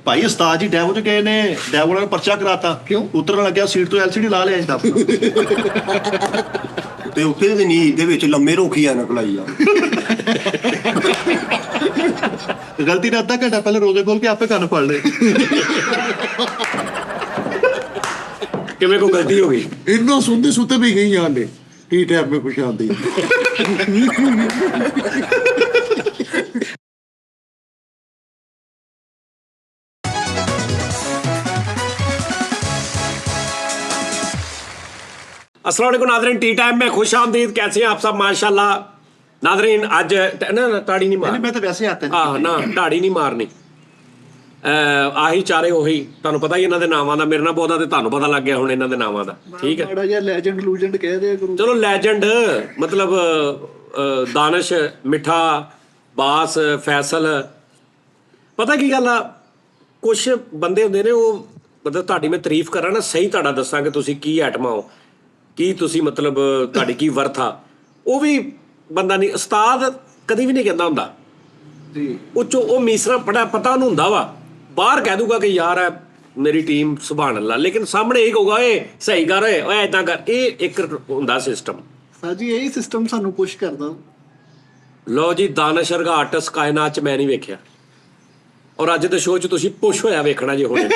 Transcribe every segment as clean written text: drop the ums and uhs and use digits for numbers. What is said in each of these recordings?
ਭਾਈ ਉਸਤਾਦ ਜੀ ਡੈਵੋ ਚ ਗਏ ਨੇ, ਡੈਵੋ ਨਾਲ ਪਰਚਾ ਕਰਾਤਾ। ਕਿਉਂ? ਉਤਰਨ ਲੱਗਿਆ ਸੀਟ ਤੋਂ LCD ਲਾ ਲਿਆ ਜੀ ਦੱਬ। ਤੇ ਉੱਥੇ ਦੇ ਨੀਂਦ ਦੇ ਵਿੱਚ ਲੰਮੇ ਰੋਖੀ ਆ ਨਕਲਾਈ ਆ। ਗਲਤੀ ਨਾਲ ਅੱਧਾ ਘੰਟਾ ਪਹਿਲੇ ਰੋਜ਼ੇ ਖੋਲ ਕੇ ਆਪੇ ਕੰਨ ਫੜ ਲਏ। ਕਿਵੇਂ ਕੋਈ ਗਲਤੀ ਹੋ ਗਈ? इतना सुनते सुनते भी गई यहाँ ने टी टैप में खुश आती अस्सलाम वालेकुम नाज़रीन, टी टाइम में खुश आमदीद। कैसे हैं आप सब? माशाल्लाह नाज़रीन, आज ना ताड़ी नहीं मार, मैं तो वैसे ही आता है। ਆਹ ਨਾ ਢਾੜੀ ਨਹੀਂ ਮਾਰਨੀ। ਆਹੀ ਚਾਰੇ ਉਹੀ ਤੁਹਾਨੂੰ ਪਤਾ ਹੀ ਇਹਨਾਂ ਦੇ ਨਾਵਾਂ ਦਾ, ਮੇਰੇ ਨਾਲ ਬਹੁਤਾ ਤੇ ਤੁਹਾਨੂੰ ਪਤਾ ਲੱਗ ਗਿਆ ਹੁਣ ਇਹਨਾਂ ਦੇ ਨਾਵਾਂ ਦਾ। ਠੀਕ ਹੈ, बड़ा यार लेजेंड लूजेंड कह दे करो। ਚਲੋ ਲੈਜੈਂਡ ਮਤਲਬ ਦਾਨਿਸ਼, ਮਿੱਠਾ, ਬਾਸ, ਫੈਸਲ। ਪਤਾ ਕੀ ਗੱਲ ਆ, ਕੁਛ ਬੰਦੇ ਹੁੰਦੇ ਨੇ ਉਹ ਮਤਲਬ ਤੁਹਾਡੀ ਮੈਂ ਤਾਰੀਫ ਕਰਾਂ ਨਾ, ਸਹੀ ਤੁਹਾਡਾ ਦੱਸਾਂ ਕਿ ਤੁਸੀਂ ਕੀ ਆਈਟਮਾਂ ਹੋ, ਕੀ ਤੁਸੀਂ ਮਤਲਬ ਤੁਹਾਡੀ ਕੀ ਵਰਥ ਆ, ਉਹ ਵੀ ਬੰਦਾ ਨਹੀਂ, ਉਸਤਾਦ ਕਦੀ ਵੀ ਨਹੀਂ ਕਹਿੰਦਾ ਹੁੰਦਾ जी ਉਹ ਚੋਂ ਉਹ ਮੀਸਰਾ ਪਤਾ ਉਹਨੂੰ ਹੁੰਦਾ ਵਾ, ਬਾਹਰ ਕਹਿ ਦੂਗਾ ਕਿ ਯਾਰ ਹੈ ਮੇਰੀ ਟੀਮ ਸੁਭਾਨ ਅੱਲਾ, ਲੇਕਿਨ ਸਾਹਮਣੇ ਇਹ ਕਹੂਗਾ ਏ ਸਹੀ ਕਰ, ਓਏ ਏਦਾਂ ਕਰ। ਇਹ ਇੱਕ ਹੁੰਦਾ ਸਿਸਟਮ। साजी यही सिस्टम सानू पुश करदा। ਲਓ ਜੀ, ਦਾਨਿਸ਼ ਵਰਗਾ ਆਰਟਿਸਟ ਕਾਇਨਾਤ 'ਚ ਮੈਂ ਨਹੀਂ ਵੇਖਿਆ, ਔਰ ਅੱਜ ਦੇ ਸ਼ੋਅ 'ਚ ਤੁਸੀਂ ਪੁਸ਼ ਹੋਇਆ ਵੇਖਣਾ ਜੇ ਹੁਣ।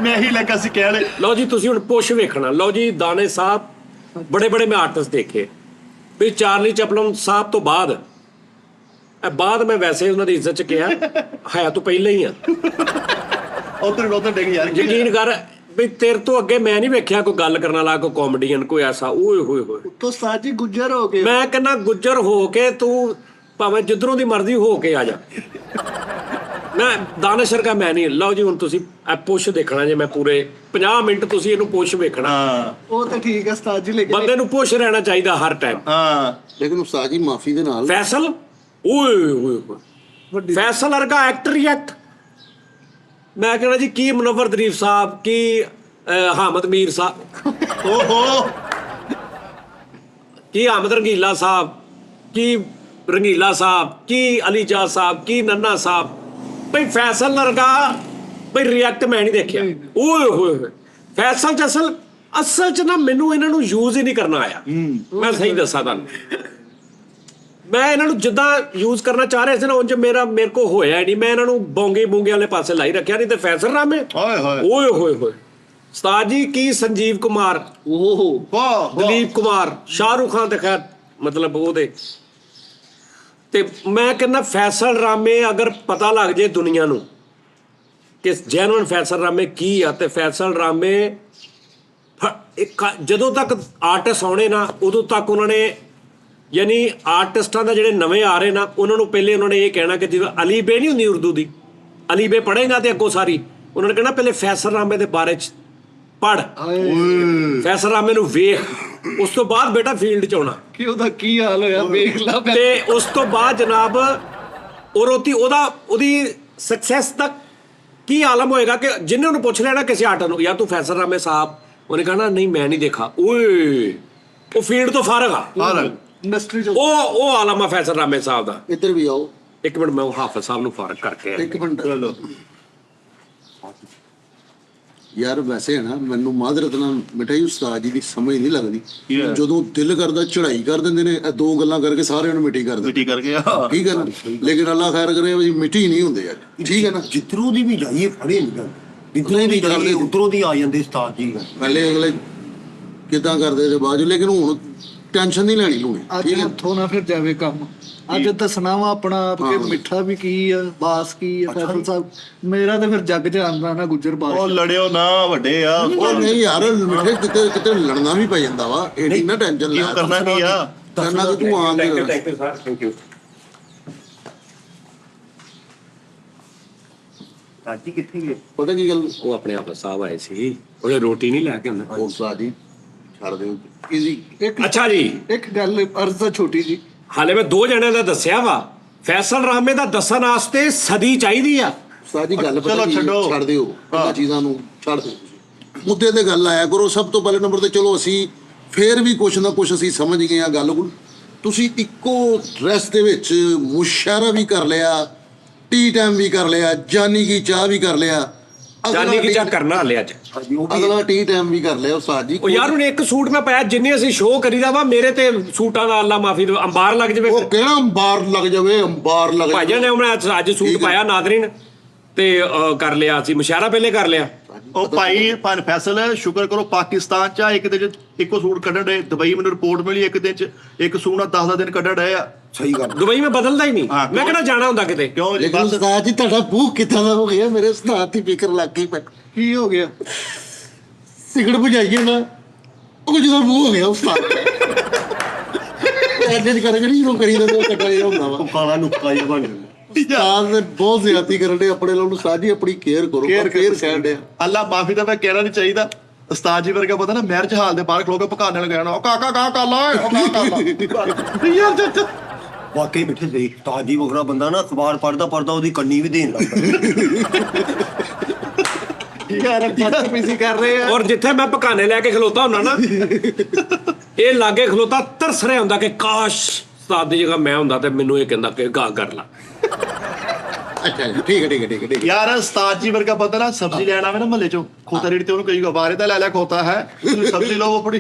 ਮੈਂ ਹੀ ਲੱਗਾ ਸੀ ਕਹਿਣ। ਲਓ ਜੀ, ਤੁਸੀਂ ਹੁਣ ਪੁਸ਼ ਵੇਖਣਾ। ਲਓ ਜੀ, ਦਾਨਿਸ਼ ਸਾਹਿਬ ਬੜੇ ਬੜੇ ਮੈਂ ਆਰਟਿਸਟ ਦੇਖੇ ਵੀ ਚਾਰਲੀ ਚੈਪਲਨ ਸਾਹਿਬ ਤੋਂ ਬਾਅਦ ਬਾਅਦ ਮੈਂ ਵੈਸੇ ਉਹਨਾਂ ਦੀ ਇੱਜ਼ਤ 'ਚ ਕਿਹਾ ਹੈ ਤੂੰ ਪਹਿਲਾਂ ਹੀ ਆ। ਉਧਰ ਡਿੱਗ ਯਾਰ। ਯਕੀਨ ਕਰ ਵੀ ਤੇਰੇ ਤੋਂ ਅੱਗੇ ਮੈਂ ਨਹੀਂ ਵੇਖਿਆ ਕੋਈ ਗੱਲ ਕਰਨ ਵਾਲਾ, ਕੋਈ ਕਾਮੇਡੀਅਨ, ਕੋਈ ਐਸਾ। ਓਏ ਹੋਏ ਹੋਏ, तो साजी गुजर हो गए। ਮੈਂ ਕਹਿੰਦਾ ਗੁੱਜਰ ਹੋ ਕੇ ਤੂੰ ਭਾਵੇਂ ਜਿੱਧਰੋਂ ਦੀ ਮਰਜ਼ੀ ਹੋ ਕੇ ਆ ਜਾ, ਮੈਂ ਦਾਨਿਸ਼ ਵਰਗਾ ਮੈਂ ਨਹੀਂ। ਲਓ ਜੀ, ਹੁਣ ਤੁਸੀਂ ਇਹ ਪੁਸ਼ ਦੇਖਣਾ ਜੇ, ਮੈਂ ਪੂਰੇ 50 ਮਿੰਟ ਤੁਸੀਂ ਇਹਨੂੰ ਪੁਸ਼ ਵੇਖਣਾ। ਹਾਂ वो तो ठीक है उस्ताद जी, लेकिन ਬੰਦੇ ਨੂੰ ਪੁਸ਼ ਰਹਿਣਾ ਚਾਹੀਦਾ ਹਰ ਟਾਈਮ। ਹਾਂ लेकिन उस्ताद जी माफी दे नाल ਫੈਸਲ, ਓਏ ਹੋਏ ਹੋਏ, ਫੈਸਲ ਵਰਗਾ ਐਕਟਰ ਰਿਐਕਟ। ਮੈਂ ਕਹਿੰਦਾ ਜੀ, ਕੀ ਮੁਨੱਵਰ ਦਰੀਫ ਸਾਹਿਬ, ਕੀ ਹਾਮਦ ਮੀਰ ਸਾਹਿਬ, ਓਹੋ ਕੀ ਹਾਮਦ ਰੰਗੀਲਾ ਸਾਹਿਬ, ਕੀ ਰੰਗੀਲਾ ਸਾਹਿਬ, ਕੀ ਅਲੀ ਜਾ ਸਾਹਿਬ, ਕੀ ਨੰਨਾ ਸਾਹਿਬ, ਭਈ ਫੈਸਲ ਵਰਗਾ ਭਈ ਰਿਐਕਟ ਮੈਂ ਨਹੀਂ ਦੇਖਿਆ। ਓਏ ਹੋਏ ਹੋਏ, ਫੈਸਲ ਚ ਅਸਲ ਚ ਨਾ ਮੈਨੂੰ ਇਹਨਾਂ ਨੂੰ ਯੂਜ਼ ਹੀ ਨਹੀਂ ਕਰਨਾ ਆਇਆ। ਮੈਂ ਸਹੀ ਦੱਸਾਂ ਤੁਹਾਨੂੰ, ਮੈਂ ਇਹਨਾਂ ਨੂੰ ਜਿੱਦਾਂ ਯੂਜ਼ ਕਰਨਾ ਚਾਹ ਰਿਹਾ ਸੀ ਨਾ, ਉਂਝ ਮੇਰੇ ਕੋ ਹੋਇਆ ਨਹੀਂ। ਮੈਂ ਇਹਨਾਂ ਨੂੰ ਬੋਂਗੇ ਵਾਲੇ ਪਾਸੇ ਲਾਈ ਰੱਖਿਆ, ਨਹੀਂ ਤੇ ਫੈਸਲ ਰਾਮੇ ਓਏ ਹੋਏ ਓਏ ਹੋਏ ਹੋਏ। ਉਸਤਾਦ ਜੀ, ਕੀ ਸੰਜੀਵ ਕੁਮਾਰ, ओह ਵਾਹ ਦਲੀਪ ਕੁਮਾਰ, ਸ਼ਾਹਰੁਖ ਖਾਨ ਤੇ ਖੈਰ ਮਤਲਬ ਉਹਦੇ ਤੇ ਮੈਂ ਕਹਿੰਦਾ ਫੈਸਲ ਰਾਮੇ ਅਗਰ ਪਤਾ ਲੱਗ ਜੇ ਦੁਨੀਆ ਨੂੰ ਕਿ ਜੈਨੂਇਨ ਫੈਸਲ ਰਾਮੇ ਕੀ ਆ, ਤੇ ਫੈਸਲ ਰਾਮੇ ਜਦੋਂ ਤੱਕ ਆਰਟਿਸਟ ਆਉਣੇ ਨਾ, ਉਦੋਂ ਤੱਕ ਉਹਨਾਂ ਨੇ, ਯਾਨੀ ਆਰਟਿਸਟਾਂ ਦਾ ਜਿਹੜੇ ਨਵੇਂ ਆ ਰਹੇ ਨਾ, ਉਹਨਾਂ ਨੂੰ ਪਹਿਲੇ ਉਹਨਾਂ ਨੇ ਇਹ ਕਹਿਣਾ ਕਿ ਜਿਵੇਂ ਅਲੀ ਬੇ ਨਹੀਂ ਹੁੰਦੀ ਉਰਦੂ ਦੀ, ਅਲੀ ਬੇ ਪੜ੍ਹੇਗਾ ਤੇ ਅੱਗੋਂ ਸਾਰੀ, ਉਹਨਾਂ ਨੇ ਕਹਿਣਾ ਪਹਿਲੇ ਫੈਸਲ ਰਾਮੇ ਦੇ ਬਾਰੇ 'ਚ ਪੜ੍ਹ, ਫੈਸਲ ਰਾਮੇ ਨੂੰ ਵੇਖ, ਉਸ ਤੋਂ ਬਾਅਦ ਬੇਟਾ ਫੀਲਡ 'ਚ ਆਉਣਾ। कि ओदा की हाल होया देख ला। ਤੇ ਉਸ ਤੋਂ ਬਾਅਦ ਜਨਾਬ ਉਹਦੀ ਸਕਸੈਸ ਦਾ ਕੀ ਆਲਮ ਹੋਏਗਾ ਕਿ ਜਿੰਨੇ ਉਹਨੂੰ ਪੁੱਛ ਲੈਣਾ ਕਿਸੇ ਆਰਟਰ ਨੂੰ, ਯਾਰ ਤੂੰ ਫੈਸਲ ਰਾਮੇ ਸਾਹਿਬ, ਉਹਨੇ ਕਹਣਾ ਨਹੀਂ ਮੈਂ ਨਹੀਂ ਦੇਖਾ। ਓਏ ਉਹ ਫੀਲਡ ਤੋਂ ਫਾਰਗ ਆ, इंडस्ट्री जो ਉਹ ਆਲਮ ਆ ਫੈਸਲ ਰਾਮੇ ਸਾਹਿਬ ਦਾ। इधर भी आओ ਇੱਕ ਮਿੰਟ, ਮੈਂ ਉਹ ਹਾਫਿਜ਼ ਸਾਹਿਬ ਨੂੰ ਫਾਰਗ ਕਰਕੇ ਆਇਆ। एक मिनट ਯਾਰ। ਵੈਸੇ ਹੈ ਨਾ, ਮੈਨੂੰ ਮਾਦਰਤ ਨਾਲ ਮਿਠਾਈ ਉਸਤਾਦ ਜੀ ਦੀ ਸਮਝ ਨਹੀਂ ਲੱਗਦੀ। ਜਦੋਂ ਦਿਲ ਕਰਦਾ ਚੜਾਈ ਕਰ ਦਿੰਦੇ ਨੇ, ਇਹ ਦੋ ਗੱਲਾਂ ਕਰਕੇ ਸਾਰਿਆਂ ਨੂੰ ਮਿੱਟੀ ਕਰ ਦਿੰਦੇ। ਮਿੱਟੀ ਕਰਕੇ ਠੀਕ ਹੈ ਨਾ, ਲੇਕਿਨ ਅੱਲਾ ਖੈਰ ਕਰੇ ਵੀ ਮਿੱਟੀ ਨਹੀਂ ਹੁੰਦੇ ਯਾਰ। ਠੀਕ ਹੈ ਨਾ, ਜਿੱਧਰੋਂ ਦੀ ਵੀ ਜਾਈਏ ਫੜੇ ਨਹੀਂ ਕਰਦੇ, ਜਿੱਧਰੋਂ ਦੀ ਜਾਈਏ ਉਧਰੋਂ ਦੀ ਆ ਜਾਂਦੇ ਉਸਤਾਦ ਜੀ। ਪਹਿਲੇ ਅਗਲੇ ਕਿਦਾਂ ਕਰਦੇ ਤੇ ਬਾਅਦ, ਲੇਕਿਨ ਹੁਣ ਟੈਨਸ਼ਨ ਨਹੀਂ ਲੈਣੀ ਲੋਣੀ। ਅੱਜ ਹੱਥੋਂ ਨਾ ਫਿਰ ਜਾਵੇ ਕੰਮ। ਅੱਜ ਦੱਸਣਾ ਵਾ ਆਪਣਾ ਕਿ ਮਿੱਠਾ ਵੀ ਕੀ ਆ, ਬਾਸ ਕੀ ਆ। ਫੈਸਲ ਸਾਹਿਬ ਮੇਰਾ ਤੇ ਫਿਰ ਜੱਗ ਚ ਆਂਦਾ ਨਾ ਗੁੱਜਰ ਬਾਸ। ਉਹ ਲੜਿਓ ਨਾ ਵੱਡੇ ਆ। ਉਹ ਨਹੀਂ ਯਾਰ, ਮਿੱਠੇ ਕਿਤੇ ਕਿਤੇ ਲੜਨਾ ਵੀ ਪੈ ਜਾਂਦਾ ਵਾ। ਇਹ ਨਹੀਂ ਨਾ ਟੈਨਸ਼ਨ ਲੈ, ਕਰਨਾ ਕੀ ਆ, ਕਰਨਾ ਕਿ ਤੂੰ ਆਂਦੇ thank you sir, thank you. ਸਾਜੀ ਕਿੱਥੇ ਗਏ? ਪਤਾ ਕੀ ਗੱਲ, ਉਹ ਆਪਣੇ ਹਾਫਿਜ਼ ਸਾਹਿਬ ਆਏ ਸੀ, ਉਹਨੇ ਰੋਟੀ ਨਹੀਂ ਲੈ ਕੇ ਆਉਂਦੇ। ਉਹ ਉਸਤਾਦ ਜੀ ਛੱਡ ਦਿਓ ਈਜ਼ੀ। ਇੱਕ ਅੱਛਾ ਜੀ, ਇੱਕ ਗੱਲ ਅਰਜ਼ ਆ ਛੋਟੀ ਜੀ। ਹਾਲੇ ਮੈਂ ਦੋ ਜਣਿਆਂ ਦਾ ਦੱਸਿਆ ਵਾ, ਫੈਸਲ ਰਾਮੇ ਦਾ ਦੱਸਣ ਵਾਸਤੇ ਸਦੀ ਚਾਹੀਦੀ ਆ। ਉਸਤਾਦ ਜੀ ਗੱਲ ਚਲੋ ਪਤਾ ਕੀ, ਛੱਡੋ। ਛੱਡ ਦਿਓ ਇਹਨਾਂ ਚੀਜ਼ਾਂ ਨੂੰ, ਛੱਡ ਦਿਓ ਤੁਸੀਂ। ਮੁੱਦੇ ਤੇ ਗੱਲ ਆਇਆ ਕਰੋ। ਸਭ ਤੋਂ ਪਹਿਲੇ ਨੰਬਰ ਤੇ ਚਲੋ ਅਸੀਂ ਫੇਰ ਵੀ ਕੁਛ ਨਾ ਕੁਛ ਅਸੀਂ ਸਮਝ ਗਏ ਆ ਗੱਲ ਨੂੰ। ਤੁਸੀਂ ਇੱਕੋ ਡਰੈਸ ਦੇ ਵਿੱਚ ਮੁਸ਼ਾਰਾ ਵੀ ਕਰ ਲਿਆ ਟੀ ਟਾਈਮ ਵੀ ਕਰ ਲਿਆ, ਜਾਨੀ ਕੀ ਚਾਹ ਵੀ ਕਰ ਲਿਆ, ਜਾਨੀ ਕੀ ਚਾਹ ਕਰਨਾ ਹਲੇ ਅੱਜ। ਹਾਂਜੀ ਉਹ ਵੀ ਅਗਲਾ ਟੀ ਟਾਈਮ ਵੀ ਕਰ ਲਿਆ ਉਸਤਾਦ ਜੀ। ਉਹ ਯਾਰ ਹੁਣ ਇੱਕ ਸੂਟ ਮੈਂ ਪਾਇਆ, ਜਿੰਨੇ ਅਸੀਂ ਸ਼ੋਅ ਕਰੀਦਾ ਵਾ, ਮੇਰੇ ਤੇ ਸੂਟਾਂ ਦਾ ਅੱਲਾ ਮਾਫੀ ਦੇ ਅੰਬਾਰ ਲੱਗ ਜਾਵੇ। ਉਹ ਕਿਹੜਾ ਅੰਬਾਰ ਲੱਗ ਜਾਵੇ, ਅੰਬਾਰ ਲੱਗ ਭਾਈਆਂ ਨੇ ਮੈਂ ਅੱਜ ਸੂਟ ਪਾਇਆ ਨਾਜ਼ਰੀਨ, ਤੇ ਕਰ ਲਿਆ ਸੀ ਮੁਸ਼ਾਰਾ ਪਹਿਲੇ ਕਰ ਲਿਆ। ਉਹ ਭਾਈ ਭਾਨ ਫੈਸਲ ਸ਼ੁਕਰ ਕਰੋ ਪਾਕਿਸਤਾਨ ਚ ਇੱਕ ਦਿਨ ਚ ਇੱਕੋ ਸੂਟ ਕੱਢਣ ਦੇ। ਦੁਬਈ ਮੈਨੂੰ ਰਿਪੋਰਟ ਮਿਲੀ ਇੱਕ ਦਿਨ ਚ ਇੱਕ ਸੂਟ ਨਾਲ 10 ਦਿਨ ਕੱਢਣ ਡਏ ਆ। ਸਹੀ ਗੱਲ ਦੁਬਈ ਮੈਂ ਬਦਲਦਾ ਹੀ ਨਹੀਂ, ਹਾਂ, ਮੈਂ ਕਿਹੜਾ ਜਾਣਾ ਹੁੰਦਾ ਕਿਤੇ। ਕਿਉਂ ਲੇਕਿਨ ਬਸ ਉਸਤਾਦ ਜੀ ਤੁਹਾਡਾ ਬੂਹ ਕਿੱਥਾਂ ਦਾ ਹੋ ਗਿਆ, ਮੇਰੇ ਉਸਤਾਦ ਦੀ ਫਿਕਰ ਲੱਗ ਗਈ। ਕੀ ਹੋ ਗਿਆ? ਸਿਗਰਟ ਬੁਝਾਈਏ ਨਾ, ਉਹ ਜਦੋਂ ਬੂਹ ਹੋ ਗਿਆ ਉਸਤਾਦ ਐਡੇ ਕਰਕੇ ਨਹੀਂ ਜਦੋਂ ਕਰੀ ਜਾਂਦੇ ਉਹ ਕੱਟਾ ਜਿਹਾ ਹੁੰਦਾ ਵਾ। ਉਹ ਕਾਲਾ ਨੁਕਤਾ ਜਿਹਾ ਬਣ ਜਾਂਦਾ। ਉਸਤਾਦ ਨੇ ਬਹੁਤ ਜ਼ਿਆਦਤੀ ਕਰਨ ਦੇ ਆਪਣੇ ਲੋਕ ਨੂੰ। ਉਸਤਾਦ ਜੀ ਆਪਣੀ ਕੇਅਰ ਕਰੋ, Care ਕੇਅਰ ਕਹਿਣ ਦੇ। ਅੱਲਾ ਮਾਫੀ ਦਾ ਮੈਂ ਕਹਿਣਾ ਨਹੀਂ ਚਾਹੀਦਾ। ਉਸਤਾਦ ਜੀ ਵਰਗਾ ਪਤਾ ਨਾ ਮੈਰਿਜ ਹਾਲ ਦੇ ਬਾਹਰ ਖਲੋ ਕੇ ਪਕਾਨੇ ਨਾਲ ਕਹਿਣਾ, ਉਹ ਕਾਕਾ ਕਾ ਕਰ ਲਾ, ਉਹ ਕਾ ਕਰ ਲਾ ਯਾਰ। ਵਾਕਈ ਬਿਠੇ ਸਹੀ ਤਾਜੀ ਵਗਰਾ ਬੰਦਾ ਨਾ ਅਖਬਾਰ ਪੜਦਾ ਉਹਦੀ ਕੰਨੀ ਵੀ ਦੇਣ ਲੱਗਦਾ। ਯਾਰ ਬਦਤਮੀਜ਼ੀ ਕਰ ਰਹੇ ਆ। ਔਰ ਜਿੱਥੇ ਮੈਂ ਪਕਾਨੇ ਲੈ ਕੇ ਖਲੋਤਾ ਹੁੰਦਾ ਨਾ, ਇਹ ਲਾਗੇ ਖਲੋਤਾ ਤਰਸ ਰਿਹਾ ਹੁੰਦਾ ਕਿ ਕਾਸ਼ ਉਸਤਾਦ ਦੀ ਜਗ੍ਹਾ ਮੈਂ ਹੁੰਦਾ ਤੇ ਮੈਨੂੰ ਇਹ ਕਹਿੰਦਾ ਕਿ ਗਾ ਕਰ ਲਾ। ਅੱਛਾ ਜੀ, ਠੀਕ ਹੈ। ਯਾਰ ਉਸਤਾਦ ਜੀ ਵਰਗਾ ਪਤਾ ਨਾ ਸਬਜ਼ੀ ਲੈਣ ਆਵੇ ਨਾ ਮਹੱਲੇ ਚੋਂ, ਖੋਤਾ ਰੇੜੀ ਤੇ ਉਹਨੂੰ ਕਹੀਗਾ ਬਾਰੇ ਤਾਂ ਲੈ ਲਿਆ ਖੋਤਾ ਹੈ, ਤੁਸੀਂ ਸਬਜ਼ੀ ਲਓ ਬੜੀ।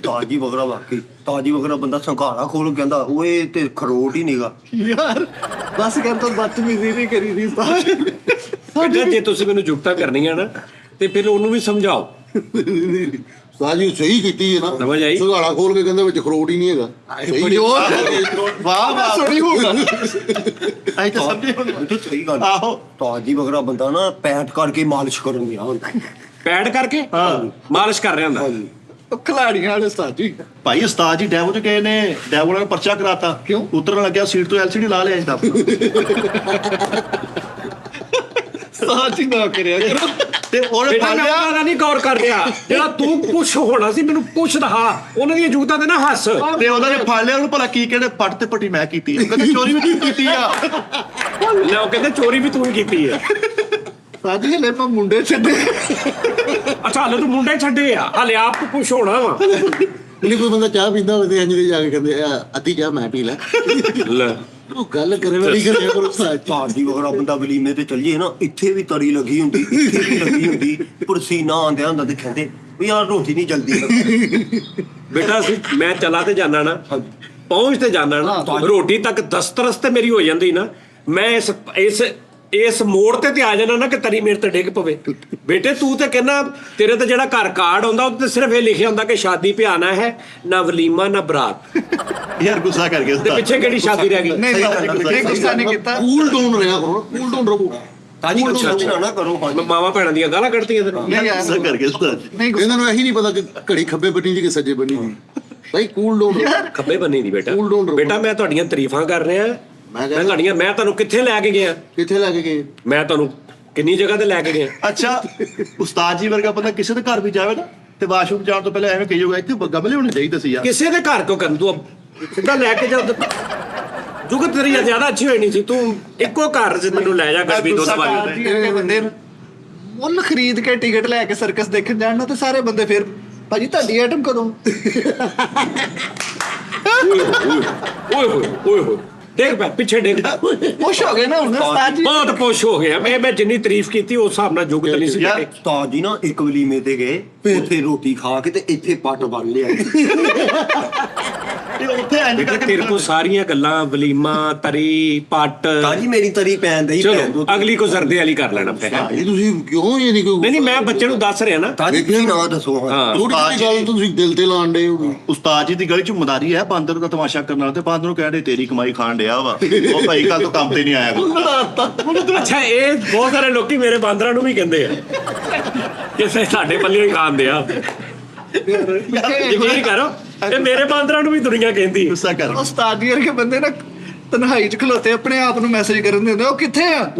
ਤਾਜੀ ਵਗਰਾ ਵਾਕਈ ਤਾਜੀ ਵਗਰਾ ਬੰਦਾ ਸੰਘਾੜਾ ਖੋਲ ਕਹਿੰਦਾ ਓਏ ਤੇ ਖਰੋਟ ਹੀ ਨੀਗਾ। ਯਾਰ ਬਸ ਕਰ ਤਾਂ ਬਦਤਮੀਜ਼ੀ ਨਹੀਂ ਕਰੀ ਦੀ ਸਾਡੀ। ਬੇਟਾ ਜੇ ਤੁਸੀਂ ਮੈਨੂੰ ਜੁਗਤਾਂ ਕਰਨੀਆਂ ਨਾ ਤੇ ਫਿਰ ਉਹਨੂੰ ਵੀ ਸਮਝਾਓ। ਉਸਤਾਦ ਜੀ ਸਹੀ ਕੀਤੀ ਹੈ ਨਾ, ਸਮਝ ਆਈ? ਸੁਗਾਲਾ ਖੋਲ ਕੇ ਕਹਿੰਦੇ ਵਿੱਚ ਖਰੋਟ ਹੀ ਨਹੀਂ ਹੈਗਾ। ਬੜੀ ਹੋਰ ਵਾਹ ਵਾਹ ਸੋਰੀ ਹੋਊਗਾ। ਐ ਤਾਂ ਸਮਝੇ ਹੁਣ। ਬਿਠੇ ਸਹੀ ਗੱਲ ਆਹੋ ਤਾਜੀ ਵਗਰਾ ਬੰਦਾ ਨਾ ਪੈਂਟ ਕਰਕੇ ਮਾਲਿਸ਼ ਕਰਨ ਗਿਆ ਹੁੰਦਾ। ਪੈਡ ਕਰਕੇ ਮਾਲਿਸ਼ ਕਰ ਰਿਹਾ ਹੁੰਦਾ। ਉਹ ਖਿਲਾੜੀਆਂ ਵਾਲੇ ਉਸਤਾਦ ਜੀ। ਭਾਈ ਉਸਤਾਦ ਜੀ ਡੈਵੋ ਚ ਗਏ ਨੇ, ਡੈਵੋ ਨਾਲ ਪਰਚਾ ਕਰਾਤਾ। ਕਿਉਂ? ਉਤਰਨ ਲੱਗਿਆ ਸੀਟ ਤੋਂ LCD ਲਾ ਲਿਆ ਇੰਦਾ। ਉਸਤਾਦ ਜੀ ਨਾ ਕਰਿਆ ਕਰੋ। ਤੇ ਉਹਨੇ ਬੇਟਾ ਫੜ ਮੈਂ ਲਿਆ। ਉਹਨਾਂ ਦਾ ਨਹੀਂ ਗੌਰ ਕਰ ਰਿਹਾ, ਜਿਹੜਾ ਤੂੰ ਪੁੱਛ ਹੋਣਾ ਸੀ ਮੈਨੂੰ ਪੁੱਛ ਰਹਾ, ਉਹਨਾਂ ਦੀਆਂ ਜੁਗਤਾਂ ਤੇ ਨਾ ਹੱਸ। ਤੇ ਉਹਨਾਂ ਨੇ ਫੜ ਲਿਆ ਉਹਨੂੰ, ਭਲਾ ਕੀ ਕਹਿੰਦੇ ਪੱਟ ਤੇ ਪੱਟੀ ਮੈਂ ਕੀਤੀ ਆ, ਕਹਿੰਦੇ ਚੋਰੀ ਵੀ ਤੂੰ ਕੀਤੀ ਆ। ਲੈ ਉਹ ਕਹਿੰਦੇ ਚੋਰੀ ਵੀ ਤੂੰ ਹੀ ਕੀਤੀ ਹੈ। ਉਸਤਾਦ ਜੀ ਹਲੇ ਮੈਂ ਮੁੰਡੇ ਛੱਡੇ। ਅੱਛਾ ਹਲੇ ਤੂੰ ਮੁੰਡੇ ਛੱਡੇ ਆ, ਹਲੇ ਆਪ ਤੂੰ ਪੁੱਛ ਹੋਣਾ ਵਾ। ਨਹੀਂ ਕੋਈ ਬੰਦਾ ਚਾਹ ਪੀਂਦਾ ਹੋਵੇ ਤੇ ਇੰਜ ਦੇ ਜਾ ਕੇ ਕਹਿੰਦੇ ਆ ਅੱਧੀ ਚਾਹ ਮੈਂ ਪੀ ਲੈ। ਲੈ ਉਹ ਗੱਲ ਕਰੇ ਵਾਲੀ ਕਰਿਆ ਕਰੋ ਉਸਤਾਦ ਜੀ। ਤਾਜੀ ਵਗਰਾ ਬੰਦਾ ਵਲੀਮੇ ਤੇ ਚੱਲੀਏ ਨਾ, ਇੱਥੇ ਵੀ ਤਰੀ ਲੱਗੀ ਹੁੰਦੀ, ਇੱਥੇ ਵੀ ਲੱਗੀ ਹੁੰਦੀ, ਪਰਸੀਨਾ ਆਂਦਿਆ ਹੁੰਦਾ ਤੇ ਕਹਿੰਦੇ ਵੀ ਯਾਰ ਰੋਟੀ ਨਹੀਂ ਜਲਦੀ। ਬੇਟਾ ਮੈਂ ਚਲਾ ਤੇ ਜਾਣਾ ਨਾ, ਪਹੁੰਚ ਤੇ ਜਾਣਾ ਨਾ, ਰੋਟੀ ਤੱਕ ਦਸਤਰਸ ਤੇ ਮੇਰੀ ਹੋ ਜਾਂਦੀ ਨਾ, ਮੈਂ ਇਸ ਮੋੜ ਤੇ ਆ ਜਾਣਾ ਨਾ ਕਿ ਤਰੀ ਮੇਰੇ ਤੇ ਡਿੱਗ ਪਵੇ। ਬੇਟੇ ਤੂੰ ਤੇ ਕਹਿੰਦਾ ਤੇਰੇ ਤੇ ਜਿਹੜਾ ਘਰ ਕਾਰਡ ਆਉਂਦਾ ਉਹ ਤੇ ਸਿਰਫ ਇਹ ਲਿਖਿਆ ਹੁੰਦਾ ਕਿ ਸ਼ਾਦੀ ਪਿਆਣਾ ਹੈ, ਨਾ ਵਲੀਮਾ ਨਾ ਬਰਾਤ। ਯਾਰ ਗੁੱਸਾ ਕਰ ਗਿਆ ਤੇ ਉਸਤਾਦ। ਪਿੱਛੇ ਕਿਹੜੀ ਸ਼ਾਦੀ ਰਹਿ ਗਈ? ਨਹੀਂ ਨਹੀਂ ਗੁੱਸਾ ਨਹੀਂ ਕੀਤਾ। ਕੂਲ ਡਾਊਨ ਰਿਹਾ ਕਰੋ, ਕੂਲ ਡਾਊਨ ਰਹੋ। ਤਾਜੀ ਕੁਛ ਨਾ ਕਰੋ। ਮੈਂ ਮਾਵਾਂ ਭੈਣਾਂ ਦੀਆਂ ਗਾਲਾਂ ਕੱਢਤੀਆਂ ਤੈਨੂੰ। ਨਹੀਂ ਯਾਰ ਗੁੱਸਾ ਕਰ ਗਿਆ ਉਸਤਾਦ ਜੀ। ਨਹੀਂ ਗੁੱਸਾ। ਇਹਨਾਂ ਨੂੰ ਇਹੀ ਨਹੀਂ ਪਤਾ ਕਿ ਘੜੀ ਖੱਬੇ ਬੰਨੀ ਦੀ ਕਿ ਸੱਜੇ ਬੰਨੀ ਦੀ। ਭਾਈ ਕੂਲ ਡਾਊਨ ਖੱਬੇ ਬੰਨੀ ਦੀ ਬੇਟਾ। Cool down ਰਹੋ। ਬੇਟਾ ਮੈਂ ਤੁਹਾਡੀਆਂ ਤਾਰੀਫਾਂ ਕਰ ਰਿਹਾ, ਮੈਂ ਮੈਂ ਤੁਹਾਨੂੰ ਕਿੱਥੇ ਲੈ ਕੇ ਗਿਆ, ਕਿੱਥੇ ਲੈ ਕੇ ਗਏ? ਮੈਂ ਤੁਹਾਨੂੰ ਕਿੰਨੀ ਜਗ੍ਹਾ ਤੇ ਲੈ ਕੇ ਗਿਆ। ਅੱਛਾ ਉਸਤਾਦ ਜੀ ਵਰਗਾ ਬੰਦਾ ਕਿਸੇ ਦੇ ਘਰ ਵੀ ਜਾਵੇ ਨਾ ਤੇ ਵਾਸ਼ਰੂਮ ਜਾਣ ਤੋਂ ਪਹਿਲਾਂ ਐਵੇਂ ਕਹੀਓਗਾ ਇੱਥੇ ਗਮਲੇ ਹੋਣੇ ਚਾਹੀਦੇ ਸੀ ਯਾਰ। ਕਿਸੇ ਦੇ ਘਰ ਕਿਉਂ ਕਰਨ ਤੂੰ ਸਿੱਧਾ ਲੈ ਕੇ ਜਾ। ਜੁਗਤ ਤੇਰੀ ਜ਼ਿਆਦਾ ਅੱਛੀ ਹੋਈ ਨਹੀਂ ਸੀ, ਤੂੰ ਇੱਕੋ ਘਰ 'ਚ ਮੈਨੂੰ ਲੈ ਜਾ ਕਰ ਵੀ ਦੁੱਧ ਵਾਲੀ। ਉਸਤਾਦ ਜੀ ਵਰਗੇ ਬੰਦੇ ਨੂੰ ਮੁੱਲ ਖਰੀਦ ਕੇ ਟਿਕਟ ਲੈ ਕੇ ਸਰਕਸ ਦੇਖਣ ਜਾਣ ਨਾ ਤੇ ਸਾਰੇ ਬੰਦੇ ਫਿਰ ਭਾਜੀ ਤੁਹਾਡੀ ਆਈਟਮ ਕਦੋਂ? ਓਏ ਹੋਏ ਦੇਖ ਪੈ ਪਿੱਛੇ ਦੇਖ। ਖੁਸ਼ ਹੋ ਗਏ ਨਾ ਹੁਣ ਉਸਤਾਦ ਜੀ। ਬਹੁਤ ਖੁਸ਼ ਹੋ ਗਿਆ ਮੈਂ ਜਿੰਨੀ ਤਾਰੀਫ ਕੀਤੀ ਉਸ ਹਿਸਾਬ ਨਾਲ ਜੁਗਤ ਨਹੀਂ ਸੀ ਯਾਰ, ਕੀਤੀ। ਉਸਤਾਦ ਜੀ ਨਾ ਇੱਕ ਵਲੀਮੇ ਤੇ ਗਏ, ਉੱਥੇ ਰੋਟੀ ਖਾ ਕੇ ਤੇ ਇੱਥੇ ਪੱਟ ਬੰਨ ਲਿਆ। ਤੇ ਉੱਥੇ ਇੰਜ ਬੇਟਾ ਕਰਕੇ ਤੇਰੇ ਕੋਲ ਸਾਰੀਆਂ ਗੱਲਾਂ ਵਲੀਮਾ ਤਰੀ ਪੱਟ। ਤਾਜੀ ਮੇਰੀ ਤਰੀ ਪੈਣ ਦੇ ਹੀ ਪੈਣ ਚਲੋ ਦੋ। ਅਗਲੀ ਕੋ ਜ਼ਰਦੇ ਵਾਲੀ ਕਰ ਲੈਣਾ ਫਿਰ। ਇਹ ਤੁਸੀਂ ਕਿਉਂ ਇਹ ਨਹੀਂ ਕੋਈ ਨਹੀਂ ਮੈਂ ਬੱਚੇ ਨੂੰ ਦੱਸ ਰਿਹਾ ਨਾ। ਤਾਜੀ ਤੁਸੀਂ ਨਾ ਦੱਸੋ। ਹਾਂ ਥੋੜੀ ਜਿਹੀ ਗੱਲ ਤੁਸੀਂ ਦਿਲ ਤੇ ਲਾਣ ਦੇ ਹੋ। ਉਸਤਾਦ ਜੀ ਦੀ ਗਲੀ 'ਚ ਮਦਾਰੀ ਹੈ, ਬਾਂਦਰ ਦਾ ਤਮਾਸ਼ਾ ਕਰਨ ਵਾਲਾ, ਤੇ ਬਾਂਦਰ ਨੂੰ ਕਹਿੰਦੇ ਤੇਰੀ ਕਮਾਈ ਖਾਣ ਡਿਆ ਵਾ, ਉਹ ਭਾਈ ਕੱਲ ਤੋਂ ਕੰਮ ਤੇ ਨਹੀਂ ਆਇਆ। ਅੱਛਾ ਇਹ ਬਹੁਤ ਸਾਰੇ ਲੋਕੀ ਮੇਰੇ ਬਾਂਦਰਾਂ ਨੂੰ ਵੀ ਕਹਿੰਦੇ ਆ ਕਿ ਸਾਡੇ ਪੱਲੇ ਹੀ ਖਾਂਦੇ ਆ। ਯਕੀਨ ਕਰੋ ਇਹ ਮੇਰੇ ਬਾਂਦਰਾਂ ਨੂੰ ਵੀ ਦੁਨੀਆ ਕਹਿੰਦੀ। ਗੁੱਸਾ ਕਰ। ਉਸਤਾਦ ਜੀ ਵਰਗੇ ਬੰਦੇ ਨਾ ਤਨਹਾਈ 'ਚ ਖਲੋਤੇ ਆਪਣੇ ਆਪ ਨੂੰ ਮੈਸੇਜ ਕਰਨ ਦਿੰਦੇ ਉਹ ਕਿੱਥੇ ਆ?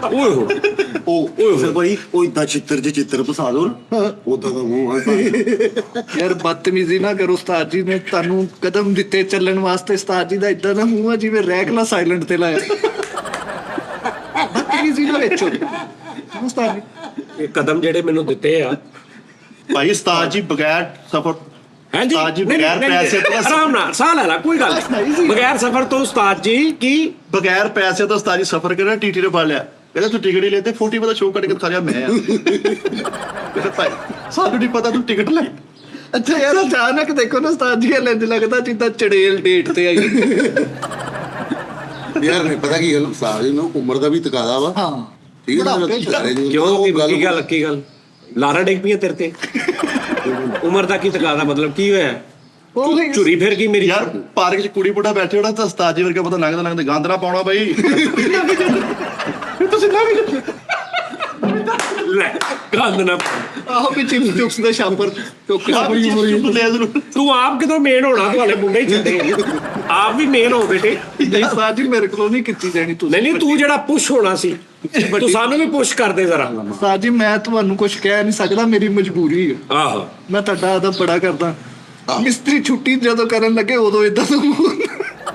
ਓਏ ਹੋਏ ਉਹ ਭਾਈ ਉਹ ਇਦਾਂ ਚਿੱਤਰ ਫਸਾ ਦੋ ਉਦਾਂ ਦਾ ਮੂੰਹ ਆ। ਯਾਰ ਬਦਤਮੀਜ਼ੀ ਨਾ ਕਰੋ। ਉਸਤਾਦ ਜੀ ਨੇ ਤੁਹਾਨੂੰ ਕਦਮ ਦਿੱਤੇ ਚੱਲਣ ਵਾਸਤੇ। ਉਸਤਾਦ ਜੀ ਦਾ ਇਦਾਂ ਦਾ ਮੂੰਹ ਆ ਜਿਵੇਂ ਰੈਕਲਾ ਸਾਇਲੈਂਟ ਤੇ ਲਾਇਆ। ਬਦਤਮੀਜ਼ੀ ਨਾ ਵਿੱਚ ਉਸਤਾਦ ਜੀ। ਇਹ ਕਦਮ ਜਿਹੜੇ ਮੈਨੂੰ ਦਿੱਤੇ ਆ ਭਾਈ ਉਸਤਾਦ ਜੀ ਬਗੈਰ ਸਫਰ ਹੈ ਜੀ ਉਸਤਾਦ ਜੀ ਨਹੀਂ, ਬਗੈਰ ਨਹੀਂ, ਪੈਸੇ ਤੋਂ ਆਰਾਮ ਨਾਲ ਸਾਹ ਲੈ ਲਾ, ਕੋਈ ਗੱਲ ਨਹੀਂ। ਬਗੈਰ ਸਫਰ ਤੋਂ ਉਸਤਾਦ ਜੀ ਕੀ ਬਗੈਰ ਪੈਸੇ ਤੋਂ ਉਸਤਾਦ ਜੀ ਸਫ਼ਰ ਕਰਿਆ, ਟੀਟੀ ਨੇ ਫੜ ਲਿਆ, ਕਹਿੰਦਾ ਤੂੰ ਟਿਕਟ ਹੀ ਲੈਤੇ 40 ਦਾ ਸ਼ੋਅ ਕੱਢ ਕੇ ਦਿਖਾ ਰਿਹਾ ਮੈਂ ਆ। ਕਹਿੰਦਾ ਭਾਈ ਸਾਨੂੰ ਨਹੀਂ ਪਤਾ ਤੂੰ ਟਿਕਟ ਲੈ। ਅੱਛਾ ਯਾਰ ਅਚਾਨਕ ਦੇਖੋ ਨਾ ਉਸਤਾਦ ਜੀ ਇੰਜ ਲੱਗਦਾ ਜਿੱਦਾਂ ਚੜੇਲ ਡੇਟ ਤੇ ਆਈ। ਯਾਰ ਨਹੀਂ ਪਤਾ ਕੀ ਗੱਲ ਸਾਰੇ ਨੂੰ ਉਮਰ ਦਾ ਵੀ ਤਕਾਦਾ ਵਾ। ਹਾਂ ਠੀਕ ਹੈ ਨਾ ਕਿਉਂ ਕੀ ਗੱਲ ਲਾਰਾ ਡਿੱਗ ਪਈ ਤੇਰੇ ਤੇ? ਉਮਰ ਦਾ ਕੀ ਤਕਾਦਾ ਮਤਲਬ ਕੀ ਹੋਇਆ? ਝੁਰੀ ਫਿਰ ਗਈ ਮੇਰੀ? ਯਾਰ ਪਾਰਕ 'ਚ ਕੁੜੀ ਬੁੱਢਾ ਬੈਠੇ ਹੋਣਾ ਤਾਂ ਉਸਤਾਦ ਜੀ ਵਰਗਾ ਪਤਾ ਲੰਘਦੇ ਗੰਦ ਨਾ ਪਾਉਣਾ ਬਾਈ। ਤੁਸੀਂ ਨਾ ਵੀ ਲੈ ਗੰਦ ਨਾ ਆਹੋ ਪਿੱਛੇ ਚੁਕਸ ਦਾ ਛਾਪਰ ਚੁੱਕ ਤੂੰ ਆਪ ਕਿਦੋਂ ਮੇਨ ਹੋਣਾ, ਤੁਹਾਡੇ ਮੁੰਡੇ ਹੀ ਛੱਡੇ ਆਪ ਵੀ ਮੇਨ ਹੋ ਬੇਟੇ। ਨਹੀਂ ਉਸਤਾਦ ਜੀ ਮੇਰੇ ਕੋਲੋਂ ਨਹੀਂ ਕੀਤੀ ਜਾਣੀ ਤੁਸੀਂ। ਨਹੀਂ ਤੂੰ ਜਿਹੜਾ ਪੁਸ਼ ਹੋਣਾ ਸੀ ਤੂੰ ਸਾਨੂੰ ਵੀ ਪੁਸ਼ ਕਰਦੇ ਜ਼ਰਾ। ਉਸਤਾਦ ਜੀ ਮੈਂ ਤੁਹਾਨੂੰ ਕੁਝ ਕਹਿ ਨਹੀਂ ਸਕਦਾ, ਮੇਰੀ ਮਜਬੂਰੀ ਹੈ। ਆਹੋ ਮੈਂ ਤੁਹਾਡਾ ਅਦਬ ਬੜਾ ਕਰਦਾ। ਮਿਸਤਰੀ ਛੁੱਟੀ ਜਦੋਂ ਕਰਨ ਲੱਗੇ ਉਦੋਂ ਇਦਾਂ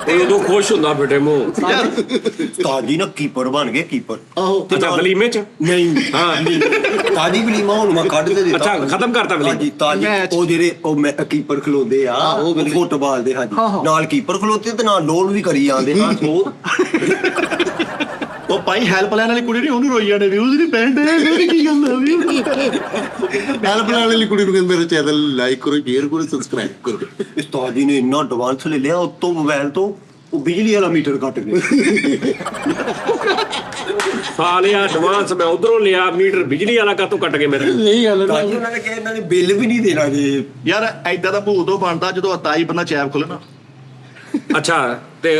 ਤੇ ਉਦੋਂ ਖੁਸ਼ ਹੁੰਦਾ ਬੇਟੇ ਮੂੰਹ। ਉਸਤਾਦ ਜੀ ਨਾ ਕੀਪਰ ਬਣ ਗਏ, ਕੀਪਰ। ਆਹੋ ਅੱਛਾ ਵਲੀਮੇ ਚ? ਨਹੀਂ ਹਾਂ ਤਾਜੀ ਵਲੀਮਾ ਹੁਣ ਮੈਂ ਕੱਢ ਕੇ ਦਿੱਤਾ। ਅੱਛਾ ਖਤਮ ਕਰਤਾ ਵਲੀਮਾ। ਹਾਂਜੀ ਤਾਜੀ ਮੈਚ। ਉਹ ਜਿਹੜੇ ਉਹ ਮੈਂ ਕੀਪਰ ਖਲੋਦੇ ਆ ਉਹ ਫੁੱਟਬਾਲ ਦੇ। ਹਾਂਜੀ ਨਾਲ ਕੀਪਰ ਖਲੋਤੇ ਤੇ ਨਾਲ ਲੋਨ ਵੀ ਕਰੀ ਜਾਂਦੇ ਹਾਂ ਉਹ। ਉਹ ਭਾਈ ਹੈਲਪ ਲੈਣ ਵਾਲੀ ਕੁੜੀ ਨਹੀਂ, ਉਹਨੂੰ ਰੋਈ ਜਾਂਦੇ ਵਿਊਜ਼ ਨਹੀਂ ਪੈਂਦੇ। ਮੇਰੀ ਕੀ ਗੱਲ ਆ ਵੀ ਹੈਲਪ ਲੈਣ ਵਾਲੀ ਕੁੜੀ ਨੂੰ ਕਹਿੰਦੇ ਮੇਰੇ ਚੈਨਲ ਲਾਈਕ ਕਰੋ, ਸ਼ੇਅਰ ਕਰੋ, ਸਬਸਕ੍ਰਾਈਬ ਕਰੋ। ਉਸਤਾਦ ਜੀ ਨੇ ਇੰਨਾ ਐਡਵਾਂਸ ਲੈ ਲਿਆ ਉਤੋਂ ਮੋਬਾਈਲ ਤੋਂ ਉਹ ਬਿਜਲੀ ਵਾਲਾ ਮੀਟਰ ਕੱਟ ਗਏ। ਸਾਲਿਆ ਐਡਵਾਂਸ ਮੈਂ ਉਧਰੋਂ ਲਿਆ, ਮੀਟਰ ਬਿਜਲੀ ਵਾਲਾ ਕਾਤੋਂ ਕੱਟ ਕੇ ਮੇਰੇ? ਨਹੀਂ ਗੱਲ ਤਾਜੀ ਉਹਨਾਂ ਨੇ ਕਿਹਾ ਇਹਨਾਂ ਨੇ ਬਿੱਲ ਵੀ ਨਹੀਂ ਦੇਣਾ ਜੇ। ਯਾਰ ਐਦਾਂ ਦਾ ਭੂਤ ਉਹ ਬਣਦਾ ਜਦੋਂ ਅਤਾਈ ਬੰਦਾ ਚੈਪ ਖੋਲੇ ਨਾ। ਅੱਛਾ ਤੇ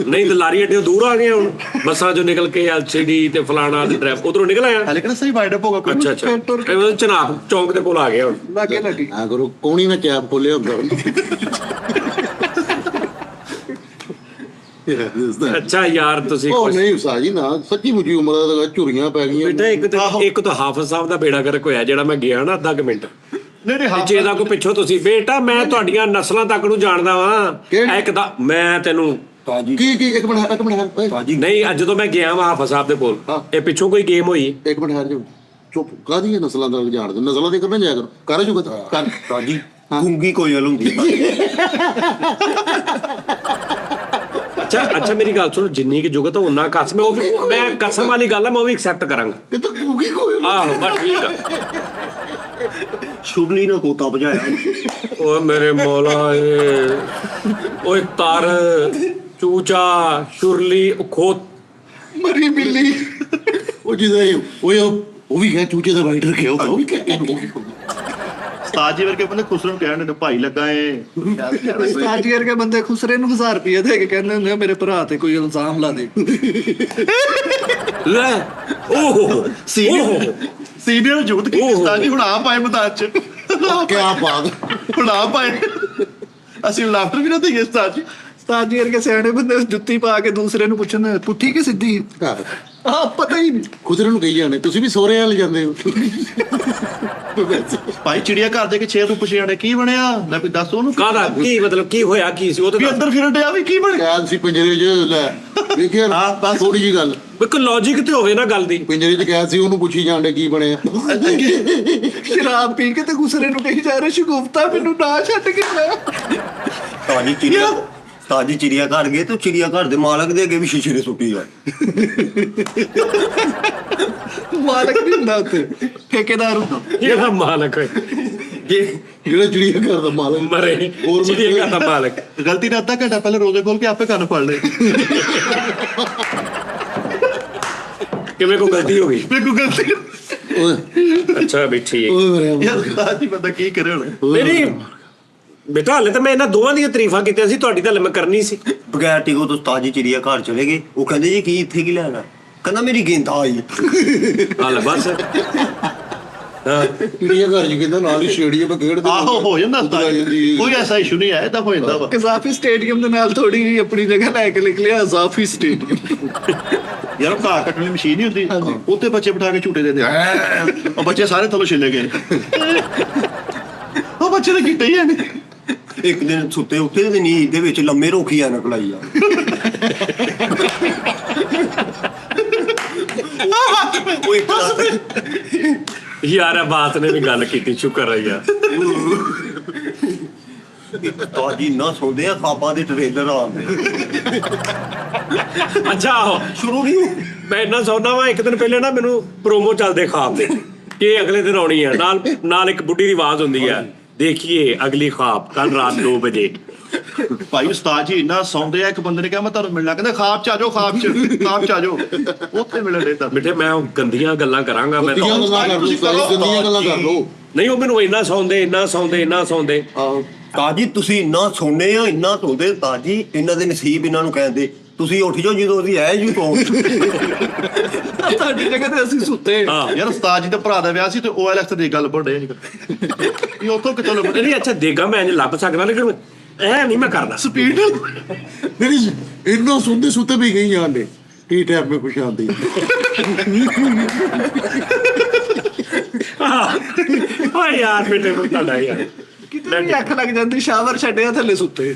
ਨਹੀਂ ਤੇ ਲਾਰੀ ਅੱਡੇ ਦੂਰ ਆ ਗਏ ਹੁਣ, ਬੱਸਾਂ ਚੋਂ ਨਿਕਲ ਕੇ ਐਲਸੀਡੀ ਤੇ ਫਲਾਣਾ ਤੇ ਡਰਾਈਵ ਉਧਰੋਂ ਨਿਕਲ ਆਇਆ। ਹਲੇ ਕਿਹੜਾ ਸਹੀ ਵਾਈਡ ਅਪ ਹੋਗਾ ਕੋਈ। ਅੱਛਾ ਇਹ ਚਨਾਬ ਚੌਂਕ ਦੇ ਕੋਲ ਆ ਗਏ ਹੁਣ। ਲੱਗੇ ਆ ਕਰੋ ਕੋਣੀ ਨਾ ਕੈਪ ਖੋਲਿਆ ਹੁੰਦਾ। ਅੱਛਾ ਯਾਰ ਤੁਸੀਂ ਉਹ ਕੁਛ- ਨਹੀਂ ਉਸਤਾਦ ਜੀ ਨਾ ਸੱਚੀ ਮੁੱਚੀ ਉਮਰ ਦਾ ਝੁਰੀਆਂ ਪੈ ਗਈਆਂ। ਬੇਟਾ ਇੱਕ ਤਾਂ ਹਾਫਿਜ਼ ਸਾਹਿਬ ਦਾ ਬੇੜਾ ਗਰਕ ਹੋਇਆ ਜਿਹੜਾ ਮੈਂ ਗਿਆ ਨਾ ਅੱਧਾ ਕੁ ਮਿੰਟ। ਨਹੀਂ ਜੇ ਦਾ ਕੋ ਪਿੱਛੋਂ ਤੁਸੀਂ ਬੇਟਾ ਮੈਂ ਤੁਹਾਡੀਆਂ ਨਸਲਾਂ ਤੱਕ ਨੂੰ ਜਾਣਦਾ ਵਾਂ। ਇੱਕ ਤਾਂ ਮੈਂ ਤੈਨੂੰ ਤਾਜੀ ਕੀ ਇੱਕ ਮਿੰਟ ਓਏ ਤਾਜੀ ਨਹੀਂ ਅੱਜ ਜਦੋਂ ਮੈਂ ਗਿਆ ਵਾਂ ਹਾਫਿਜ਼ ਸਾਹਿਬ ਦੇ ਕੋਲ ਹਾਂ। ਇਹ ਪਿੱਛੋਂ ਕੋਈ ਗੇਮ ਹੋਈ? ਇੱਕ ਮਿੰਟ ਠਹਿਰ ਜਾਓ। ਚੁੱਪ ਕਾਹਦੀਆਂ ਨਸਲਾਂ ਦਾ ਜਾਣ ਦੋ, ਨਸਲਾਂ ਦੇ ਕਰਨਾ ਜਾਇਆ ਕਰੋ। ਕਰ ਜੂਗਾ ਕਰ ਤਾਜੀ ਗੁੰਗੀ ਕੋਇਲ ਹੁੰਦੀ। ਅੱਛਾ ਮੇਰੀ ਗੱਲ ਸੁਣੋ, ਜਿੰਨੀ ਕਿ ਜੁਗਤ ਉਹਨਾਂ ਕਸਮ ਉਹ ਵੀ ਮੈਂ ਕਸਮ ਵਾਲੀ ਗੱਲ ਆ ਮੈਂ ਉਹ ਵੀ ਐਕਸੈਪਟ ਕਰਾਂਗਾ। ਇਹ ਤਾਂ ਕੂਗੀ ਕੋਈ ਆਹੋ ਬਸ ਠੀਕ ਆ। ਸ਼ੁਭਲੀ ਨੇ ਕੋਤਾ ਭਜਾਇਆ। ਓਏ ਮੇਰੇ ਮੌਲਾ ਓਏ ਤਰ ਚੂਚਾ ਸ਼ੁਰਲੀ ਖੋਤ ਮਰੀ ਬਿੱਲੀ। ਉਹ ਜਿਹਦਾ ਉਹ ਵੀ ਕਹਿ ਚੂਚੇ ਦਾ ਵਾਈਟ ਰੱਖਿਆ ਉਹ ਵੀ ਕਹਿ ਉਸਤਾਦ ਜੀ ਵਰਗੇ ਬੰਦੇ ਖੁਸਰੇ ਨੂੰ ਕਹਿਣ ਦੇ ਭਾਈ ਲੱਗਾ ਏ। ਉਸਤਾਦ ਜੀ ਵਰਗੇ ਬੰਦੇ ਖੁਸਰੇ ਨੂੰ 1000 ਰੁਪਏ ਦੇ ਕੇ ਕਹਿੰਦੇ ਹੁੰਦੇ ਆ ਮੇਰੇ ਭਰਾ ਤੇ ਕੋਈ ਇਲਜ਼ਾਮ ਲਾ ਦੇ। ਲੈ ਓਹ ਸੀਨੀਅਰ ਜੁਗਤ ਕੀ ਉਸਤਾਦ ਜੀ ਹੁਣ ਆਪ ਆਏ ਮੈਦਾਨ 'ਚ। ਕਿਆ ਬਾਤ। ਹੁਣ ਆਪ ਆਏ ਅਸੀਂ ਲਾਫਟਰ ਵੀ ਨਾ ਦੇਈਏ ਉਸਤਾਦ ਜੀ। ਉਸਤਾਦ ਜੀ ਵਰਗੇ ਸਿਆਣੇ ਬੰਦੇ ਜੁੱਤੀ ਪਾ ਕੇ ਦੂਸਰੇ ਨੂੰ ਪੁੱਛਣ ਪੁੱਠੀ ਕਿ ਸਿੱਧੀ? ਘਰ ਆਹ ਪਤਾ ਹੀ ਨਹੀਂ। ਖੁਦਰੇ ਨੂੰ ਕਹੀ ਜਾਣੇ ਤੁਸੀਂ ਵੀ ਸੋਹਰੇ ਵਾਲ ਜਾਂਦੇ ਹੋ। ਭਾਈ ਚਿੜੀਆ ਘਰ ਦੇ ਕੇ 6 ਤੋਂ ਪੁੱਛੇ ਜਾਣੇ ਕੀ ਬਣਿਆ, ਲੈ ਵੀ ਦੱਸ ਉਹਨੂੰ। ਕਾਹਦਾ ਕੀ ਮਤਲਬ ਕੀ ਹੋਇਆ ਕੀ ਸੀ ਉਹ ਵੀ ਤਾਂ ਅੰਦਰ ਫਿਰਨ ਡਿਆ ਵੀ ਕੀ ਬਣਿਆ। ਕੈਦ ਸੀ ਪਿੰਜਰੇ 'ਚ ਲੈ ਵੇਖਿਆ ਨਾ ਹਾਂ, ਬਸ। ਥੋੜੀ ਜੀ ਗੱਲ ਕੋਈ ਲੌਜੀਕ ਤੇ ਹੋਵੇ ਨਾ ਗੱਲ ਦੀ। ਪਿੰਜਰੇ 'ਚ ਕੈਦ ਸੀ ਉਹਨੂੰ ਪੁੱਛੀ ਜਾਂਦੇ ਕੀ ਬਣਿਆ। ਸ਼ਰਾਬ ਪੀ ਕੇ ਤੇ ਗੁਸਰੇ ਨੂੰ ਕਹੀ ਜਾ ਰਹੇ ਸ਼ਗੁਫਤਾ ਮੈਨੂੰ ਨਾ ਛੱਡ ਕੇ ਲੈ। ਤਾਜੀ ਚਿੜੀਆ ਘਰ ਗਏ ਤੇ ਚਿੜੀਆ ਘਰ ਦੇ ਮਾਲਕ ਦੇ ਅੱਗੇ ਵੀ ਸ਼ੀਸ਼ੇ ਸੁੱਟੀ ਆ। ਮਾਲਕ ਨਹੀਂ ਹੁੰਦਾ ਉੱਥੇ, ਠੇਕੇਦਾਰ ਹੁੰਦਾ। ਜਿਹੜਾ ਮਾਲਕ ਹੋਏ ਜਿਹੜਾ ਚਿੜੀਆ ਘਰ ਦਾ ਮਾਲਕ ਮਰੇ ਹੋਰ ਚਿੜੀਆ ਘਰ ਦਾ ਮਾਲਕ। ਗਲਤੀ ਨਾਲ ਅੱਧਾ ਘੰਟਾ ਪਹਿਲੇ ਰੋਜ਼ੇ ਖੋਲ ਕੇ ਆਪੇ ਕੰਨ ਫੜ ਲਏ। ਕਿਵੇਂ ਕੋਈ ਗਲਤੀ ਹੋ ਗਈ? ਮੇਰੇ ਕੋਲ ਗਲਤੀ ਓਏ ਅੱਛਾ ਬੈਠੀ ਹੈ ਓਏ ਮੇਰੇ ਯਾਰ ਉਸਤਾਦ ਜੀ ਬੰਦਾ ਕੀ ਕਰੇ ਹੁਣ। ਮੇਰੀ ਬੇਟਾ ਹਲੇ ਤਾਂ ਮੈਂ ਇਹਨਾਂ ਦੋਵਾਂ ਦੀਆਂ ਤਾਰੀਫਾਂ ਕੀਤੀਆਂ ਸੀ, ਤੁਹਾਡੀ ਤਾਂ ਹਲੇ ਮੈਂ ਕਰਨੀ ਸੀ। ਬਗੈਰ ਟਿਕੋ ਤੋਂ ਤਾਜੀ ਚਿੜੀਆ ਘਰ ਚਲੇ ਗਏ। ਉਹ ਕਹਿੰਦੇ ਜੀ ਕੀ ਇੱਥੇ ਕੀ ਲੈਣਾ? ਕਹਿੰਦਾ ਮੇਰੀ ਗੇਂਦਾ ਆਈ। ਹਲ ਬਸ ਹਾਂ ਚਿੜੀਆ ਘਰ ਜੀ ਕਹਿੰਦਾ ਨਾਲ ਹੀ ਸਟੇਡੀਅਮ ਖੇਡਦੇ ਆਹੋ ਹੋ ਜਾਂਦਾ ਉਸਤਾਦ ਜੀ। ਕੋਈ ਐਸਾ ਇਸ਼ੂ ਨਹੀਂ ਹੈ, ਇਹ ਤਾਂ ਹੋ ਜਾਂਦਾ ਵਾ। ਕਜ਼ਾਫੀ ਸਟੇਡੀਅਮ ਦੇ ਨਾਲ ਥੋੜੀ ਜਿਹੀ ਆਪਣੀ ਜਗ੍ਹਾ ਲੈ ਕੇ ਲਿਖ ਲਿਆ ਅਜ਼ਾਫੀ ਸਟੇਡੀਅਮ। ਯਾਰ ਉਹ ਘਾਹ ਕੱਟਣ ਦੀ ਮਸ਼ੀਨ ਨਹੀਂ ਹੁੰਦੀ, ਉੱਤੇ ਬੱਚੇ ਬਿਠਾ ਕੇ ਝੂਟੇ ਦਿੰਦੇ ਆ। ਉਹ ਬੱਚੇ ਸਾਰੇ ਥੱਲੋਂ ਛਿੱਲੇ ਗਏ। ਉਹ ਬੱਚੇ ਦੇ ਕੀਤੇ ਹੀ ਆ ਨੇ। ਇੱਕ ਦਿਨ ਸੁੱਤੇ ਉੱਤੇ ਤੇ ਨੀਂਦ ਦੇ ਵਿੱਚ ਲੰਮੇ ਰੋਖੀ ਐਨਕ ਲਾਈ ਆ। ਉਹ ਇੱਕ ਯਾਰ ਇਹ ਬਾਤ ਨੇ ਵੀ ਗੱਲ ਕੀਤੀ, ਸ਼ੁਕਰ ਹੈ ਯਾਰ। ਉਸਤਾਦ ਜੀ ਨਾ ਸੌਂਦੇ ਆ, ਖਾਬਾਂ ਦੇ ਟ੍ਰੇਲਰ ਆਉਂਦੇ ਅੱਛਾ ਆਹੋ ਸ਼ੁਰੂ ਨਹੀਂ ਮੈਂ ਇੰਨਾ ਸੌਣਾ ਵਾ, ਇੱਕ ਦਿਨ ਪਹਿਲੇ ਨਾ ਮੈਨੂੰ ਪ੍ਰੋਮੋ ਚੱਲਦੇ ਖਾਬ ਦੇ ਕਿ ਅਗਲੇ ਦਿਨ ਆਉਣੀ ਆ, ਨਾਲ ਇੱਕ ਬੁੱਢੀ ਦੀ ਆਵਾਜ਼ ਹੁੰਦੀ ਆ, ਦੇਖੀਏ ਅਗਲੀ ਖਾਬ ਕੱਲ ਰਾਤ 2 ਵਜੇ। ਭਾਈ ਉਸਤਾਦ ਜੀ ਇੰਨਾ ਸੌਂਦੇ ਆ, ਇੱਕ ਬੰਦੇ ਨੇ ਕਿਹਾ ਮੈਂ ਤੁਹਾਨੂੰ ਮਿਲਣਾ, ਕਹਿੰਦਾ ਖਾਬ ਚ ਆ ਜਾਓ, ਖਾਬ ਚ ਆ ਜਾਓ, ਉੱਥੇ ਮਿਲਣ ਦੇ ਤਾਂ ਮਿੱਠੇ ਮੈਂ ਉਹ ਗੰਦੀਆਂ ਗੱਲਾਂ ਕਰਾਂਗਾ ਮੈਂ ਗੰਦੀਆਂ ਗੱਲਾਂ ਕਰ ਲਓ ਉਸਤਾਦ ਜੀ, ਗੰਦੀਆਂ ਗੱਲਾਂ ਕਰ ਲਓ। ਨਹੀਂ, ਉਹ ਮੈਨੂੰ ਇੰਨਾ ਸੌਂਦੇ ਉਸਤਾਦ ਜੀ ਤੁਸੀਂ ਇੰਨਾ ਸੋਨੇ ਆ, ਇੰਨਾ ਸੌਂਦੇ ਉਸਤਾਦ ਜੀ, ਇਹਨਾਂ ਦੇ ਨਸੀਬ ਇਹਨਾਂ ਨੂੰ ਕਹਿੰਦੇ ਤੁਸੀਂ ਉੱਠ ਜਾਓ ਜਦੋਂ ਅਸੀਂ ਆਏ ਜੀ ਤੋਂ। ਸਾਡੀ ਜਗ੍ਹਾ ਤੇ ਅਸੀਂ ਸੁੱਤੇ। ਹਾਂ ਯਾਰ ਉਸਤਾਦ ਜੀ ਦਾ ਭਰਾ ਦਾ ਵਿਆਹ ਸੀ ਤੇ OLX ਦੀ ਗੱਲ ਬਣ ਰਹੀ ਇਹ ਉੱਥੋਂ ਕਿਤੋਂ ਲੱਭਦੇ ਨਹੀਂ ਅੱਛਾ ਦੇਗਾ ਮੈਂ ਇੰਜ ਲੱਭ ਸਕਦਾ, ਲੇਕਿਨ ਇਹ ਨਹੀਂ ਮੈਂ ਕਰਦਾ। ਸਪੀਡ ਨਹੀਂ ਇੰਨਾ ਸੁਣਦੇ ਸੁੱਤੇ ਵੀ ਗਈ ਜਾਂਦੇ ਕੀ ਟਾਈਮ ਮੇ ਖੁਸ਼ ਆਉਂਦੀ ਓਏ ਯਾਰ ਬੇਟੇ ਨੂੰ ਤੁਹਾਡਾ ਯਾਰ ਕਿਤੇ ਵੀ ਅੱਖ ਲੱਗ ਜਾਂਦੀ, ਸ਼ਾਵਰ ਛੱਡਿਆ ਥੱਲੇ ਸੁੱਤੇ।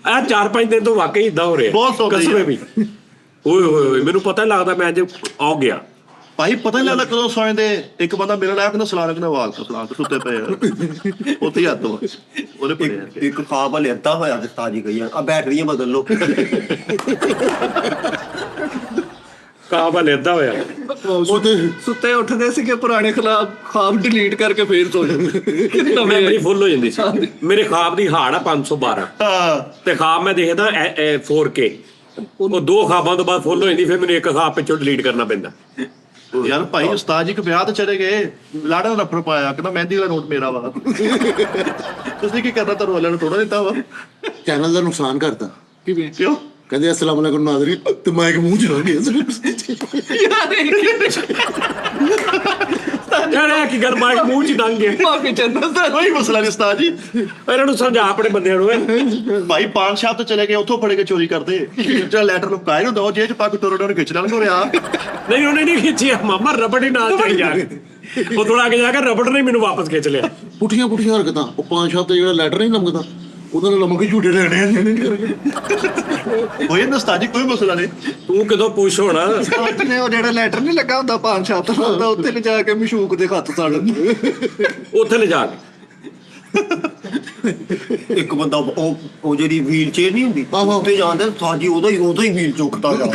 ਆ 4-5 ਦਿਨ ਤੋਂ ਵਾਕਈ ਇਦਾਂ ਹੋ ਰਿਹਾ ਬਹੁਤ ਸੌਂਦੇ ਕਸਮੇ ਯਾਰ। ਵੀ। ਓਏ ਹੋਏ ਹੋਏ ਮੈਨੂੰ ਪਤਾ ਨਹੀਂ ਲੱਗਦਾ ਮੈਂ ਅੱਜ ਆ ਗਿਆ। ਭਾਈ ਪਤਾ ਨਹੀਂ ਲੱਗਦਾ ਕਦੋਂ ਸੌਂ ਜਾਂਦੇ। ਇੱਕ ਬੰਦਾ ਮਿਲਣ ਆਇਆ, ਕਹਿੰਦਾ ਸਲਾਮ ਕਹਿੰਦਾ ਵਾਲ ਸਲਾਮ ਤੇ ਸੁੱਤੇ ਪਏ ਆ। ਉੱਥੇ ਹੀ ਹੱਥ ਉਹਦੇ ਪੜੇ ਆ। ਇੱਕ ਖਾਬ ਹਲੇ ਅੱਧਾ ਹੋਇਆ ਤੇ ਉਸਤਾਦ ਜੀ ਕਹੀ ਆ ਬੈਟਰੀਆਂ ਬਦਲ ਲਓ। ਕਾਬਾ ਲੈਦਾ ਹੋਇਆ ਸੁੱਤੇ ਉੱਠਦੇ ਸੀਗੇ, ਪੁਰਾਣੇ ਖਾਬ ਡਿਲੀਟ ਕਰਕੇ ਫੇਰ ਸੋ ਜਾਂਦੇ। ਮੈਮਰੀ ਫੁੱਲ ਹੋ ਜਾਂਦੀ ਸੀ। ਮੇਰੇ ਖਾਬ ਦੀ ਹਾੜ ਆ 512 ਹਾਂ ਤੇ ਖਾਬ ਮੈਂ ਦੇਖਦਾ 4K, ਉਹ 2 ਖਾਬਾਂ ਤੋਂ ਬਾਅਦ ਫੁੱਲ ਹੋ ਜਾਂਦੀ, ਫਿਰ ਮੈਨੂੰ ਇੱਕ ਖਾਬ ਪਿੱਛੋਂ ਡਿਲੀਟ ਕਰਨਾ ਪੈਂਦਾ। ਯਾਰ ਭਾਈ ਉਸਤਾਦ ਜੀ ਇੱਕ ਵਿਆਹ ਤੇ ਚਲੇ ਗਏ, ਲਾੜਾ ਦਾ ਨਫਰ ਪਾਇਆ, ਕਹਿੰਦਾ ਮਹਿੰਦੀ ਵਾਲਾ ਨੋਟ ਮੇਰਾ ਵਾ। ਤੁਸੀਂ ਕੀ ਕਰਨਾ, ਤੁਹਾਨੂੰ ਵਾਲਿਆਂ ਨੂੰ ਥੋੜਾ ਦਿੱਤਾ ਵਾ। ਚੈਨਲ ਦਾ ਨੁਕਸਾਨ ਕਰਤਾ। ਕਿਵੇਂ? ਕਿਉਂ? ਕਹਿੰਦੇ ਅਸਲਾਮ ਵਾਲੇਕੁਮ ਨਾਜ਼ਰੀਨ ਤੇ ਮਾਈਕ ਮੂੰਹ ਚ ਲੱਗ ਯਾਰ ਇਹ ਕੀ ਗੱਲ ਮਾਈਕ ਮੂੰਹ 'ਚ ਡੰਗ ਗਿਆ। ਮਾਫੀ ਚਾਹੁੰਦਾ ਕੋਈ ਮਸਲਾ ਨਹੀਂ ਉਸਤਾਦ ਜੀ। ਇਹਨਾਂ ਨੂੰ ਸਮਝਾ ਆਪਣੇ ਬੰਦਿਆਂ ਨੂੰ ਓਏ। ਭਾਈ ਪਾਨ ਸ਼ਾਪ ਤੇ ਚਲੇ ਗਏ, ਉੱਥੋਂ ਫੜ ਕੇ ਚੋਰੀ ਕਰਦੇ। ਜਿਹੜਾ ਲੈਟਰ ਲੁਕਾਇਆ ਹੁੰਦਾ ਉਹ ਜੇਬ ਚ ਪਾ ਕੇ ਤੋੜ ਉਹਨੂੰ ਖਿੱਚ ਲੈਣਗੇ। ਰਿਹਾ ਨਹੀਂ ਉਹਨੇ ਨਹੀਂ ਖਿੱਚਿਆ ਮਾਮਾ, ਰਬੜ ਹੀ ਨਾਲ ਚਾਹੀ ਜਾ ਉਹ ਥੋੜਾ ਅੱਗੇ ਜਾ ਕੇ ਰਬੜ ਨੇ ਮੈਨੂੰ ਵਾਪਸ ਖਿੱਚ ਲਿਆ। ਪੁੱਠੀਆਂ ਹਰਕਤਾਂ। ਉਹ 5 ਸ਼ਬਦ ਤੇ ਜਿਹੜਾ ਲੈਟਰ ਨਹੀਂ ਲੰਘਦਾ ਉਹਨਾਂ ਨੂੰ ਲੰਮ ਕੇ ਝੂਠੇ ਲੈਣੇ ਆ। ਹੋਈ ਜਾਂਦਾ ਉਸਤਾਦ ਜੀ, ਕੋਈ ਮਸਲਾ ਨਹੀਂ। ਤੂੰ ਕਿਦੋਂ ਪੁੱਛ ਹੋਣਾ ਨੇ ਉਹ ਜਿਹੜਾ ਲੈਟਰ ਨਹੀਂ ਲੱਗਾ ਹੁੰਦਾ ਪਾਨ ਸ਼ਾਪ ਤੋਂ ਹੁੰਦਾ, ਉੱਥੇ ਲਿਜਾ ਕੇ ਮਸ਼ੂਕ ਦੇ ਹੱਥ ਸਾੜ ਉੱਥੇ ਲਿਜਾ ਕੇ। ਇੱਕ ਬੰਦਾ ਉਹ ਜਿਹੜੀ ਵੀਲ ਚੇਅਰ ਨਹੀਂ ਹੁੰਦੀ ਆਹੋ। ਉੱਤੇ ਜਾਂਦੇ ਉਸਤਾਦ ਜੀ ਉਦੋਂ ਹੀ ਵੀਲ ਚੁੱਕਦਾ ਜਾ।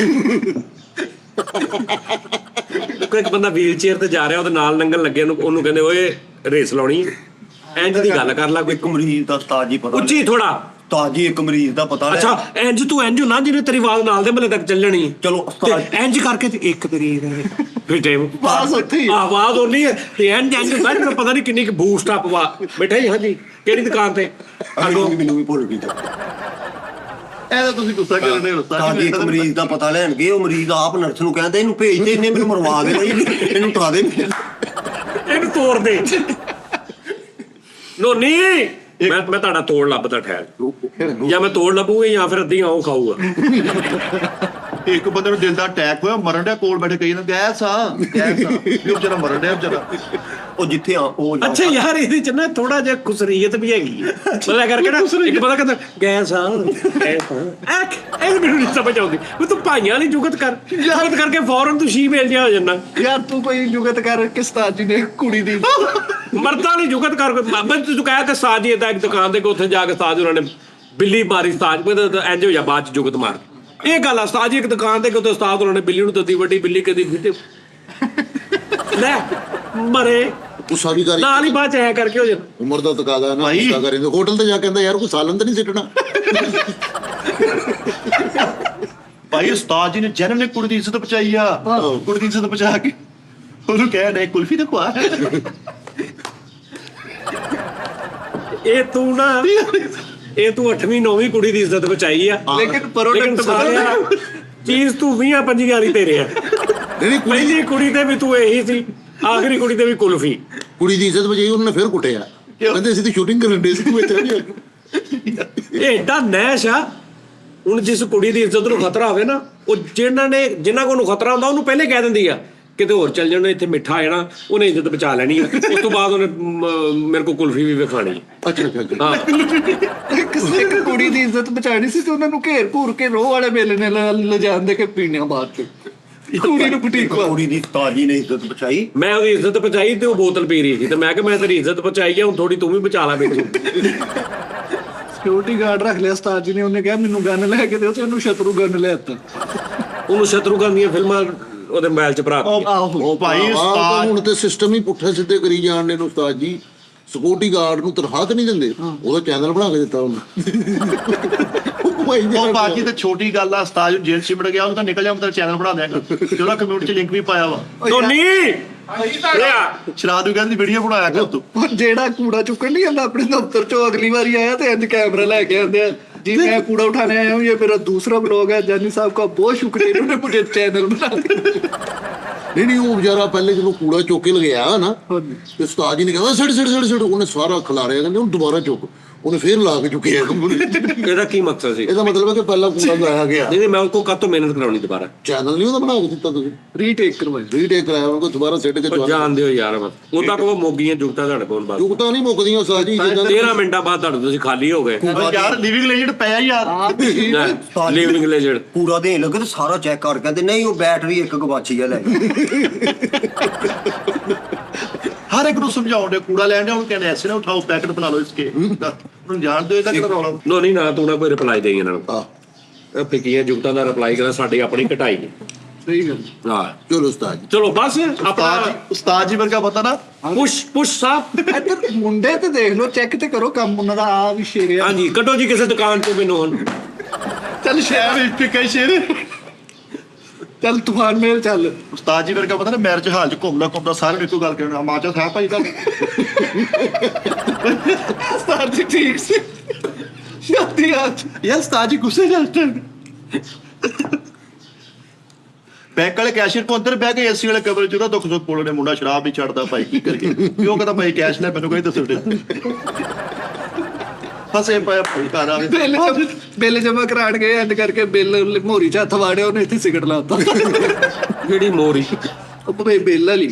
ਇੱਕ ਬੰਦਾ ਵੀਲ ਚੇਅਰ ਤੇ ਜਾ ਰਿਹਾ, ਉਹਦੇ ਨਾਲ ਲੰਘਣ ਲੱਗੇ, ਉਹਨੂੰ ਕਹਿੰਦੇ ਓਏ ਰੇਸ ਲਾਉਣੀ ਇੰਜ ਦੀ ਗੱਲ ਕਰ ਲੈ ਕੋਈ ਇੱਕ ਮਰੀਜ਼ ਦਾ ਉਸਤਾਦ ਜੀ ਪਤਾ ਉੱਚੀ ਥੋੜਾ। ਉਸਤਾਦ ਜੀ ਇੱਕ ਮਰੀਜ਼ ਦਾ ਪਤਾ ਅੱਛਾ ਇੰਜ ਤੂੰ ਇੰਜ ਨਾ ਜਿਹਨੇ ਤੇਰੀ ਆਵਾਜ਼ ਨਾਲ ਦੇ ਮੱਲੇ ਤੱਕ ਚੱਲਣੀ। ਚਲੋ ਉਸਤਾਦ ਤੇ ਇੰਜ ਕਰਕੇ ਤੇ ਇੱਕ ਤੇਰੀ ਫਿਰ ਟਾਈਮ ਬਸ ਉੱਥੇ ਹੀ। ਆਵਾਜ਼ ਹੋਣੀ ਹੈ ਤੇ ਇੰਜ ਬਾਅਦ ਮੈਨੂੰ ਪਤਾ ਨਹੀਂ ਕਿੰਨੀ ਕੁ ਬੂਸਟ ਅਪ ਵਾ ਬੈਠਾ ਜੀ। ਹਾਂਜੀ ਕਿਹੜੀ ਦੁਕਾਨ ਤੇ? ਮੈਨੂੰ ਵੀ ਭੁੱਲ ਗਈ। ਇਹ ਤਾਂ ਤੁਸੀਂ ਗੁੱਸਾ ਕਰਦੇ ਹੋ ਉਸਤਾਦ ਜੀ ਇੱਕ ਮਰੀਜ਼ ਦਾ ਪਤਾ ਲੈਣ ਗਏ, ਉਹ ਮਰੀਜ਼ ਆਪ ਨਰਸ ਨੂੰ ਕਹਿੰਦੇ ਇਹਨੂੰ ਭੇਜ ਦੇ, ਇਹਨੇ ਮੈਨੂੰ ਮਰਵਾ ਦੇਣਾ ਜੀ, ਇਹਨੂੰ ਉਠਾ ਦੇ। ਇਹਨੂੰ ਤੋੜ ਦੇ। ਨੋਨੀ ਮੈਂ ਤੁਹਾਡਾ ਤੋੜ ਲੱਭਦਾ ਠਹਿਰ, ਜਾਂ ਮੈਂ ਤੋੜ ਲੱਭੂਗਾ ਜਾਂ ਫਿਰ ਅੱਧੀਆਂ ਉਹ ਖਾਊਗਾ। ਇੱਕ ਬੰਦੇ ਨੂੰ ਦਿਲ ਦਾ ਅਟੈਕ ਹੋਇਆ, ਮਰਨ ਡਿਆ, ਕੋਲ ਬੈਠੇ ਕਈ ਨਾ ਗੈਸ ਆ ਵੀ ਉਹ ਵਿਚਾਰਾ ਮਰਨ ਡਿਆ ਵਿਚਾਰਾ। ਉਹ ਜਿੱਥੇ ਆ ਉਹ ਅੱਛਾ ਯਾਰ ਇਹਦੇ ਚ ਨਾ ਥੋੜਾ ਜਿਹਾ ਖੁਸਰੀਅਤ ਵੀ ਹੈਗੀ ਹੈ। ਮਤਲਬ ਕਰਕੇ ਨਾ ਇੱਕ ਪਤਾ ਕਹਿੰਦਾ ਗੈਸ ਆ ਇਹ ਮੈਨੂੰ ਨਹੀਂ ਸਮਝ ਆਉਂਦੀ ਵੀ ਤੂੰ ਭਾਈਆਂ ਵਾਲੀ ਜੁਗਤ ਕਰਕੇ ਫੌਰਨ ਤੂੰ ਸ਼ੀ ਮੇਲ ਜਿਹਾ ਹੋ ਜਾਂਦਾ। ਯਾਰ ਤੂੰ ਕੋਈ ਜੁਗਤ ਕਰ ਕਿ ਉਸਤਾਦ ਜੀ ਨੇ ਕੁੜੀ ਦੀ ਮਰਦਾਂ ਵਾਲੀ ਜੁਗਤ ਕਰ ਕੋਈ। ਤੂੰ ਕਹਿ ਕੇ ਉਸਤਾਦ ਜੀ ਏਦਾਂ ਇੱਕ ਦੁਕਾਨ ਤੇ ਉੱਥੇ ਜਾ ਕੇ ਉਸਤਾਦ ਉਹਨਾਂ ਨੇ ਬਿੱਲੀ ਮਾਰੀ, ਉਸਤਾਦ ਇੰਜ ਹੋ ਜਾ ਬਾਅਦ ਚ ਜੁਗਤ ਮਾਰ। ਇਹ ਗੱਲ ਆ ਉਸਤਾਦ ਜੀ ਇੱਕ ਦੁਕਾਨ ਤੇ ਕਿਤੇ ਉਸਤਾਦ ਉਹਨਾਂ ਨੇ ਬਿੱਲੀ ਨੂੰ ਦਿੱਤੀ, ਵੱਡੀ ਬਿੱਲੀ ਕਦੀ ਫਿੱਟੇ ਲੈ ਮਰੇ ਉਹ ਸਾਰੀ ਗੱਲ ਨਾਲ ਹੀ ਬਾਅਦ ਚ ਐ ਕਰਕੇ ਹੋ ਜਾਂਦਾ। ਉਮਰ ਦਾ ਤਕਾਜ਼ਾ ਨਾ ਭਾਈ। ਗੁੱਸਾ ਕਰੇ। ਹੋਟਲ ਤੇ ਜਾ ਕੇ ਕਹਿੰਦਾ ਯਾਰ ਕੋਈ ਸਾਲਨ ਤਾਂ ਨਹੀਂ ਸਿੱਟਣਾ। ਭਾਈ ਉਸਤਾਦ ਜੀ ਨੇ ਜਨਰਲ ਨੇ ਕੁੜੀ ਦੀ ਇੱਜ਼ਤ ਬਚਾਈ ਆ। ਕੁੜੀ ਦੀ ਇੱਜ਼ਤ ਬਚਾ ਕੇ ਉਹਨੂੰ ਕਹਿ ਡੇ ਕੁਲਫੀ ਤੇ ਖਵਾ। ਇਹ ਤੂੰ ਨਾ ਇਹ ਤੂੰ 8ਵੀਂ 9ਵੀਂ ਕੁੜੀ ਦੀ ਇੱਜ਼ਤ ਬਚਾਈ ਆ, ਲੇਕਿਨ ਪ੍ਰੋਡਕਟ ਸਾਰਿਆ ਚੀਜ਼ ਤੂੰ 20-25 ਵਾਰੀ ਤੇਰੇ ਆ। ਨਹੀਂ ਕੁੜੀ ਪਹਿਲੀ ਕੁੜੀ ਤੇ ਵੀ ਤੂੰ ਇਹੀ ਸੀ, ਆਖਰੀ ਕੁੜੀ ਤੇ ਵੀ ਕੁਲਫੀ। ਕੁੜੀ ਦੀ ਇੱਜ਼ਤ ਬਚਾਈ, ਉਹਨੇ ਫਿਰ ਕੁੱਟਿਆ। ਕਹਿੰਦੇ ਅਸੀਂ ਤਾਂ ਸ਼ੂਟਿੰਗ ਕਰਨ ਦੇ ਸੀ, ਤੂੰ ਇੱਥੇ ਨਹੀਂ। ਇਹ ਏਡਾ ਨੈਸ਼ ਆ। ਹੁਣ ਜਿਸ ਕੁੜੀ ਦੀ ਇੱਜ਼ਤ ਨੂੰ ਖਤਰਾ ਹੋਵੇ ਨਾ, ਉਹ ਜਿਨ੍ਹਾਂ ਕੋਲ ਨੂੰ ਖਤਰਾ ਹੁੰਦਾ ਉਹਨੂੰ ਪਹਿਲੇ ਕਹਿ ਦਿੰਦੀ ਆ ਕਿਤੇ ਹੋਰ ਚੱਲ ਜਾਣਾ, ਇੱਥੇ ਮਿੱਠਾ ਆ ਜਾਣਾ, ਉਹਨੇ ਇੱਜ਼ਤ ਬਚਾ ਲੈਣੀ ਆ। ਉਸ ਤੋਂ ਬਾਅਦ ਉਹਨੇ ਮੇਰੇ ਕੋਲ ਕੁਲਫੀ ਵੀ ਵਿਖਾਣੀ। ਅੱਛਾ ਹਾਂ ਕਿਸੇ ਇੱਕ ਕੁੜੀ ਦੀ ਇੱਜ਼ਤ ਬਚਾਣੀ ਸੀ ਤੇ ਉਹਨਾਂ ਨੂੰ ਘੇਰ ਘੂਰ ਕੇ ਰੋਹ ਵਾਲੇ ਮੇਲੇ ਨੇ ਲਿਜਾਣ ਦੇ ਕੇ ਪੀਣਿਆ ਬਾਅਦ ਚ। ਕੁੜੀ ਨੂੰ ਬੁਟੀਕ ਵਾ ਕੁੜੀ ਦੀ ਉਸਤਾਦ ਜੀ ਨੇ ਇੱਜ਼ਤ ਬਚਾਈ। ਮੈਂ ਉਹਦੀ ਇੱਜ਼ਤ ਬਚਾਈ ਤੇ ਉਹ ਬੋਤਲ ਪੀ ਰਹੀ ਸੀ ਤੇ ਮੈਂ ਕਿਹਾ ਮੈਂ ਤੇਰੀ ਇੱਜ਼ਤ ਬਚਾਈ ਆ, ਹੁਣ ਥੋੜੀ ਤੂੰ ਵੀ ਬਚਾ ਲੈ ਮੈਨੂੰ। ਸਿਕਿਉਰਿਟੀ ਗਾਰਡ ਰੱਖ ਲਿਆ ਉਸਤਾਦ ਜੀ ਨੇ, ਉਹਨੇ ਕਿਹਾ ਮੈਨੂੰ ਗਨ ਲੈ ਕੇ ਦਿਓ ਤੇ ਉਹਨੂੰ ਸ਼ਤਰੂ ਗਨ ਲੈ ਦਿੱਤਾ। ਉਹਨੂੰ ਸ਼ਤਰੂਘਨ ਦੀਆਂ ਫਿਲਮਾਂ ਉਹਦੇ ਮੋਬਾਈਲ 'ਚ ਭਰਾ ਦਿੱਤੀਆਂ। ਆਹੋ ਉਹ ਭਾਈ ਤਾਂ ਉਸਤਾਦ ਹੁਣ ਤੇ ਸਿਸਟਮ ਹੀ ਪੁੱਠੇ ਸਿੱਧੇ ਕਰੀ ਜਾਣਦੇ ਨੇ ਉਸਤਾਦ ਜੀ। ਸਿਕਿਉਰਿਟੀ ਗਾਰਡ ਨੂੰ ਤਨਖਾਹ ਤਾਂ ਨਹੀਂ ਦਿੰਦੇ, ਉਹਦਾ ਚੈਨਲ ਬਣਾ ਕੇ ਦਿੱਤਾ ਉਹਨੂੰ। ਉਹ ਬਾਕੀ ਤੇ ਛੋਟੀ ਗੱਲ ਆ, ਉਸਤਾਦ ਨੂੰ ਜੇਲ੍ਹ 'ਚ ਮਿਲ ਗਿਆ, ਉਹ ਤਾਂ ਨਿਕਲ ਜਾ, ਮੈਂ ਤੇਰਾ ਚੈਨਲ ਬਣਾ ਦਿਆਂਗਾ। ਤੇ ਉਹਦਾ ਕਮਿਊਨਿਟੀ 'ਚ ਲਿੰਕ ਵੀ ਪਾਇਆ ਵਾ, ਧੋਨੀ ਸ਼ਰਾਬ ਦੀ ਕਹਿੰਦੀ ਵੀਡੀਓ ਬਣਾਇਆ ਕਰ ਤੂੰ। ਹੁਣ ਜਿਹੜਾ ਕੂੜਾ ਚੁੱਕਣ ਨਹੀਂ ਆਉਂਦਾ ਆਪਣੇ ਦਫ਼ਤਰ ਚੋਂ, ਅਗਲੀ ਵਾਰੀ ਆਇਆ ਤੇ ਇੰਜ कैमरा लेके आते हैं जी, मैं कूड़ा उठाने आया हूँ, ये मेरा दूसरा ब्लॉग है, जानी साहब का बहुत शुक्रिया, इन्होंने मुझे चैनल बना दिया। ਨਹੀਂ ਉਹ ਵਿਚਾਰਾ ਪਹਿਲੇ ਜਦੋਂ ਕੂੜਾ ਚੁੱਕ ਕੇ ਲਗਿਆ ਨਾ ਤੇ ਉਸਤਾਦ ਜੀ ਨੇ ਕਿਹਾ ਛੱਡ ਛੱਡ ਛੱਡ ਛੱਡ, ਉਹਨੇ ਸਾਰਾ ਖਿਲਾਰਿਆ, ਕਹਿੰਦੇ ਹੁਣ ਦੁਬਾਰਾ ਚੁੱਕ, ਉਹਨੇ ਫੇਰ ਲਾ ਕੇ ਚੁੱਕਿਆ। ਇਹਦਾ ਕੀ ਮਕਸਦ ਸੀ? ਇਹਦਾ ਮਤਲਬ ਹੈ ਕਿ ਪਹਿਲਾਂ ਕੂੜਾ ਲਾਇਆ ਗਿਆ, ਨਹੀਂ ਮੈਂ ਉਹ ਕਾਹਤੋਂ ਮਿਹਨਤ ਕਰਾਉਣੀ ਦੁਬਾਰਾ? ਚੈਨਲ ਨਹੀਂ ਉਹਦਾ ਬਣਾ ਕੇ ਦਿੱਤਾ ਤੁਸੀਂ, रीटेक करवाए। ਰੀਟੇਕ ਕਰਾਇਆ ਉਹਨੂੰ, ਦੁਬਾਰਾ ਸਿੱਟ ਕੇ ਚੁਆ। ਜਾਣਦੇ ਹੋ ਯਾਰ, ਬਸ ਉਹ ਤੱਕ ਉਹ ਮੋਗੀਆਂ ਜੁਗਤਾਂ ਤੁਹਾਡੇ ਕੋਲ ਬਸ ਜੁਗਤਾਂ ਨਹੀਂ ਮੁੱਕਦੀਆਂ ਉਸਤਾਦ ਜੀ। 13 ਮਿੰਟਾਂ ਬਾਅਦ ਤੁਹਾਡੇ ਤੁਸੀਂ ਖਾਲੀ ਹੋ ਗਏ। ਓ ਯਾਰ ਲਿਵਿੰਗ ਲੈਜੈਂਡ ਪਿਆ ਯਾਰ। ਲਿਵਿੰਗ ਲੈਜੈਂਡ ਕੂੜਾ ਦੇਣ ਲੱਗੇ ਤੇ ਸਾਰਾ ਚੈੱਕ ਕਰ ਕਹਿੰਦੇ ਨਹੀਂ ਉਹ ਬੈਟਰੀ ਇੱਕ ਗਵਾਚੀ ਆ ਲੈ। ਹਰ ਇੱਕ ਨੂੰ ਸਮਝਾਉਣ ਦੇ ਕੂੜਾ ਲੈਣ ਜਾਓ, ਕਹਿੰਦੇ ਐਸੇ ਨਾ ਉਠਾਓ, ਪੈਕਟ ਬਣਾ ਲਓ ਇਸਕੇ। ਉਹਨੂੰ ਜਾਣ ਦਿਓ, ਇਹਦਾ ਕਿਹੜਾ ਰੌਲਾ। ਨਹੀਂ ਨਾ ਤੂੰ ਨਾ ਕੋਈ ਰਿਪਲਾਈ ਦੇਈ ਇਹਨਾਂ ਨੂੰ। ਆਹ ਫਿੱਕੀਆਂ ਜੁਗਤਾਂ ਦਾ ਰਿਪਲਾਈ ਕਰਾਂ, ਸਾਡੀ ਆਪਣੀ ਘਟਾਈ ਹੈ। सही गल। ਹਾਂ ਚਲੋ ਉਸਤਾਦ ਜੀ। ਚਲੋ ਬਸ ਆਪਣਾ ਉਸਤਾਦ ਜੀ ਵਰਗਾ ਪਤਾ ਨਾ, ਪੁਸ਼ ਸਾਹਿਬ। ਇੱਧਰ ਮੁੰਡੇ ਤੇ ਦੇਖ ਲਓ, ਚੈੱਕ ਤੇ ਕਰੋ ਕੰਮ ਉਹਨਾਂ ਦਾ, ਆ ਵੀ ਸ਼ੇਰ ਆ। ਹਾਂਜੀ ਕੱਢੋ ਜੀ ਕਿਸੇ ਦੁਕਾਨ ਤੋਂ ਮੈਨੂੰ ਹੁਣ। ਚੱਲ ਸ਼ਹਿਰ ਵਿੱਚ ਫਿੱਕਾ ਹੀ ਸ਼ੇਰ, ਚੱਲ ਤੂਫਾਨ ਮੇਲ ਚੱਲ। ਉਸਤਾਦ ਜੀ ਵਰਗਾ ਪਤਾ ਨਾ, ਮੈਰਿਜ ਹਾਲ 'ਚ ਘੁੰਮਦਾ ਸਾਰਿਆਂ ਨੂੰ ਇੱਕੋ ਗੱਲ ਕਰਨਾ, ਮਾਚਾ ਸਾਹਿਬ ਭਾਈ ਦਾ ਉਸਤਾਦ ਜੀ ਠੀਕ ਸੀ, ਸ਼ਾਦੀ ਅੱਜ ਯਾਰ ਉਸਤਾਦ ਜੀ ਗੁੱਸੇ ਜਾਂਦੇ। ਬੈਂਕ ਵਾਲੇ ਕੈਸ਼ੀਅਰ ਕੋ ਅੰਦਰ ਬਹਿ ਕੇ ਏਸੀ ਵਾਲੇ ਕਮਰੇ 'ਚ ਉਹਦਾ ਦੁੱਖ ਸੁੱਖ ਬੋਲਣੇ, ਮੁੰਡਾ ਸ਼ਰਾਬ ਨਹੀਂ ਛੱਡਦਾ ਭਾਈ, ਕੀ ਕਰੀਏ? ਵੀ ਉਹ ਕਹਿੰਦਾ ਭਾਈ ਕੈਸ਼ ਲੈ, ਮੈਨੂੰ ਕੋਈ ਦੱਸੋ ਦੇ ਫਸੇ ਪਿਆ ਭਾਈ ਘਰ ਆ ਕੇ। ਬਿੱਲ ਜਮਾ ਕਰਾਣ ਗਏ, ਐਂਡ ਕਰਕੇ ਬਿੱਲ ਮੋਰੀ ਚ ਹੱਥ ਵਾੜਿਆ, ਉਹਨੇ ਇੱਥੇ ਸਿਗਰਟ ਲਾਤਾ। ਜਿਹੜੀ ਮੋਰੀ ਉਹ ਬਿੱਲ ਵਾਲੀ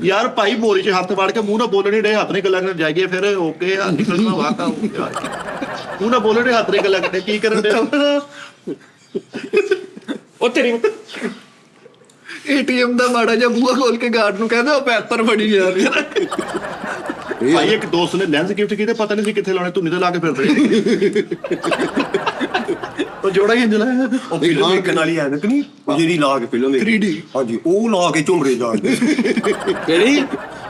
ਯਾਰ ਭਾਈ ਮੋਰੀ 'ਚ ਹੱਥ ਵੜ ਕੇ ਮੂੰਹ ਨਾਲ ਬੋਲਣ ਹੀ ਰਹੇ, ਹੱਥ ਨੇ ਗੱਲਾਂ ਕਰਨ ਜਾਈਏ ਫਿਰ ਓਕੇ ਆ ਨਿਕਲਣਾ ਵਾਕਾ ਹੋ ਗਿਆ। ਮੂੰਹ ਨਾਲ ਬੋਲਣ ਹੱਥ ਨੇ ਗੱਲਾਂ ਕਰਦੇ, ਕੀ ਕਰਨ ਦੇ? ਉਹ ਤੇਰੀ ਏਟੀਐਮ ਦਾ ਮਾੜਾ ਜਿਹਾ ਬੂਹਾ ਖੋਲ ਕੇ ਗਾਰਡ ਨੂੰ ਕਹਿੰਦਾ ਉਹ ਪੈਪਰ ਫੜੀ ਜਾ ਰਿਹਾ। ਭਾਈ ਇੱਕ ਦੋਸਤ ਨੇ ਲੈਂਸ ਗਿਫਟ ਕੀਤੇ, ਪਤਾ ਨਹੀਂ ਸੀ ਕਿੱਥੇ ਲਾਉਣੇ, ਧੁੰਨੀ ਤੇ ਲਾ ਕੇ ਫਿਰਦੇ। ਉਹ ਜੋੜਾ ਹੀ ਇੰਜ ਲਾਇਆ। ਉਹ ਫਿਲਮ ਵੇਖਣ ਵਾਲੀ ਐਨਕ ਨਹੀਂ, ਉਹ ਜਿਹੜੀ ਲਾ ਕੇ ਫਿਲਮ ਵੇਖ 3D ਹਾਂਜੀ ਉਹ ਲਾ ਕੇ ਝੁਮਰੇ ਜਾਂਦੇ। ਕਿਹੜੀ?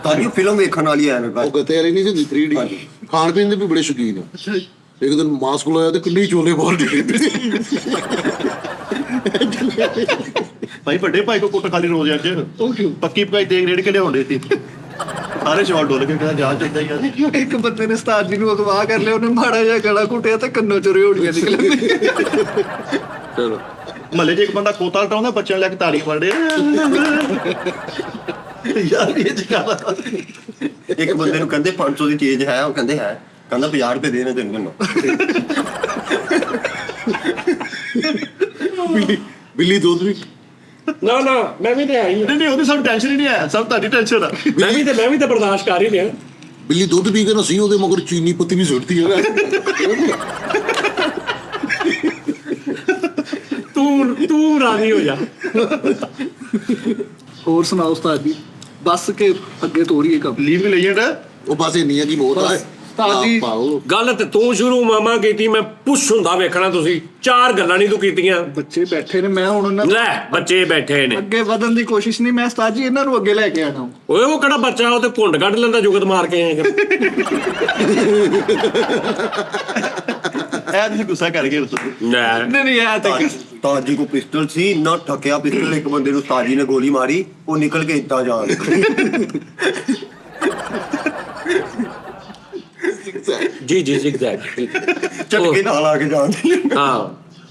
ਤਾਂ ਜੀ ਫਿਲਮ ਵੇਖਣ ਵਾਲੀ ਐਨਕ ਆ। ਉਹ ਕਿਤੇ ਵਾਲੀ ਨਹੀਂ ਸੀ 3D। ਖਾਣ ਪੀਣ ਦੇ ਵੀ ਬੜੇ ਸ਼ੌਕੀਨ ਆ। ਇੱਕ ਦਿਨ ਮਾਸਕ ਲਾਇਆ ਤੇ ਕਿੰਨੀ ਚੋਲੇ ਬਾਹਰ ਡਿੱਗੇ। ਭਾਈ ਵੱਡੇ ਭਾਈ ਕੋ ਕੁੱਟ ਖਾਲੀ ਰੋਜ਼ ਅੱਜ, ਉਹ ਕਿਉਂ? ਪੱਕੀ ਪਕਾਈ ਦੇਖ ਰੇੜ ਕੇ ਲਿਆਉਂਦੇ ਸੀ, ਸਾਰੇ ਸ਼ਾਟ ਡੋਲ ਕੇ ਕਹਿੰਦਾ ਜਾ ਚਾਹੀਦਾ ਯਾਰ। ਇੱਕ ਬੰਦੇ ਨੇ ਉਸਤਾਦ ਜੀ ਨੂੰ ਅਗਵਾ ਕਰ ਲਿਆ, ਉਹਨੇ ਮਾੜਾ ਜਿਹਾ ਗਲਾ ਘੁੱਟਿਆ ਤੇ ਕੰਨੋਂ ਚੋਂ ਰਿਓੜੀਆਂ ਨਿਕਲੀਆਂ। ਚਲੋ ਮਹੱਲੇ 'ਚ ਇੱਕ ਬੰਦਾ ਕੋਤਾ ਲਟਾਉਂਦਾ, ਬੱਚਿਆਂ ਨੂੰ ਲੈ ਕੇ ਤਾੜੀ ਮਾਰਦੇ ਯਾਰ। ਇਹ ਜਗ੍ਹਾ ਇੱਕ ਬੰਦੇ ਨੂੰ ਕਹਿੰਦੇ 500 ਦੀ ਚੀਜ਼ ਹੈ, ਉਹ ਕਹਿੰਦੇ ਹੈ, ਕਹਿੰਦਾ 50 ਰੁਪਏ ਦੇ ਨੇ ਤੈਨੂੰ। ਬਿੱਲੀ ਦੁੱਧ ਵੀ ਨਾ ਮੈਂ ਵੀ ਤੇ ਆਈ ਨਹੀਂ ਉਹਦੀ ਸਭ ਟੈਨਸ਼ਨ ਹੀ ਨਹੀਂ ਆਇਆ, ਸਭ ਤੁਹਾਡੀ ਟੈਨਸ਼ਨ ਆ। ਮੈਂ ਵੀ ਤੇ ਬਰਦਾਸ਼ਤ ਕਰ ਹੀ ਲਿਆ। ਬਿੱਲੀ ਦੁੱਧ ਪੀ ਕੇ ਨਾ ਸੀ ਉਹਦੇ ਮਗਰ ਚੀਨੀ ਪੱਤੀ ਵੀ ਸੁੱਟਦੀ ਹੈ। ਤੂੰ ਰਾਜ਼ੀ ਹੋ ਜਾ। ਹੋਰ ਸੁਣਾਓ ਉਸਤਾਦ ਜੀ, ਬੱਸ ਕੇ ਅੱਗੇ ਤੋਰੀਏ ਕੰਮ। ਲੀਵ ਵੀ ਲੈਜੈਂਡ ਉਹ ਬਸ ਇੰਨੀ ਆ ਕੀ ਬਹੁਤ ਆ। ਉਸਤਾਦ ਜੀ ਪਾਓ ਗੱਲ ਤੇ ਤੂੰ ਸ਼ੁਰੂ ਮਾਮਾ ਕੀਤੀ, ਮੈਂ ਪੁੱਛ ਹੁੰਦਾ ਵੇਖਣਾ। ਤੁਸੀਂ 4 ਗੱਲਾਂ ਨਹੀਂ ਤੂੰ ਕੀਤੀਆਂ। ਬੱਚੇ ਬੈਠੇ ਨੇ, ਮੈਂ ਹੁਣ ਉਹਨਾਂ ਲੈ ਬੱਚੇ ਬੈਠੇ ਨੇ, ਅੱਗੇ ਵਧਣ ਦੀ ਕੋਸ਼ਿਸ਼ ਨਹੀਂ, ਮੈਂ ਉਸਤਾਦ ਜੀ ਇਹਨਾਂ ਨੂੰ ਅੱਗੇ ਲੈ ਕੇ ਆਣਾ। ਓਏ ਉਹ ਕਿਹੜਾ ਬੱਚਾ, ਉਹ ਤੇ ਘੁੰਡ ਕੱਢ ਲੈਂਦਾ ਜੁਗਤ ਮਾਰ ਕੇ ਆਏ। ਇਹ ਤੁਸੀਂ ਗੁੱਸਾ ਕਰ ਗਏ ਤੁਸੀਂ। ਨਹੀਂ ਆ ਤਾਂ ਉਸਤਾਦ ਜੀ ਕੋ ਪਿਸਟਲ ਸੀ, ਨਾ ਠੱਕਿਆ ਪਿਸਟਲ, ਇੱਕ ਬੰਦੇ ਨੂੰ ਉਸਤਾਦ ਜੀ ਨੇ ਗੋਲੀ ਮਾਰੀ, ਉਹ ਨਿਕਲ ਕੇ ਇੱਦਾਂ ਜਾਣ। ਜੀ ਜ਼ਿਗਜ਼ੈਗ ਝਟਕੇ ਨਾਲ ਆ ਕੇ ਜਾਣ। ਹਾਂ,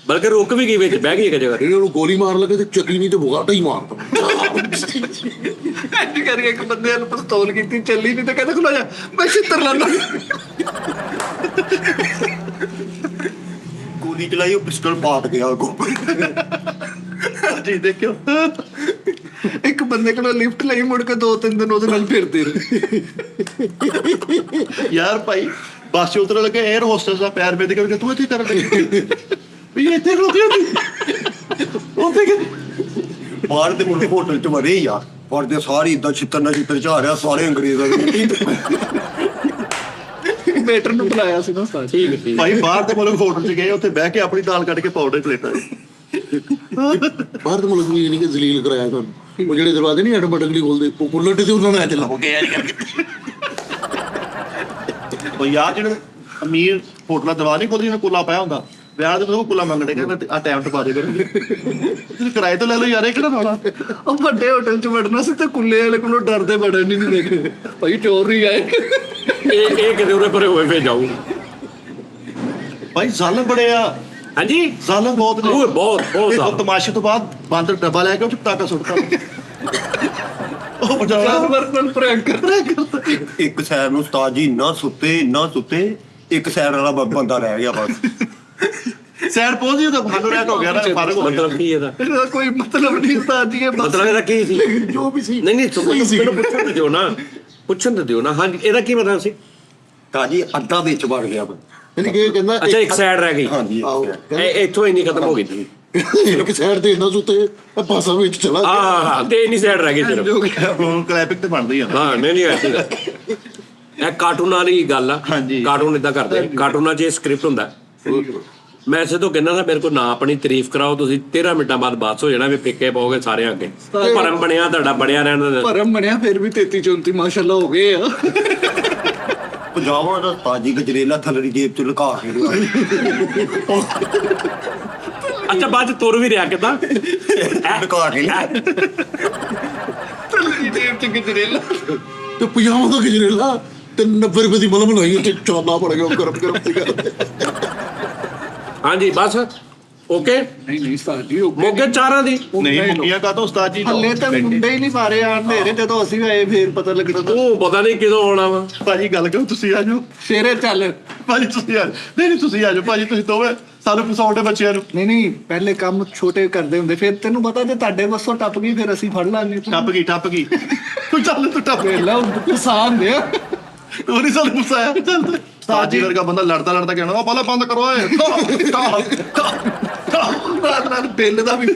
ਬਲਕਿ ਰੁਕ ਵੀ ਗਈ, ਵਿੱਚ ਬਹਿ ਗਈ ਇੱਕ ਜਗ੍ਹਾ। ਇਹਨੇ ਉਹਨੂੰ ਗੋਲੀ ਮਾਰ ਲੱਗੇ ਤੇ ਚੱਕੀ ਨਹੀਂ ਤੇ ਬੁਗਾਟਾ ਹੀ ਮਾਰਦਾ। ਐਂਡ ਕਰਕੇ ਇੱਕ ਬੰਦੇ ਨੂੰ ਪਿਸਤੌਲ ਕੀਤੀ, ਚੱਲੀ ਨਹੀਂ ਤੇ ਕਹਿੰਦਾ ਖਲੋ ਜਾ, ਮੈਂ ਛਿੱਤਰ ਲਾਣਾ। ਗੋਲੀ ਚਲਾਈ, ਉਹ ਪਿਸਟਲ ਪਾਟ ਗਿਆ ਅੱਗੋਂ। ਜੀ ਦੇਖਿਓ, ਇੱਕ ਬੰਦੇ ਕੋਲੋਂ ਲਿਫਟ ਲਈ, ਮੁੜ ਕੇ 2-3 ਦਿਨ ਉਹਦੇ ਨਾਲ ਫਿਰਦੇ ਰਹੇ। ਯਾਰ ਭਾਈ ਬੱਸ 'ਚ ਉਤਰਨ ਲੱਗੇ, 에ਅਰ ਹੋਸਟਸ ਦਾ ਪੈਰ ਵੇਦ ਕਰਕੇ ਤੂੰ ਇੱਥੇ ਕਰਨ ਲੱਗੀ ਵੀ ਇੱਥੇ ਰੁਕਿਆ ਉੱਥੇ ਬਾਹਰ ਦੇ ਮੁੰਡੇ ਹੋਟਲ 'ਚ ਵੜੇ ਹੀ ਆ ਵੜਦੇ ਸਾਰੇ ਇਦਾਂ ਛਿੱਤਰ ਝਾ ਰਿਹਾ ਸਾਰੇ ਅੰਗਰੇਜ਼ਾਂ ਦੇ ਵੇਟਰ ਨੂੰ ਬੁਲਾਇਆ ਸੀ ਨਾ ਉਸਤਾਦ ਜੀ। ਠੀਕ ਭਾਈ ਬਾਹਰ ਦੇ ਮੁਲਕ ਹੋਟਲ 'ਚ ਗਏ ਉੱਥੇ ਬਹਿ ਕੇ ਆਪਣੀ ਦਾਲ ਕੱਢ ਕੇ ਪਾਊਡਰ ਪਲੇਟਾਂ ਬਾਹਰ ਦੇ ਮੁਲਕ ਵੀ ਨਹੀਂ ਕਿ ਜ਼ਲੀਲ ਕਰਾਇਆ ਤੁਹਾਨੂੰ। ਉਹ ਜਿਹੜੇ ਦਰਵਾਜ਼ੇ ਨਹੀਂ ਆਟੋਮੈਟਿਕਲੀ ਖੋਲਦੇ ਉਹ ਕੁੱਲਟ ਤੇ ਉਹਨਾਂ ਨੇ ਚੱਲਾ ਹੋ ਗਿਆ ਉਹ ਯਾਰ ਜਿਹੜੇ ਅਮੀਰ ਹੋਟਲਾਂ ਦਰਵਾਜ਼ਾ ਨਹੀਂ ਖੋਲਦੀ ਉਹਨਾਂ ਕੁੱਲਾ ਪਾਇਆ ਹੁੰਦਾ ਵਿਆਹ ਦੇ ਤੋਂ ਕੁੱਲਾ ਮੰਗਣੇ ਕਹਿੰਦੇ ਆ ਟਾਈਮ ਟਪਾ ਦੇ ਕਰਨਗੇ ਤੁਸੀਂ ਕਿਰਾਏ ਤੋਂ ਲੈ ਲਓ ਯਾਰ ਇਹ ਕਿਹੜਾ ਰੌਲਾ ਉਹ ਵੱਡੇ ਹੋਟਲ 'ਚ ਵੜਨਾ ਸੀ ਤੇ ਕੁੱਲੇ ਵਾਲੇ ਕੋਲੋਂ ਡਰਦੇ ਵੜਨ ਨਹੀਂ ਦੇਖਦੇ ਭਾਈ ਚੋਰ ਨਹੀਂ ਆਏ। ਇਹ ਕਿਤੇ ਉਰੇ ਪਰੇ ਹੋਏ ਫੇ ਜਾਊ। ਭਾਈ ਜ਼ਾਲਮ ਬੜੇ ਆ ਹਾਂਜੀ ਜ਼ਾਲਮ ਬਹੁਤ ਨੇ ਉਹ ਬਹੁਤ ਉਹ ਜ਼ਿਆਦਾ। ਤਮਾਸ਼ੇ ਤੋਂ ਬਾਅਦ ਬਾਂਦਰ ਡੱਬਾ ਲੈ ਕੇ ਉਹ 'ਚ ਪਟਾਕਾ ਸੁੱਟਦਾ ਉਹ ਬਚਾਉਣਾ ਜਾਨਵਰ ਨਾਲ ਪ੍ਰੈਂਕ ਕਰਦਾ। ਇੱਕ ਸਾਈਡ ਨੂੰ ਉਸਤਾਦ ਜੀ ਇੰਨਾ ਸੁੱਤੇ ਇੱਕ ਸਾਈਡ ਵਾਲਾ ਬੰਦਾ ਰਹਿ ਗਿਆ ਬਸ ਸੈਰ ਪਹੁੰਚ ਜੀ ਤਾਂ ਫਾਲੋ ਰੈਕ ਹੋ ਗਿਆ ਨਾ ਫਰਕ ਹੋ ਗਿਆ ਮਤਲਬ ਕੀ ਇਹਦਾ ਇਹਦਾ ਕੋਈ ਮਤਲਬ ਨਹੀਂ ਉਸਤਾਦ ਜੀ ਇਹ ਬਸ ਮਤਲਬ ਇਹਦਾ ਕੀ ਸੀ? ਜੋ ਵੀ ਸੀ ਨਹੀਂ ਮੈਨੂੰ ਪੁੱਛਣ ਤੇ ਦਿਓ ਨਾ ਹਾਂਜੀ ਇਹਦਾ ਕੀ ਮਤਲਬ ਸੀ? ਤਾਜੀ ਅੱਧਾ ਵਿੱਚ ਵੜ ਗਿਆ ਬਸ ਯਾਨੀ ਕਿ ਇਹ ਕਹਿੰਦਾ ਅੱਛਾ ਇੱਕ ਸਾਈਡ ਰਹਿ ਗਈ ਹਾਂਜੀ ਆਹੋ ਇਹ ਇੱਥੋਂ ਹੀ ਨਹੀਂ ਖਤਮ ਹੋ ਗਈ ਇੱਕ ਸਾਈਡ ਤੇ ਇੰਨਾ ਸੁੱਤੇ ਪਾਸਾ ਵਿੱਚ ਚਲਾ ਗਿਆ। ਹਾਂ ਤੇ ਇੰਨੀ ਸਾਈਡ ਰਹਿ ਗਈ ਸਿਰਫ। ਹੁਣ ਕਲੈਪਿਕ ਤੇ ਬਣਦੀ ਆ ਹਾਂ ਨਹੀਂ ਐਸੀ ਗੱਲ। ਇਹ ਕਾਰਟੂਨ ਵਾਲੀ ਗੱਲ ਆ ਹਾਂਜੀ। ਕਾਰਟੂਨ ਇਦਾਂ ਕਰਦੇ ਕਾਰਟੂਨਾਂ 'ਚ ਸਕ੍ਰਿਪਟ ਹੁੰਦਾ ਮੈਂ ਇਸੇ ਤੋਂ ਕਹਿੰਦਾ ਮੇਰੇ ਕੋਲ ਨਾ ਆਪਣੀ ਤਾਰੀਫ ਕਰਾਓ ਤੁਸੀਂ 13 ਮਿੰਟਾਂ ਬਾਅਦ ਬਾਤ ਹੋ ਜਾਣਾ ਵੀ ਪਿੱਕੇ ਪਾਓਗੇ ਸਾਰਿਆਂ ਅੱਗੇ ਭਰਮ ਬਣਿਆ ਤੁਹਾਡਾ ਬਣਿਆ ਰਹਿਣਾ ਭਰਮ ਬਣਿਆ ਫਿਰ ਵੀ 33 34 ਮਾਸ਼ਾਅੱਲਾ ਹੋ ਗਏ ਆ। ਪੰਜਾਬਾਂ ਦਾ ਤਾਜੀ ਗਜਰੇਲਾ ਥੱਲੜੀ ਜੇਬ 'ਚ ਲੁਕਾ ਕੇ ਅੱਛਾ ਬਾਅਦ 'ਚ ਤੁਰ ਵੀ ਰਿਹਾ ਕਿਦਾਂ ਲੁਕਾ ਕੇ ਜੇਬ 'ਚ ਗਜਰੇਲਾ ਤੇ ਪਜਾਮਾ ਦਾ ਗਜਰੇਲਾ ਤੇ 90 ਰੁਪਏ ਦੀ ਮਲਮ ਲਾਈ ਤੇ ਚਾਲਾ ਪੜ ਗਿਆ ਗਰਮ ਸੀਗਾ। ਹਾਂਜੀ ਬਸ ਓਕੇ ਨਹੀਂ ਉਸਤਾਦ ਜੀ ਉਹ ਮੋਗੇ ਚਾਰਾਂ ਦੀ ਨਹੀਂ ਮੁੰਡੀਆਂ ਕਾ ਤਾਂ ਉਸਤਾਦ ਜੀ ਹੱਲੇ ਤਾਂ ਮੁੰਡੇ ਹੀ ਨਹੀਂ ਪਾਰੇ ਆਣ ਨੇਰੇ ਜਦੋਂ ਅਸੀਂ ਆਏ ਫੇਰ ਪਤਾ ਲੱਗਣਾ ਤਾਂ ਉਹ ਪਤਾ ਨਹੀਂ ਕਿਦੋਂ ਆਉਣਾ ਵਾ ਭਾਜੀ ਗੱਲ ਕਰੋ ਤੁਸੀਂ ਆ ਜਾਓ ਸ਼ੇਰੇ ਚੱਲ ਭਾਜੀ ਤੁਸੀਂ ਆ ਨਹੀਂ ਤੁਸੀਂ ਆ ਜਾਓ ਭਾਜੀ ਤੁਸੀਂ ਦੋਵੇਂ ਸਾਨੂੰ ਫਸਾਉਂਦੇ ਬੱਚਿਆਂ ਨੂੰ ਨਹੀਂ ਪਹਿਲੇ ਕੰਮ ਛੋਟੇ ਕਰਦੇ ਹੁੰਦੇ ਫਿਰ ਤੈਨੂੰ ਪਤਾ ਜੇ ਤੁਹਾਡੇ ਵੱਸੋਂ ਟੱਪ ਗਈ ਫਿਰ ਅਸੀਂ ਫੜ ਲਾਂਗੇ ਟੱਪ ਗਈ ਤੂੰ ਚੱਲ ਤੂੰ ਟੱਪ ਵੇਲਾ ਕਿਸਾਨ ਦੇ ਤੂੰ ਨਹੀਂ ਸਾਨੂੰ ਫਸਾਇਆ ਚੱਲ ਉਸਤਾਦ ਜੀ ਵਰਗਾ ਬੰਦਾ ਲੜਦਾ ਕਹਿਣਾ ਉਹ ਪਹਿਲਾਂ ਬੰਦ ਕਰੋ ਓਏ ਨਾਲ ਬਿੱਲ ਦਾ ਵੀ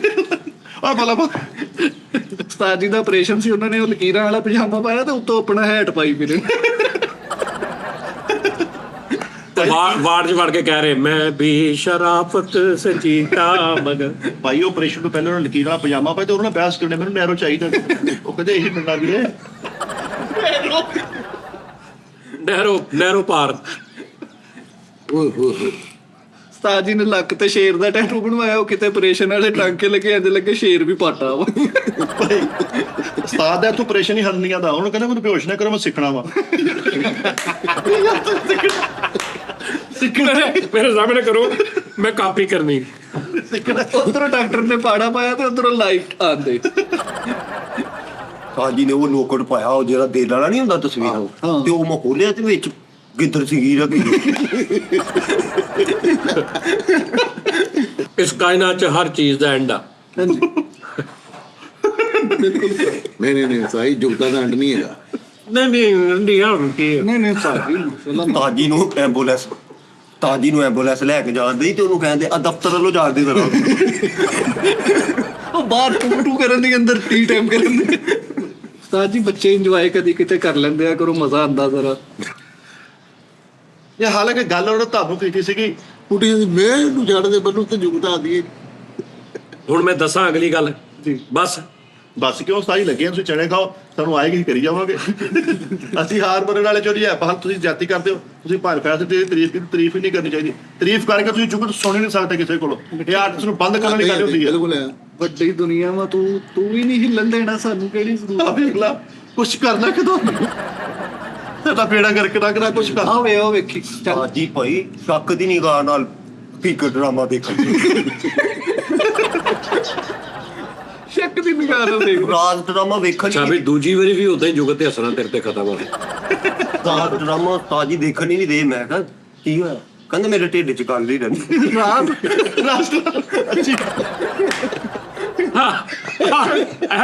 ਆ ਪਹਿਲਾਂ ਉਸਤਾਦ ਜੀ ਦਾ ਆਪਰੇਸ਼ਨ ਸੀ ਉਹਨਾਂ ਨੇ ਉਹ ਲਕੀਰਾਂ ਵਾਲਾ ਪਜਾਮਾ ਪਾਇਆ ਤੇ ਉੱਤੋਂ ਆਪਣਾ ਹੈਟ ਪਾਈ ਫਿਰੇ ਵਾਰਡ 'ਚ ਵੜ ਕੇ ਕਹਿ ਰਹੇ ਮੈਂ ਵੀ ਸ਼ਰਾਫਤ ਸਜੀਤਾ ਮਗਰ ਭਾਈ ਆਪਰੇਸ਼ਨ ਤੋਂ ਪਹਿਲਾਂ ਉਹਨਾਂ ਲਕੀਰ ਵਾਲਾ ਪਜਾਮਾ ਪਾਇਆ ਤੇ ਉਹਨਾਂ ਨੇ ਬਹਿਸ ਕਰਨੇ ਮੈਨੂੰ ਨੈਰੋ ਚਾਹੀਦਾ ਉਹ ਕਹਿੰਦੇ ਇਹੀ ਮਿਲਣਾ ਵੀਰੇ ਨਹਿਰੋ ਪਾਰ ਓਏ ਹੋਏ ਹੋਏ ਉਸਤਾਦ ਜੀ ਨੇ ਲੱਕ ਤੇ ਸ਼ੇਰ ਦਾ ਟੈਟੂ ਬਣਵਾਇਆ ਉਹ ਕਿਤੇ ਆਪਰੇਸ਼ਨ ਵਾਲੇ ਟਾਂਕੇ ਲੱਗੇ ਇੰਜ ਲੱਗੇ ਸ਼ੇਰ ਵੀ ਪਾਟਾ ਵਾ ਉਸਤਾਦ ਦਾ ਇੱਥੋਂ ਆਪਰੇਸ਼ਨ ਹੀ ਹਰਨੀਆਂ ਦਾ ਉਹਨੂੰ ਕਹਿੰਦਾ ਮੈਨੂੰ ਬੇਹੋਸ਼ ਨਾ ਕਰੋ ਮੈਂ ਸਿੱਖਣਾ ਵਾ ਮੇਰੇ ਸਾਹਮਣੇ ਕਰੋ ਮੈਂ ਕਾਪੀ ਕਰਨੀ ਉਧਰੋਂ ਡਾਕਟਰ ਨੇ ਪਾੜਾ ਪਾਇਆ ਤੇ ਉਧਰੋਂ ਲਾਈਟ ਆਂਦੇ ਤਾਜੀ ਨੇ ਉਹ ਲੋਕੜ ਪਾਇਆ ਉਹ ਜਿਹੜਾ ਦੇਲ ਵਾਲਾ ਨਹੀਂ ਹੁੰਦਾ ਤਸਵੀਰ ਤੇ ਉਹ ਮੈਂ ਖੋਲਿਆ ਤੇ ਵਿੱਚ ਗਿੱਦੜ ਸੀਗੀ ਰੱਖੀ ਇਸ ਕਾਇਨਾਤ 'ਚ ਹਰ ਚੀਜ਼ ਦਾ ਐਂਡ ਆ ਨਹੀਂ ਸਾਈ ਜੁਗਤਾ ਦਾ ਅੰਡ ਨਹੀਂ ਹੈਗਾ। ਨਹੀਂ ਤਾਜੀ ਨੂੰ ਐਂਬੂਲੈਂਸ ਲੈ ਕੇ ਜਾਂਦੇ ਤੇ ਉਹਨੂੰ ਕਹਿੰਦੇ ਆ ਦਫ਼ਤਰ ਵੱਲੋਂ ਜਾਂਦੇ ਜ਼ਰਾ ਉਹ ਬਾਹਰ ਟੂ ਕਰਨ ਦੇ ਅੰਦਰ ਟੀ ਟਾਈਮ ਕਰਨ ਦੇ ਉਸਤਾਦ ਜੀ ਬੱਚੇ ਇੰਜੋਏ ਕਦੀ ਕਿਤੇ ਕਰ ਲੈਂਦੇ ਆ ਕਰੋ ਮਜ਼ਾ ਆਂਦਾ ਜ਼ਰਾ ਇਹ ਹਾਲਾਂਕਿ ਗੱਲ ਉਹਨਾਂ ਤੁਹਾਨੂੰ ਕੀਤੀ ਸੀਗੀ ਕੁੜੀ ਦੀ ਮੈਂ ਨੂੰ ਛੱਡ ਦੇ ਮੈਨੂੰ ਤੇ ਜੁਗਤਾ ਆਦੀ ਹੈ। ਹੁਣ ਮੈਂ ਦੱਸਾਂ ਅਗਲੀ ਗੱਲ ਜੀ ਬਸ ਕਿਉਂ ਸਾਰੀ ਲੱਗੇ ਤੁਸੀਂ ਚਣੇ ਖਾਓ ਤੁਹਾਨੂੰ ਆਏਗੀ ਕਰੀ ਜਾਵਾਂਗੇ ਅਸੀਂ ਹਾਰ ਮਰਨ ਵਾਲੇ ਚੋਰੀ ਹੈ ਪਰ ਤੁਸੀਂ ਜਾਤੀ ਕਰਦੇ ਹੋ ਤੁਸੀਂ ਭਾਰ ਫੈਸਲੇ ਤੇ ਤਾਰੀਫ ਹੀ ਨਹੀਂ ਕਰਨੀ ਚਾਹੀਦੀ ਤਾਰੀਫ ਕਰਕੇ ਤੁਸੀਂ ਚੁੱਕ ਸੁਣ ਨਹੀਂ ਸਕਦੇ ਕਿਸੇ ਕੋਲੋਂ ਇਹ ਆਰਟਿਸਟ ਨੂੰ ਬੰਦ ਕਰਨ ਵਾਲੀ ਗੱਲ ਹੁੰਦੀ ਹੈ ਬਿਲਕੁਲ ਹੈ। ਵੱਡੀ ਦੁਨੀਆ ਵਾ ਤੂੰ ਵੀ ਨਹੀਂ ਹਿੱਲਣ ਦੇਣਾ ਸਾਨੂੰ ਕਿਹੜੀ ਜ਼ਰੂਰਤ ਆ ਵੇਖ ਲਾ ਕੁਛ ਕਰਨਾ ਕਿਦੋਂ ਸਾਡਾ ਪੇੜਾ ਕਰਕੇ ਰੱਖਣਾ ਕੁਛ ਕਰ ਆਵੇ ਉਹ ਵੇਖੀ ਚੱਲ ਤਾਜੀ ਭਾਈ ਸ਼ੱਕ ਦੀ ਨਿਗਾਹ ਨਾਲ ਫਿਕਰ ਡਰਾਮਾ ਦੇਖਣ ਸ਼ੱਕ ਦੀ ਨਿਗਾਹ ਨਾਲ ਦੇਖ ਰਾਜ ਡਰਾਮਾ ਵੇਖਣ ਚਾਬੀ ਦੂਜੀ ਵਾਰੀ ਵੀ ਉਦਾਂ ਹੀ ਜੁਗਤ ਤੇ ਹੱਸਣਾ ਤੇਰੇ ਤੇ ਖਤਮ ਹੋ ਰਾਜ ਡਰਾਮਾ ਤਾਜੀ ਦੇਖਣ ਹੀ ਨਹੀਂ ਦੇ ਮੈਂ ਕਿਹਾ ਕੀ ਹੋਇਆ ਕਹਿੰਦੇ ਮੇਰੇ ਢਿੱਡ 'ਚ ਗੱਲ ਹੀ ਰਹਿੰਦੀ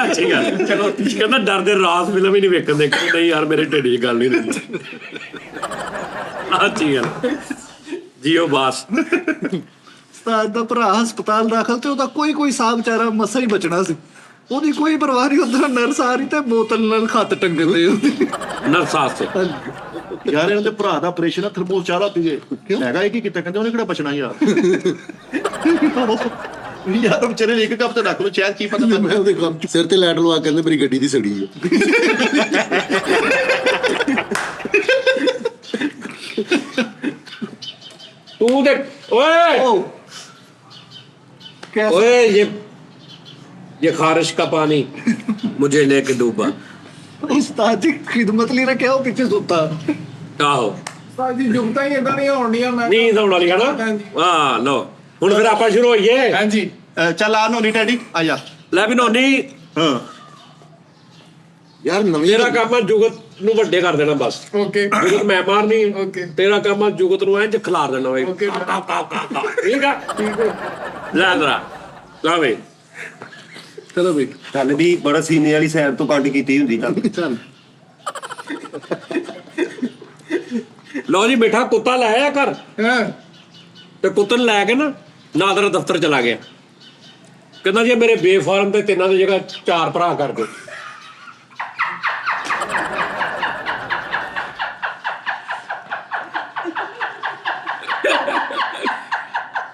ਅੱਛੀ ਗੱਲ ਚਲੋ ਕਹਿੰਦਾ ਡਰਦੇ ਰਾਤ ਫਿਲਮ ਹੀ ਨਹੀਂ ਵੇਖਣ ਦੇ ਨਹੀਂ ਯਾਰ ਮੇਰੇ ਢਿੱਡ 'ਚ ਗੱਲ ਨਹੀਂ ਰਹਿੰਦੀ ਅੱਛੀ ਗੱਲ ਜੀਓ ਬਾਸ ਉਸਤਾਦ ਦਾ ਭਰਾ ਹਸਪਤਾਲ ਦਾਖਲ ਤੇ ਉਹਦਾ ਕੋਈ ਹਿਸਾਬ ਵਿਚਾਰਾ ਮਸਾ ਹੀ ਬਚਣਾ ਸੀ ਉਹਦੀ ਕੋਈ ਪਰਵਾਹ ਨਹੀਂ, ਉਧਰ ਨਰਸ ਆ ਰਹੀ ਤੇ ਬੋਤਲ ਨਾਲ ਖੱਤ ਟੰਗਦੇ ਉਹਦੀ। ਨਰਸਾਸ ਤੇ ਯਾਰ ਇਹਨਾਂ ਦੇ ਭਰਾ ਦਾ ਆਪਰੇਸ਼ਨ ਆ, ਥਰਮੋਸ ਚਾਹ ਲਾ ਪੀਏ। ਮੈਂ ਕਿਹਾ ਇਹ ਕੀ ਕੀਤਾ? ਕਹਿੰਦੇ ਉਹਨੇ ਕਿਹੜਾ ਬਚਣਾ ਯਾਰ। ਯਾਰ ਵਿਚਾਰੇ ਨੇ ਇੱਕ ਕੱਪ ਤੇ ਰੱਖ ਲੋ, ਸ਼ਾਇਦ ਕੀ ਪਤਾ ਮੈਂ ਉਹਦੇ ਕੰਮ ਸਿਰ ਤੇ ਲੈਟ ਲਵਾ, ਕਹਿੰਦੇ ਮੇਰੀ ਗੱਡੀ ਦੀ ਸੜੀ ਹੈ। ਤੂੰ ਦੇ ਓਏ कैसे? ओए ये खारिश का पानी मुझे लेके डूबा। उस्ताद जी खिदमत ਲਈ ਰੱਖਿਆ, ਉਹ ਪਿੱਛੇ ਸੁੱਤਾ। ਆਹੋ ਸਾਡੀ ਜੁਗਤਾਂ ਹੀ ਇਦਾਂ ਦੀਆਂ ਹੋਣੀਆਂ। ਮੈਂ ਨੀਂਦ ਆਉਣ ਵਾਲੀ ਹੈ ਨਾ। ਹਾਂ ਲੋ ਹੁਣ ਫਿਰ ਆਪਾਂ ਸ਼ੁਰੂ ਹੋਈਏ। ਹਾਂਜੀ ਚੱਲ ਆ ਨੋਨੀ ਟੈਡੀ ਆ ਜਾ। ਲੈ ਵੀ ਨੋਨੀ, ਹਾਂ ਯਾਰ ਨਵੀਂ ਤੇਰਾ ਕੰਮ ਆ ਜੁਗਤ ਨੂੰ ਵੱਡੇ ਕਰ ਦੇਣਾ ਬਸ। ਓਕੇ ਜੁਗਤ ਮੈਂ ਮਾਰਨੀ, Okay. ਤੇਰਾ ਕੰਮ ਆ ਜੁਗਤ ਨੂੰ ਇੰਜ ਖਿਲਾਰ ਦੇਣਾ ਵੇ। Okay. ਠੀਕ ਆ ਲੈ ਜਰਾ ਲਾ ਵੇ। ਚਲੋ ਬਈ ਚੱਲ ਵੀ ਬੜਾ ਸੀਨੇ ਵਾਲੀ ਸਾਈਡ ਤੋਂ ਕੰਡ ਕੀਤੀ ਹੁੰਦੀ ਚੱਲ। ਚੱਲ। ਲਓ ਜੀ ਮਿੱਠਾ ਕੁੱਤਾ ਲੈ ਆਇਆ ਘਰ, ਹਾਂ ਤੇ ਕੁੱਤੇ ਨੂੰ ਲੈ ਕੇ ਨਾ ਨਾਦਰ ਦਫ਼ਤਰ ਚਲਾ ਗਿਆ। ਕਹਿੰਦਾ ਜੀ ਮੇਰੇ ਬੇਫਾਰਮ ਤੇ ਤਿੰਨਾਂ ਦੀ ਜਗ੍ਹਾ 4 ਭਰਾ ਕਰ ਦਿਓ।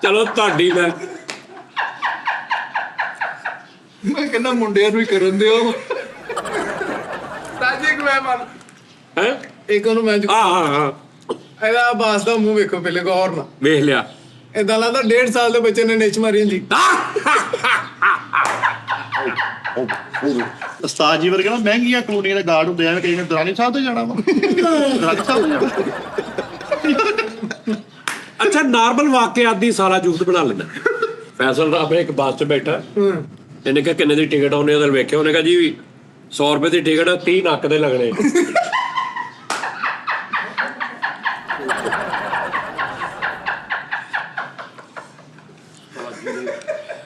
ਚਲੋ ਤੁਹਾਡੀ ਮੈਂ ਕਹਿੰਦਾ ਮੁੰਡਿਆਂ ਨੂੰ ਹੀ ਕਰਨ ਦਿਓ। ਸਾਜੀ ਇੱਕ ਮੈਂ ਮੰਨ ਹੈ ਇੱਕ ਉਹਨੂੰ ਮੈਂ ਹਾਂ ਇਹਦਾ ਬਾਸ ਦਾ ਮੂੰਹ ਵੇਖੋ ਪਹਿਲੇ ਗੌਰ ਨਾਲ। ਵੇਖ ਲਿਆ। ਇਦਾਂ ਲੱਗਦਾ 1.5 ਸਾਲ ਦੇ ਬੱਚੇ ਨੇ ਨਿਚ ਮਾਰੀ ਹੁੰਦੀ। ਉਸਤਾਦ ਜੀ ਵਰਗੇ ਨਾ ਮਹਿੰਗੀਆਂ ਕਲੋਨੀਆਂ ਦੇ ਗਾਰਡ ਹੁੰਦੇ ਆ, ਕਈ ਨੇ ਦਰਾਨੀ ਸਾਹਿਬ ਤੇ ਜਾਣਾ ਵਾ। ਦਰਾਨੀ ਸਾਹਿਬ ਤੇ ਜਾਣਾ। ਅੱਛਾ ਨਾਰਮਲ ਵਾਕਿਆਤ ਦੀ ਸਾਰਾ ਜੂਸ ਬਣਾ ਲੈਂਦਾ। ਫੈਸਲ ਆਪਣੇ ਇੱਕ ਬੱਸ 'ਚ ਬੈਠਾ, ਇਹਨੇ ਕਿਹਾ ਕਿੰਨੇ ਦੀ ਟਿਕਟ? ਉਹਨੇ ਉਹਦੇ ਵੇਖਿਆ, ਉਹਨੇ ਕਿਹਾ ਜੀ 100 ਰੁਪਏ ਦੀ ਟਿਕਟ, 30 ਨੱਕ ਦੇ ਲੱਗਣੇ।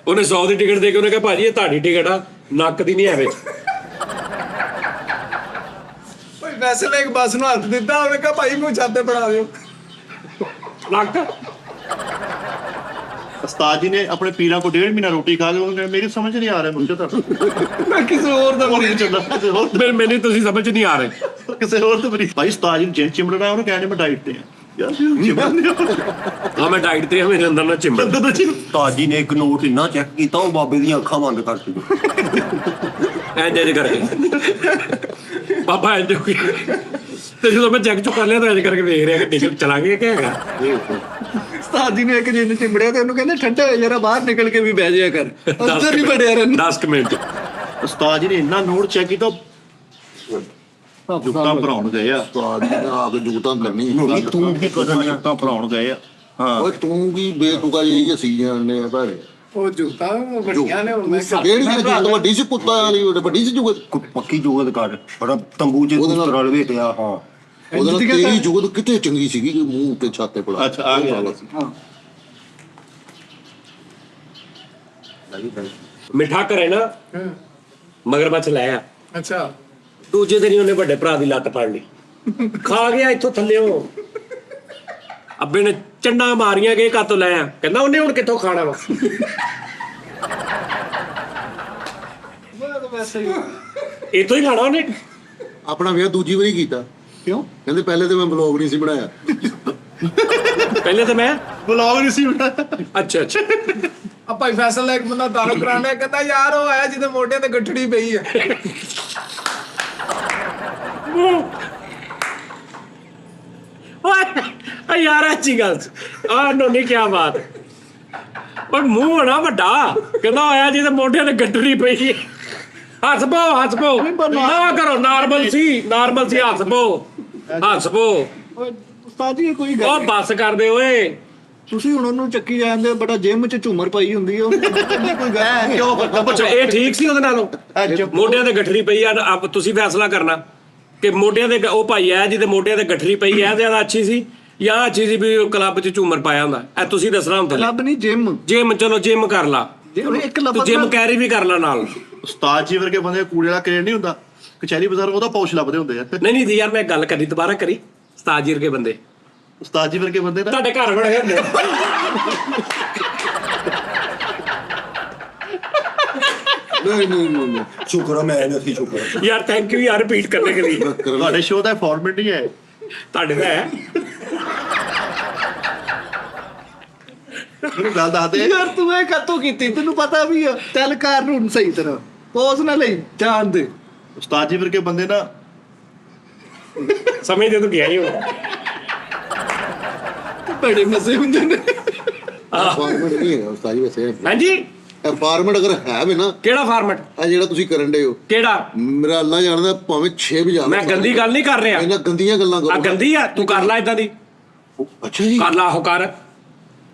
ਉਹਨੇ 100 ਦੀ ਟਿਕਟ ਦੇ ਕੇ ਉਹਨੇ ਕਿਹਾ ਭਾਜੀ ਇਹ ਤੁਹਾਡੀ ਟਿਕਟ ਆ, ਨੱਕ ਦੀ ਨਹੀਂ ਹੈ ਵਿੱਚ। ਓਏ ਵੈਸੇ ਲੈ ਇੱਕ ਬੱਸ ਨੂੰ ਹੱਥ ਦਿੱਤਾ, ਉਹਨੇ ਕਿਹਾ ਭਾਈ ਮੈਨੂੰ ਛਾਤੇ ਪੜਾ ਦਿਓ। ਨੱਕ ਉਸਤਾਦ ਜੀ ਨੇ ਆਪਣੇ ਪੀਰਾਂ ਕੋ 1.5 ਮਹੀਨਾ ਰੋਟੀ ਖਾ ਕੇ ਉਹਨੂੰ ਕਹਿੰਦੇ ਮੇਰੀ ਸਮਝ ਨਹੀਂ ਆ ਰਿਹਾ ਮੁੰਡੇ ਤਾਂ। ਮੈਂ ਕਿਸੇ ਹੋਰ ਦਾ ਮਰੀਜ਼ ਚੱਲਦਾ ਕਿਸੇ ਹੋਰ ਮੈਨੂੰ ਤੁਸੀਂ ਸਮਝ ਨਹੀਂ ਆ ਰਹੇ। ਕਿਸੇ ਹੋਰ ਤੇ ਮਰੀਜ਼। ਭਾਈ ਉਸਤਾਦ ਜੀ ਨੂੰ ਜਿੰਨ ਚਿਮੜਨਾ, ਉਹਨੂੰ ਕਹਿੰਦੇ ਮੈਂ ਡਾਈਟ ਤੇ ਆ। ਯਾਰ ਚਿਮੜਦੇ ਹੋ ਹਾਂ ਮੈਂ ਡਾਈਟ ਤੇ ਆ, ਮੇਰੇ ਅੰਦਰ ਨਾ ਚਿੰਬੜ। ਤਾਜੀ ਨੇ ਇੱਕ ਨੋਟ ਇੰਨਾ ਚੈੱਕ ਕੀਤਾ, ਉਹ ਬਾਬੇ ਦੀਆਂ ਅੱਖਾਂ ਬੰਦ ਕਰ ਦਿੱਤੀਆਂ। ਇੰਜ ਕਰਕੇ ਬਾਬਾ ਇੰਜ ਹੋਈ। ਤੇ ਜਦੋਂ ਮੈਂ ਚੈੱਕ ਚੁੱਕ ਕਰ ਲਿਆ ਤਾਂ ਇੰਜ ਕਰਕੇ ਵੇਖ ਰਿਹਾ ਕਿ ਟਿਕਟ ਚਲਾ ਗਿਆ ਕਿ ਹੈਗਾ। ਉਸਤਾਦ ਜੀ ਨੇ ਇੱਕ ਜਿੰਨ ਚਿੰਬੜਿਆ ਤੇ ਉਹਨੂੰ ਕਹਿੰਦੇ ਠੰਡਾ ਹੋ ਜਰਾ, ਬਾਹਰ ਨਿਕਲ ਕੇ ਵੀ ਬਹਿ ਜਾਇਆ ਕਰ, ਅੰਦਰ ਨਹੀਂ ਬੜਿਆ ਰਹਿਣਾ। 10 ਮਿੰਟ ਉਸਤਾਦ ਜੀ ਨੇ ਇੰਨਾ ਨੋਟ ਚੈੱਕ ਕੀਤਾ, ਜੁਗਤਾਂ ਭਰਾਉਣ ਗਏ ਆ। ਉਸਤਾਦ ਜੀ ਨੇ ਆ ਕੇ ਜੁਗਤਾਂ ਕਰਨੀ। ਤੂੰ ਕੀ ਕਰਨਾ? ਜੁਗਤਾਂ ਭਰਾਉਣ ਗਏ ਆ। ਹਾਂ ਓਏ ਤੂੰ ਕੀ ਬੇਤੁਕਾ ਜਿਹੀ ਸੀ ਜਾਣਨੇ ਆ ਭਾਵੇਂ। ਉਹ ਜੁਗਤਾਂ ਵੱਡੀਆਂ ਨੇ, ਹੁਣ ਮੈਂ ਕਿਹੜੀ ਜੁਗਤ ਵੱਡੀ ਸੀ? ਕੁੱਤਾ ਵਾਲੀ ਵੱਡੀ ਸੀ ਜੁਗਤ। ਕੋਈ ਪੱਕੀ ਜੋਗਤ ਕਰ, ਬੜਾ ਤੰਬੂ ਚ ਉਹਦੇ ਨਾਲ- ਕੁੱਤਰ ਵਾਲੇ ਵੇਟਿਆ। ਹਾਂ ਉਹਦੇ ਨਾਲ ਤੇਰੀ ਜੁਗਤ ਕਿਤੇ ਚੰਗੀ ਸੀਗੀ ਕਿ ਮੂੰਹ ਤੇ ਛਾਤੇ ਪੜਾ। ਅੱਛਾ, ਆ ਗਿਆ। ਹਾਂ ਮਿੱਠਾ ਕਰੇ ਨਾ ਮਗਰਮੱਛ ਲੈ ਆ। ਅੱਛਾ ਦੂਜੇ ਦਿਨ ਹੀ ਉਹਨੇ ਵੱਡੇ ਭਰਾ ਦੀ ਲੱਤ ਫੜ ਲਈ, ਖਾ ਗਿਆ ਇੱਥੋਂ ਥੱਲਿਓ। ਅੱਬੇ ਨੇ ਚੰਡਾ ਮਾਰੀਆਂ ਕਿ ਕਾਤੋਂ ਲੈ ਆ, ਕਹਿੰਦਾ ਉਹਨੇ ਹੁਣ ਕਿੱਥੋਂ ਖਾਣਾ ਵਾ। ਮੈਂ ਤਾਂ ਵੈਸੇ ਹੀ ਇੱਥੋਂ ਹੀ ਖਾਣਾ ਉਹਨੇ। ਆਪਣਾ ਵਿਆਹ ਦੂਜੀ ਵਾਰੀ ਕੀਤਾ। ਕਿਉਂ? ਕਹਿੰਦੇ ਪਹਿਲੇ ਤੇ ਮੈਂ ਬਲੌਗ ਨਹੀਂ ਸੀ ਬਣਾਇਆ। ਪਹਿਲੇ ਤਾਂ ਮੈਂ ਬੁਲਾਓ ਨਹੀਂ ਸੀ ਬੇਟਾ। ਅੱਛਾ ਆ ਭਾਈ ਫੈਸਲ ਦਾ ਇੱਕ ਬੰਦਾ ਤਾਰਕ ਕਰਾਉਣ ਡਿਆ, ਕਹਿੰਦਾ ਯਾਰ ਉਹ ਆਇਆ ਜਿਹਦੇ ਮੋਢਿਆਂ ਤੇ ਗੱਠੜੀ ਪਈ ਆ। ਓਏ ਯਾਰ ਅੱਛੀ ਗੱਲ ਆ ਨੋਨੀ, ਕੀ ਬਾਤ। ਓਏ ਮੂੰਹ ਹੋਣਾ ਵੱਡਾ, ਕਹਿੰਦਾ ਆਇਆ ਜਿਹਦੇ ਮੋਢਿਆਂ ਤੇ ਗੱਠੜੀ ਪਈ ਹੈ। ਹੱਸ ਪੋ ਨਾ ਕਰੋ, ਨਾਰਮਲ ਸੀ ਹੱਸ ਪੋ। ਓਏ ਉਸਤਾਦ ਜੀ ਇਹ ਕੋਈ ਉਹ ਗੱਲ ਬੱਸ ਕਰਦੇ ਓਏ। ਤੁਸੀਂ ਹੁਣ ਉਹਨੂੰ ਚੱਕੀ ਜਾਂਦੇ, ਬੜਾ ਜਿਮ ਚ ਝੂਮਰ ਪਾਈ ਹੁੰਦੀ ਹੈ, ਉਹਨੂੰ ਕੋਈ ਗੱਲ ਕਿਉਂ ਅੱਛਾ ਇਹ ਠੀਕ ਸੀ ਉਹਦੇ ਨਾਲੋਂ? ਮੋਢਿਆਂ ਤੇ ਗੱਠੜੀ ਪਈ ਆ, ਆਪ ਤੁਸੀਂ ਫੈਸਲਾ ਕਰਨਾ ਕਿ ਮੋਢਿਆਂ ਤੇ ਉਹ ਭਾਈ ਆ ਜਿਹਦੇ ਮੋਢਿਆਂ ਤੇ ਗੱਠੜੀ ਪਈ ਆ, ਜ਼ਿਆਦਾ ਅੱਛੀ ਸੀ ਜਾਂ ਅੱਛੀ ਸੀ ਵੀ ਉਹ ਕਲੱਬ 'ਚ ਝੂਮਰ ਪਾਇਆ ਹੁੰਦਾ? ਇਹ ਤੁਸੀਂ ਦੱਸਣਾ ਹੁੰਦਾ। ਕਲੱਬ ਨਹੀਂ ਜਿਮ। ਜਿਮ, ਚਲੋ ਜਿਮ ਕਰ ਲਾ, ਉਹਨੇ ਇੱਕ ਤੂੰ ਲਫ਼ਜ਼ ਜਿਮ ਕੈਰੀ ਵੀ ਕਰ ਲਾ ਨਾਲ। ਉਸਤਾਦ ਜੀ ਵਰਗੇ ਬੰਦੇ ਕੂੜੇ ਵਾਲਾ ਕਰੇਡ ਨਹੀਂ ਹੁੰਦਾ, ਕਚਹਿਰੀ ਬਾਜ਼ਾਰ ਉਹਦਾ ਪੌਸ਼ ਲੱਭਦੇ ਹੁੰਦੇ ਆ। ਨਹੀਂ ਯਾਰ ਮੈਂ ਗੱਲ ਕਰੀ, ਦੁਬਾਰਾ ਕਰੀ। ਉਸਤਾਦ ਜੀ ਵਰਗੇ ਬੰਦੇ ਉਸਤਾਦ ਜੀ ਵਰਗੇ ਬੰਦੇ ਨਾ ਤੁਹਾਡੇ ਘਰ ਬਣੇ ਹੁੰਦੇ। नहीं ਸ਼ੁਕਰ ਆ ਮੈਂ ਨਹੀਂ ਸ਼ੁਕਰ यार थैंक यू यार रिपीट करने के लिए ਤੁਹਾਡੇ ਸ਼ੋਅ ਦਾ ਫਾਰਮੈਟ ਨਹੀਂ ਹੈ ਤੁਹਾਡੇ ਦਾ ਹੈ ਮੈਨੂੰ ਗੱਲ ਦੱਸ ਦੇ ਯਾਰ ਤੂੰ ਇਹ ਕਾਤੋਂ ਕੀਤੀ ਤੈਨੂੰ ਪਤਾ ਵੀ ਆ ਚੱਲ ਕਰ ਨੂੰ ਹੁਣ ਸਹੀ ਤਰ੍ਹਾਂ ਪੋਜ਼ ਨਾ ਲਈ ਜਾਣ ਦੇ ਉਸਤਾਦ ਜੀ ਵਰਗੇ ਬੰਦੇ ਨਾ ਸਮਝਦੇ ਤੂੰ ਗਿਆ ਹੀ ਹੋ ਬੜੇ ਮਜ਼ੇ ਹੁੰਦੇ ਨੇ ਫਾਰਮੈਟ ਨਹੀਂ ਹੈ ਉਸਤਾਦ ਜੀ ਵੈਸੇ ਹਾਂਜੀ ਇਹ ਫਾਰਮੈਟ ਅਗਰ ਹੈ ਵੀ ਨਾ ਕਿਹੜਾ ਫਾਰਮੈਟ ਆ ਜਿਹੜਾ ਤੁਸੀਂ ਕਰਨ ਦੇ ਹੋ ਕਿਹੜਾ ਮੇਰਾ ਅੱਲਾ ਜਾਣਦਾ ਭਾਵੇਂ 6 ਵਜੇ ਮੈਂ ਗੰਦੀ ਗੱਲ ਨਹੀਂ ਕਰ ਰਿਹਾ ਇਹਨਾਂ ਗੰਦੀਆਂ ਗੱਲਾਂ ਆ ਕਰੋ ਗੰਦੀ ਆ ਤੂੰ ਕਰ ਲੈ ਇਦਾਂ ਦੀ ਅੱਛਾ ਜੀ ਕਰ ਲਾ ਉਹ ਕਰ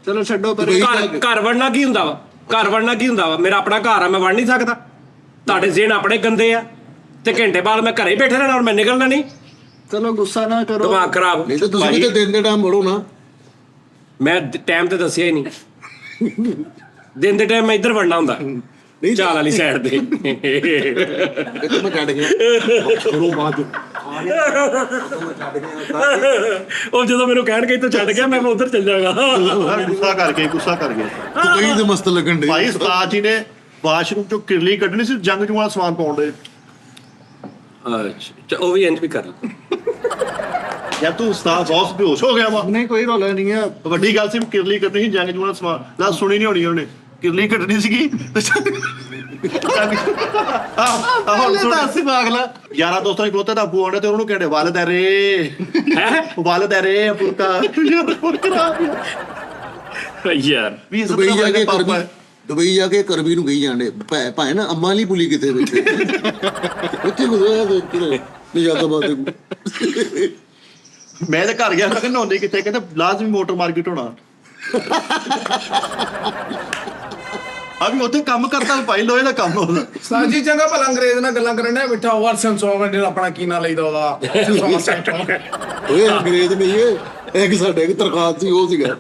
ਚਲੋ ਛੱਡੋ ਪਰੇ ਘਰ ਵੜਨਾ ਕੀ ਹੁੰਦਾ ਵਾ ਘਰ ਵੜਨਾ ਕੀ ਹੁੰਦਾ ਵਾ ਮੇਰਾ ਆਪਣਾ ਘਰ ਆ ਮੈਂ ਵੜ ਨਹੀਂ ਸਕਦਾ ਤੁਹਾਡੇ ਜ਼ੇਨ ਆਪਣੇ ਗੰਦੇ ਆ ਤੇ ਘੰਟੇ ਬਾਅਦ ਮੈਂ ਘਰੇ ਹੀ ਬੈਠੇ ਰਹਿਣਾ ਔਰ ਮੈਂ ਨਿਕਲਣਾ ਨਹੀਂ ਚਲੋ ਗੁੱਸਾ ਨਾ ਕਰੋ ਦਿਮਾਗ ਖਰਾਬ ਨਹੀਂ ਤਾਂ ਤੁਸੀਂ ਵੀ ਤੇ ਦਿਨ ਦੇ ਟਾਈਮ ਮੜੋ ਨਾ ਮੈਂ ਟਾਈਮ ਤੇ ਦੱਸਿਆ ਹੀ ਨਹੀਂ ਦਿਨ ਦੇ ਟਾਈਮ ਮੈਂ ਇੱਧਰ ਵੜਨਾ ਹੁੰਦਾ ਨਹੀਂ ਚਾਲ ਵਾਲੀ ਸਾਈਡ ਤੇ ਇਹ ਤਾਂ ਮੈਂ ਛੱਡ ਗਿਆ ਕਰੋ ਬਾਅਦ ਚੋਂ। ਉਹ ਜਦੋਂ ਮੈਨੂੰ ਕਹਿਣਗੇ ਤੂੰ ਛੱਡ ਗਿਆ ਮੈਂ ਉਧਰ ਚੱਲ ਜਾਗਾ ਗੁੱਸਾ ਕਰਕੇ ਦੁਬਈ ਦੇ ਮਸਤ ਲੱਗਣ ਦੇ ਭਾਈ ਉਸਤਾਦ ਜੀ ਨੇ ਵਾਸ਼ਰੂਮ ਚੋਂ ਕਿਰਲੀ ਕੱਢਣੀ ਸੀ ਜੰਗ ਜੂਆਂ ਦਾ ਸਮਾਨ ਪਾਉਣ ਦੇ ਅੱਛਾ ਉਹ ਵੀ ਇੰਜ ਵੀ ਕਰ ਲਾ ਯਾਰ ਤੂੰ ਉਸਤਾਦ ਬਹੁਤ ਬੇਹੋਸ਼ ਹੋ ਗਿਆ ਵਾ ਨਹੀਂ ਕੋਈ ਰੌਲਾ ਨਹੀਂ ਆ ਵੱਡੀ ਗੱਲ ਸੀ ਕਿਰਲੀ ਕੱਢਣੀ ਸੀ ਜੰਗ ਜੂਆਂ ਦਾ ਸਮਾਨ ਨਾ ਸੁਣੀ ਨਹੀਂ ਹੋਣੀ ਉਹਨੇ ਕਿਰਲੀ ਕੱਢਣੀ ਸੀਗੀ ਪਹਿਲੇ ਦੱਸ ਪਾਗਲਾ ਯਾਰਾ ਦੋਸਤਾਂ ਦੀ ਖਲੋਤੇ ਦਾ ਬੂਆਂਡੇ ਤੇ ਉਹਨੂੰ ਕਹਿੰਦੇ ਵਾਲਦ ਹੈ ਰੇ ਵਾਲਦ ਹੈ ਰੇ ਪੁਰਕਾ ਯਾਰ ਪੁਰਕਰਾ ਯਾਰ ਵੀ ਇਸ ਦੁਬਈ ਜਾ ਕੇ ਪਾਪਾ ਕਰਬੀ ਦੁਬਈ ਜਾ ਕੇ ਕਰਬੀ ਨੂੰ ਗਈ ਜਾਂਦੇ ਭਾਏ ਨਾ ਅੰਮਾ ਲਈ ਪੁਲੀ ਕਿਤੇ ਵਿੱਚ ਉੱਥੇ ਗੁਜ਼ਰਿਆ ਨਹੀਂ ਜਾਂਦਾ ਬਾਤ ਮੈਂ ਤਾਂ ਘਰ ਗਿਆ ਮੈਂ ਕਿਹਾ ਨਹਾਉਂਦੇ ਕਿੱਥੇ ਕਹਿੰਦੇ ਲਾਜ਼ਮੀ ਮੋਟਰ ਮਾਰਕੀਟ ਹੋਣਾ ਆ ਵੀ ਉੱਥੇ ਕੰਮ ਕਰਦਾ ਭਾਈ ਲੋਹੇ ਦਾ ਕੰਮ ਉਹਦਾ ਸਾਜੀ ਚੰਗਾ ਭਲਾ ਅੰਗਰੇਜ਼ ਨਾਲ ਗੱਲਾਂ ਕਰਨ ਡਿਆ ਬਿਠਾ ਵਰਸਨ 100 ਜਿਹੜਾ ਆਪਣਾ ਕੀ ਨਾਂ ਲਈਦਾ ਉਹਦਾ ਓਏ ਅੰਗਰੇਜ਼ ਨਹੀਂ ਇਹ ਇੱਕ ਸਾਡੇ ਇੱਕ ਤਰਖਾਤ ਸੀ ਉਹ ਸੀਗਾ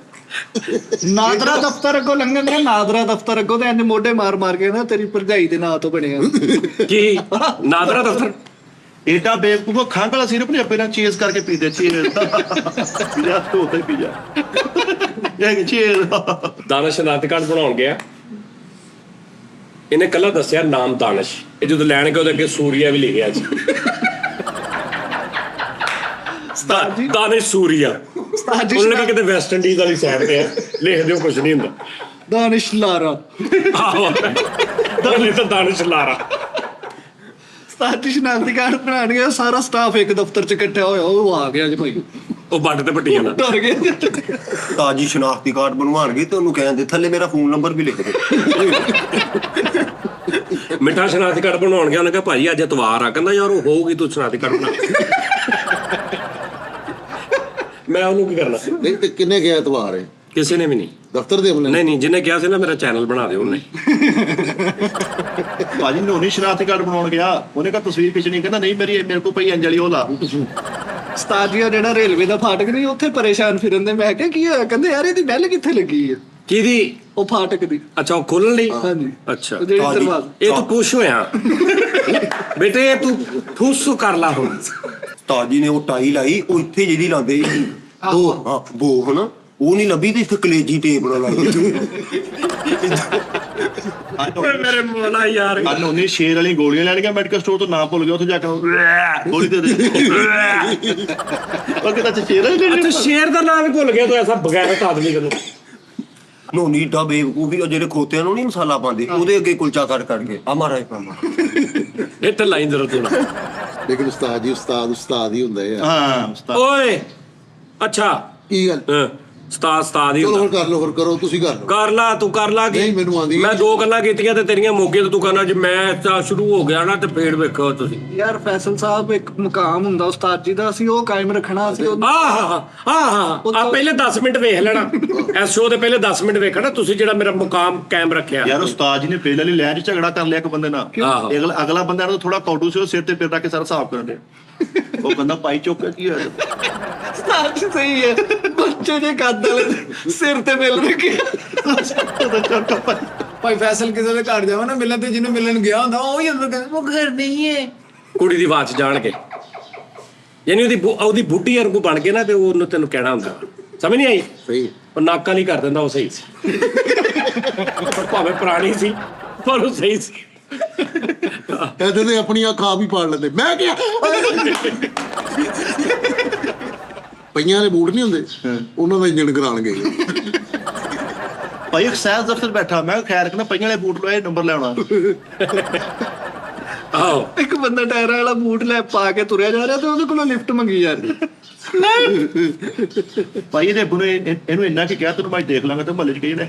ਨਾਦਰਾ ਦਫ਼ਤਰ ਅੱਗੋਂ ਲੰਘਣ ਦੇ ਨਾਦਰਾ ਦਫ਼ਤਰ ਅੱਗੋਂ ਤੇ ਇੰਜ ਮੋਢੇ ਮਾਰ ਮਾਰ ਕੇ ਨਾ ਤੇਰੀ ਭਰਜਾਈ ਦੇ ਨਾਂ ਤੋਂ ਬਣਿਆ ਕੀ ਨਾਦਰਾ ਦਫ਼ਤਰ ਏਡਾ ਬੇਵਕੂਫ ਖੰਘ ਵਾਲਾ ਸਿਰਪ ਨਹੀਂ ਆਪੇ ਨਾਲ ਚੇਸ ਕਰਕੇ ਪੀਂਦੇ ਚੇਸ ਪੀਜਾ ਤੋਂ ਪੀਜਾ ਇਹ ਚੇਸ ਦਾਨਿਸ਼ ਸ਼ਨਾਖਤੀ ਕਾਰਡ ਬਣਾਉਣ ਗਿਆ ਇਹਨੇ ਕੱਲਾ ਦੱਸਿਆ ਨਾਮ ਦਾਨਿਸ਼ ਇਹ ਜਦੋਂ ਲੈਣ ਗਏ ਉਹਦੇ ਅੱਗੇ ਸੂਰੀਆ ਵੀ ਲਿਖਿਆ ਸੀ ਦਾਨਿਸ਼ ਸੂਰੀਆ ਉਸਤਾਦ ਉਹਨਾਂ ਨੇ ਕਿਤੇ ਵੈਸਟ ਇੰਡੀਜ਼ ਵਾਲੀ ਸਾਈਡ ਤੇ ਆ ਲਿਖ ਦਿਓ ਕੁਝ ਨਹੀਂ ਹੁੰਦਾ ਦਾਨਿਸ਼ ਲਾਰਾ ਆਹੋ ਦਾਨਿਸ਼ ਲਾਰਾ ਉਸਤਾਦ ਜੀ ਸ਼ਨਾਖਤੀ ਕਾਰਡ ਬਣਾਉਣ ਗਿਆ ਸਾਰਾ ਸਟਾਫ ਇੱਕ ਦਫ਼ਤਰ 'ਚ ਇਕੱਠਾ ਹੋਇਆ ਉਹ ਆ ਗਿਆ ਜੀ ਭਾਈ ਉਹ ਵੱਟ ਤੇ ਪੱਟੀ ਜਾਣਾ ਡਰ ਗਏ ਤਾਜੀ ਸ਼ਨਾਖਤੀ ਕਾਰਡ ਬਣਵਾਉਣਗੇ ਤੇ ਉਹਨੂੰ ਕਹਿੰਦੇ ਥੱਲੇ ਮੇਰਾ ਫੋਨ ਨੰਬਰ ਵੀ ਲਿਖ ਦੇ ਮਿੱਠਾ ਸ਼ਨਾਖਤੀ ਕਾਰਡ ਬਣਾਉਣ ਗਿਆ ਉਹਨੇ ਕਿਹਾ ਭਾਜੀ ਅੱਜ ਇਤਵਾਰ ਆ ਕਹਿੰਦਾ ਯਾਰ ਉਹ ਹੋਊਗੀ ਤੂੰ ਸ਼ਨਾਖਤੀ ਕਾਰਡ ਬਣਾ ਮੈਂ ਉਹਨੂੰ ਕੀ ਕਰਨਾ ਨਹੀਂ ਤੇ ਕਿੰਨੇ ਗਿਆ ਐਤਵਾਰ ਹੈ ਕਿਸੇ ਨੇ ਵੀ ਨਹੀਂ ਦਫ਼ਤਰ ਦੇ ਅਮਲੇ ਨਹੀਂ ਜਿਹਨੇ ਕਿਹਾ ਸੀ ਨਾ ਮੇਰਾ ਚੈਨਲ ਬਣਾ ਦਿਓ ਉਹਨੇ ਭਾਜੀ ਨੋਨੀ ਸ਼ਨਾਖਤੀ ਕਾਰਡ ਬਣਾਉਣ ਗਿਆ ਉਹਨੇ ਕਹਾ ਤਸਵੀਰ ਖਿੱਚਣੀ ਕਹਿੰਦਾ ਨਹੀਂ ਮੇਰੇ ਕੋਲ ਪਈ ਅੰਜਲੀ ਉਹ ਲਾ ਉਸਤਾਦ ਜੀ ਜਿਹੜਾ ਰੇਲਵੇ ਦਾ ਫਾਟਕ ਨਹੀਂ ਉੱਥੇ ਪਰੇਸ਼ਾਨ ਫਿਰਨ ਦੇ ਮੈਂ ਕਿਹਾ ਕੀ ਹੋਇਆ ਕਹਿੰਦੇ ਯਾਰ ਇਹਦੀ ਬੈਲ ਕਿੱਥੇ ਲੱਗੀ ਹੈ ਕਿਹਦੀ ਉਹ ਫਾਟਕ ਦੀ ਅੱਛਾ ਉਹ ਖੋਲਣ ਲਈ ਹਾਂਜੀ ਅੱਛਾ ਉਹ ਜਿਹੜੀ ਦਰਵਾਜ਼ਾ ਇਹ ਤੂੰ ਪੁੱਛ ਹੋਇਆ ਬੇਟੇ ਇਹ ਤੂੰ ਫੁੱਸੂ ਕਰ ਲਾ ਹੁਣ ਤਾਜੀ ਨੇ ਉਹ ਟਾਈ ਲਾਈ ਉਹ ਇੱਥੇ ਜਿਹੜੀ ਲਾਉਂਦੇ ਹਾਂ ਬੋ ਹਨਾ ਉਹ ਨਹੀਂ ਲੱਭੀ ਤੇ ਇੱਥੇ ਕਲੇਜੀ ਟੇਪ ਨਾਲ ਲਾਈ ਓਏ ਮੇਰੇ ਮੋਲਾ ਯਾਰ ਆ ਨੋਨੀ ਸ਼ੇਰ ਵਾਲੀ ਗੋਲੀਆਂ ਲੈਣ ਗਿਆ ਮੈਡੀਕਲ ਸਟੋਰ ਤੋਂ ਨਾ ਭੁੱਲ ਗਿਆ ਉੱਥੇ ਜਾ ਕੇ ਗੋਲੀ ਦੇ ਦੇ ਉਹ ਕਿਤਾ ਸ਼ੇਰ ਅੱਛਾ ਸ਼ੇਰ ਦਾ ਨਾਮ ਹੀ ਭੁੱਲ ਗਿਆ ਤੂੰ ਐਸਾ ਬਗੈਰਤ ਆਦਮੀ ਕਦੋਂ ਨੋਨੀ ਡਾ ਬੇਵਕੂਫੀ ਉਹ ਜਿਹੜੇ ਖੋਤਿਆਂ ਨੂੰ ਨਹੀਂ ਮਸਾਲਾ ਪਾਉਂਦੇ ਉਹਦੇ ਅੱਗੇ ਕੁਲਚਾ ਕੱਢ ਕੇ ਆ ਮਾਰਾ ਇਹ ਤੇ ਲਾਈਨ ਜ਼ਰੂਰਤ ਹੋਣਾ ਲੇਕਿਨ ਉਸਤਾਦ ਜੀ ਉਸਤਾਦ ਹੀ ਹੁੰਦਾ ਹੈ ਹਾਂ ਉਸਤਾਦ ਓਏ ਅੱਛਾ ਕੀ ਗੱਲ ਉਸਤਾਦ ਹੀ ਚਲੋ ਹੁੰਦਾ ਹੋਰ ਕਰ ਲਓ ਹੋਰ ਕਰੋ ਤੁਸੀਂ ਕਰ ਲਓ ਕਰ ਲਾ ਤੂੰ ਕਰ ਲਾ ਨਹੀਂ, ਮੈਨੂੰ ਆਉਂਦੀ ਮੈਂ ਦੋ ਗੱਲਾਂ ਕੀਤੀਆਂ ਤੇ ਤੇਰੀਆਂ ਮੋਗੇ ਤੇ ਤੂੰ ਕਰਨਾ ਜੇ ਮੈਂ ਤਾਂ ਸ਼ੁਰੂ ਹੋ ਗਿਆ ਨਾ ਤੇ ਫੇਰ ਵੇਖੋ ਤੁਸੀਂ ਯਾਰ ਫੈਸਲ ਸਾਹਿਬ ਇੱਕ ਮੁਕਾਮ ਹੁੰਦਾ ਉਸਤਾਦ ਜੀ ਦਾ ਅਸੀਂ ਉਹ ਕਾਇਮ ਰੱਖਣਾ ਅਸੀਂ ਉਹ ਆ ਪਹਿਲੇ 10 ਮਿੰਟ ਵੇਖ ਲੈਣਾ ਇਸ ਸ਼ੋਅ ਦੇ ਪਹਿਲੇ 10 ਮਿੰਟ ਵੇਖਣਾ ਤੁਸੀਂ ਜਿਹੜਾ ਮੇਰਾ ਮੁਕਾਮ ਕਾਇਮ ਰੱਖਿਆ ਯਾਰ ਉਸਤਾਦ ਜੀ ਨੇ ਪਹਿਲੇ ਵਾਲੀ ਲੈਣ 'ਚ ਝਗੜਾ ਕਰ ਲਿਆ ਇੱਕ ਬੰਦੇ ਨਾਲ ਆਹੋ। ਅਗਲਾ ਬੰਦਾ ਨਾਲ ਥੋੜਾ ਕੌਟੂ ਸੀ ਉਹ ਸਿਰ ਤੇ ਪਿਰਦਾ ਕੇ ਸਾਰਾ ਹਿਸਾਬ ਕਰਨ ਦੇ ਉਹ ਕਹਿੰਦਾ ਪਾਈ ਚੁੱਕ ਕੀ ਹੋਇਆ ਉਸਤਾਦ ਜੀ ਸਹੀ ਹੈ ਬੱਚੇ ਦੇ ਕੱਦ ਵਾਲੇ ਸਿਰ ਤੇ ਮਿਲ ਰੱਖਿਆ ਭਾਈ ਫੈਸਲ ਕਿਸੇ ਦੇ ਘਰ ਜਾਵਾ ਨਾ ਮਿਲਣ ਤੇ ਜਿਹਨੂੰ ਮਿਲਣ ਗਿਆ ਹੁੰਦਾ ਉਹ ਹੀ ਅੰਦਰ ਕਹਿੰਦਾ ਉਹ ਘਰ ਨਹੀਂ ਹੈ ਕੁੜੀ ਦੀ ਆਵਾਜ਼ ਜਾਣ ਕੇ ਯਾਨੀ ਉਹਦੀ ਬੁੱਢੀ ਵਰਗੂ ਬਣ ਕੇ ਨਾ ਤੇ ਉਹਨੂੰ ਤੈਨੂੰ ਕਹਿਣਾ ਹੁੰਦਾ ਸਮਝ ਨਹੀਂ ਆਈ ਸਹੀ ਉਹ ਨਾਕਾ ਨਹੀਂ ਕਰ ਦਿੰਦਾ ਉਹ ਸਹੀ ਸੀ ਭਾਵੇਂ ਪੁਰਾਣੀ ਸੀ ਪਰ ਉਹ ਸਹੀ ਸੀ ਇਹਦੇ ਤੇ ਆਪਣੀ ਅੱਖ ਆਪ ਹੀ ਪਾੜ ਲੈਂਦੇ। ਮੈਂ ਕਿਹਾ ਪਈਆਂ ਵਾਲੇ ਬੂਟ ਨਹੀਂ ਹੁੰਦੇ, ਉਹਨਾਂ ਦਾ ਇੰਜਣ ਕਰਾਉਣਗੇ। ਭਾਈ ਇੱਕ ਸਹਿਜ ਦਫ਼ਤਰ ਬੈਠਾ, ਮੈਂ ਕਿਹਾ ਖੈਰ ਕਹਿੰਦਾ ਪਈਆਂ ਵਾਲੇ ਬੂਟ ਲਏ ਨੰਬਰ ਲੈਣਾ। ਆਹੋ ਇੱਕ ਬੰਦਾ ਟਾਇਰਾਂ ਵਾਲਾ ਬੂਟ ਲੈ ਪਾ ਕੇ ਤੁਰਿਆ ਜਾ ਰਿਹਾ ਤੇ ਉਹਦੇ ਕੋਲੋਂ ਲਿਫਟ ਮੰਗੀ ਜਾ ਰਹੀ। ਭਾਈ ਇਹਦੇ ਬੁਨੇ ਇਹਨੂੰ ਇੰਨਾ ਕਿ ਕਿਹਾ ਤੈਨੂੰ ਮੈਂ ਦੇਖ ਲਾਂਗਾ ਤੇ ਮਹੱਲੇ 'ਚ ਕਹੀ ਜਾਂਦੇ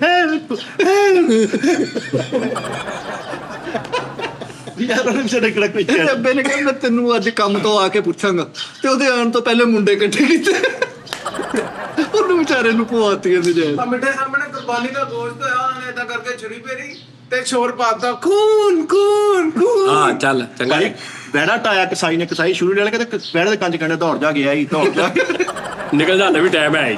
ਯਾਰ ਉਹਨੇ ਸਾਡੇ ਕਿਹੜਾ ਕੋਈ ਤੇ ਅੱਬੇ ਨੇ ਕਿਹਾ ਮੈਂ ਤੈਨੂੰ ਅੱਜ ਕੰਮ ਤੋਂ ਆ ਕੇ ਪੁੱਛਾਂਗਾ, ਤੇ ਉਹਦੇ ਆਉਣ ਤੋਂ ਪਹਿਲੇ ਮੁੰਡੇ ਇਕੱਠੇ ਕੀਤੇ, ਉਹਨੂੰ ਵਿਚਾਰੇ ਨੂੰ ਪਵਾਤੀ ਇਹਦੇ ਜਾਇ। ਆ ਮਿੱਠੇ ਸਾਹਮਣੇ ਕੁਰਬਾਨੀ ਦਾ ਗੋਸ਼ਤ ਹੋਇਆ, ਉਹਨਾਂ ਨੇ ਏਦਾਂ ਕਰਕੇ ਛੁਰੀ ਫੇਰੀ ਤੇ ਸ਼ੋਰ ਪਾਤਾ, ਖੂਨ ਖੂਨ ਖੂਨ। ਹਾਂ ਚੱਲ ਚੰਗਾ ਭਾਈ ਬੈੜਾ ਟਾਇਆ ਕਸਾਈ ਨੇ, ਕਸਾਈ ਸ਼ੁਰੂ ਨਾਲ ਕਹਿੰਦੇ ਬੈੜੇ ਦੇ ਕੰਜ ਕਹਿੰਦੇ ਦੌੜ ਜਾ ਗਿਆ ਹੀ ਦੌੜ ਜਾ। ਨਿਕਲ ਜਾਣਾ ਵੀ ਟਾਈਮ ਹੈ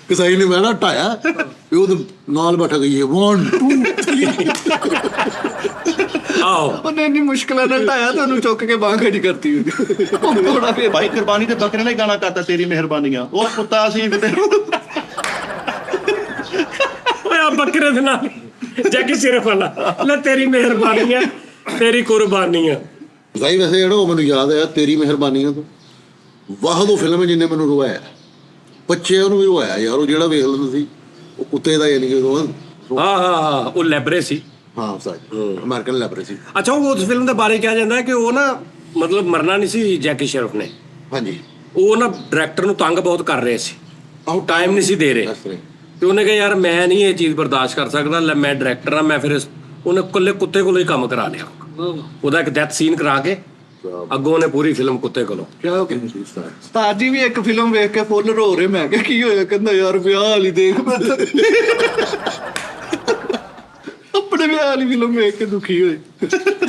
ਕਸਾਈ ਨੇ ਬਹਿਣਾ ਢਾਇਆ ਤੇ ਉਹਦੇ ਨਾਲ ਬੈਠ ਗਈ 1 2 3। ਆਹੋ ਉਹਨੇ ਇੰਨੀ ਮੁਸ਼ਕਲਾਂ ਨਾਲ ਢਾਇਆ ਤੇ ਉਹਨੂੰ ਚੁੱਕ ਕੇ ਬਾਂਹ ਖੜੀ ਕਰਤੀ ਉਹਦੀ। ਉਹ ਥੋੜਾ ਫਿਰ ਭਾਈ ਕੁਰਬਾਨੀ ਤੇ ਬੱਕਰੇ ਨੇ ਗਾਣਾ ਕਰਤਾ ਤੇਰੀ ਮਿਹਰਬਾਨੀਆਂ, ਉਹ ਕੁੱਤਾ ਸੀ ਓਏ ਆ ਬੱਕਰੇ ਦੇ ਨਾਲ ਜੱਗੀ ਸਿਰਫ ਵਾਲਾ ਲੈ ਤੇਰੀ ਮਿਹਰਬਾਨੀ ਹੈ, ਤੇਰੀ ਕੁਰਬਾਨੀ ਹੈ। ਕਸਾਈ ਵੈਸੇ ਜਿਹੜਾ ਉਹ ਮੈਨੂੰ ਯਾਦ ਆਇਆ ਤੇਰੀ ਮਿਹਰਬਾਨੀਆਂ ਤੋਂ, ਵਾਹ ਦੋ ਫਿਲਮ ਜਿਹਨੇ ਮੈਨੂੰ ਰਵਾਇਆ, ਬੱਚਿਆਂ ਨੂੰ ਵੀ ਰਵਾਇਆ ਯਾਰ। ਉਹ ਜਿਹੜਾ ਵੇਖ ਲੈਂਦਾ ਸੀ ਉਹ ਕੁੱਤੇ ਦਾ, ਯਾਨੀ ਕਿ ਹਾਂ ਉਹ ਲੈਬਰੇ ਸੀ। ਹਾਂ ਸਾਜ ਅਮਰੀਕਨ ਲੈਬਰੇ ਸੀ। ਅੱਛਾ ਉਹ ਉਸ ਫਿਲਮ ਦੇ ਬਾਰੇ ਕਿਹਾ ਜਾਂਦਾ ਹੈ ਕਿ ਉਹ ਨਾ ਮਤਲਬ ਮਰਨਾ ਨਹੀਂ ਸੀ ਜੈਕੀ ਸ਼ਰਫ ਨੇ, ਹਾਂਜੀ ਉਹ ਨਾ ਡਾਇਰੈਕਟਰ ਨੂੰ ਤੰਗ ਬਹੁਤ ਕਰ ਰਹੇ ਸੀ, ਆਹੋ ਟਾਈਮ ਨਹੀਂ ਸੀ ਦੇ ਰਹੇ। ਦੱਸ ਰਹੇ ਤੇ ਉਹਨੇ ਕਿਹਾ ਯਾਰ ਮੈਂ ਨਹੀਂ ਇਹ ਚੀਜ਼ ਬਰਦਾਸ਼ਤ ਕਰ ਸਕਦਾ, ਲੈ ਮੈਂ ਡਾਇਰੈਕਟਰ ਆ, ਮੈਂ ਫਿਰ ਉਹਨੇ ਇਕੱਲੇ ਕੁੱਤੇ ਕੋਲੋਂ ਹੀ ਕੰਮ ਕਰਾ ਲਿਆ। ਉਹਦਾ ਇੱਕ ਡੈਥ ਸੀਨ ਕਰਾ ਕੇ ਅੱਗੋਂ ਉਹਨੇ ਪੂਰੀ ਫਿਲਮ ਕੁੱਤੇ ਕੋਲੋਂ। ਉਸਤਾਦ ਜੀ ਵੀ ਇੱਕ ਫਿਲਮ ਵੇਖ ਕੇ ਫੁੱਲ ਰੋ ਰਹੇ। ਮੈਂ ਕਿਹਾ ਕੀ ਹੋਇਆ? ਕਹਿੰਦਾ ਯਾਰ ਵਿਆਹ ਵਾਲੀ ਦੇਖ, ਮੈਂ ਤਾਂ ਆਪਣੇ ਵਿਆਹ ਵਾਲੀ ਫਿਲਮ ਵੇਖ ਕੇ ਦੁਖੀ ਹੋਏ।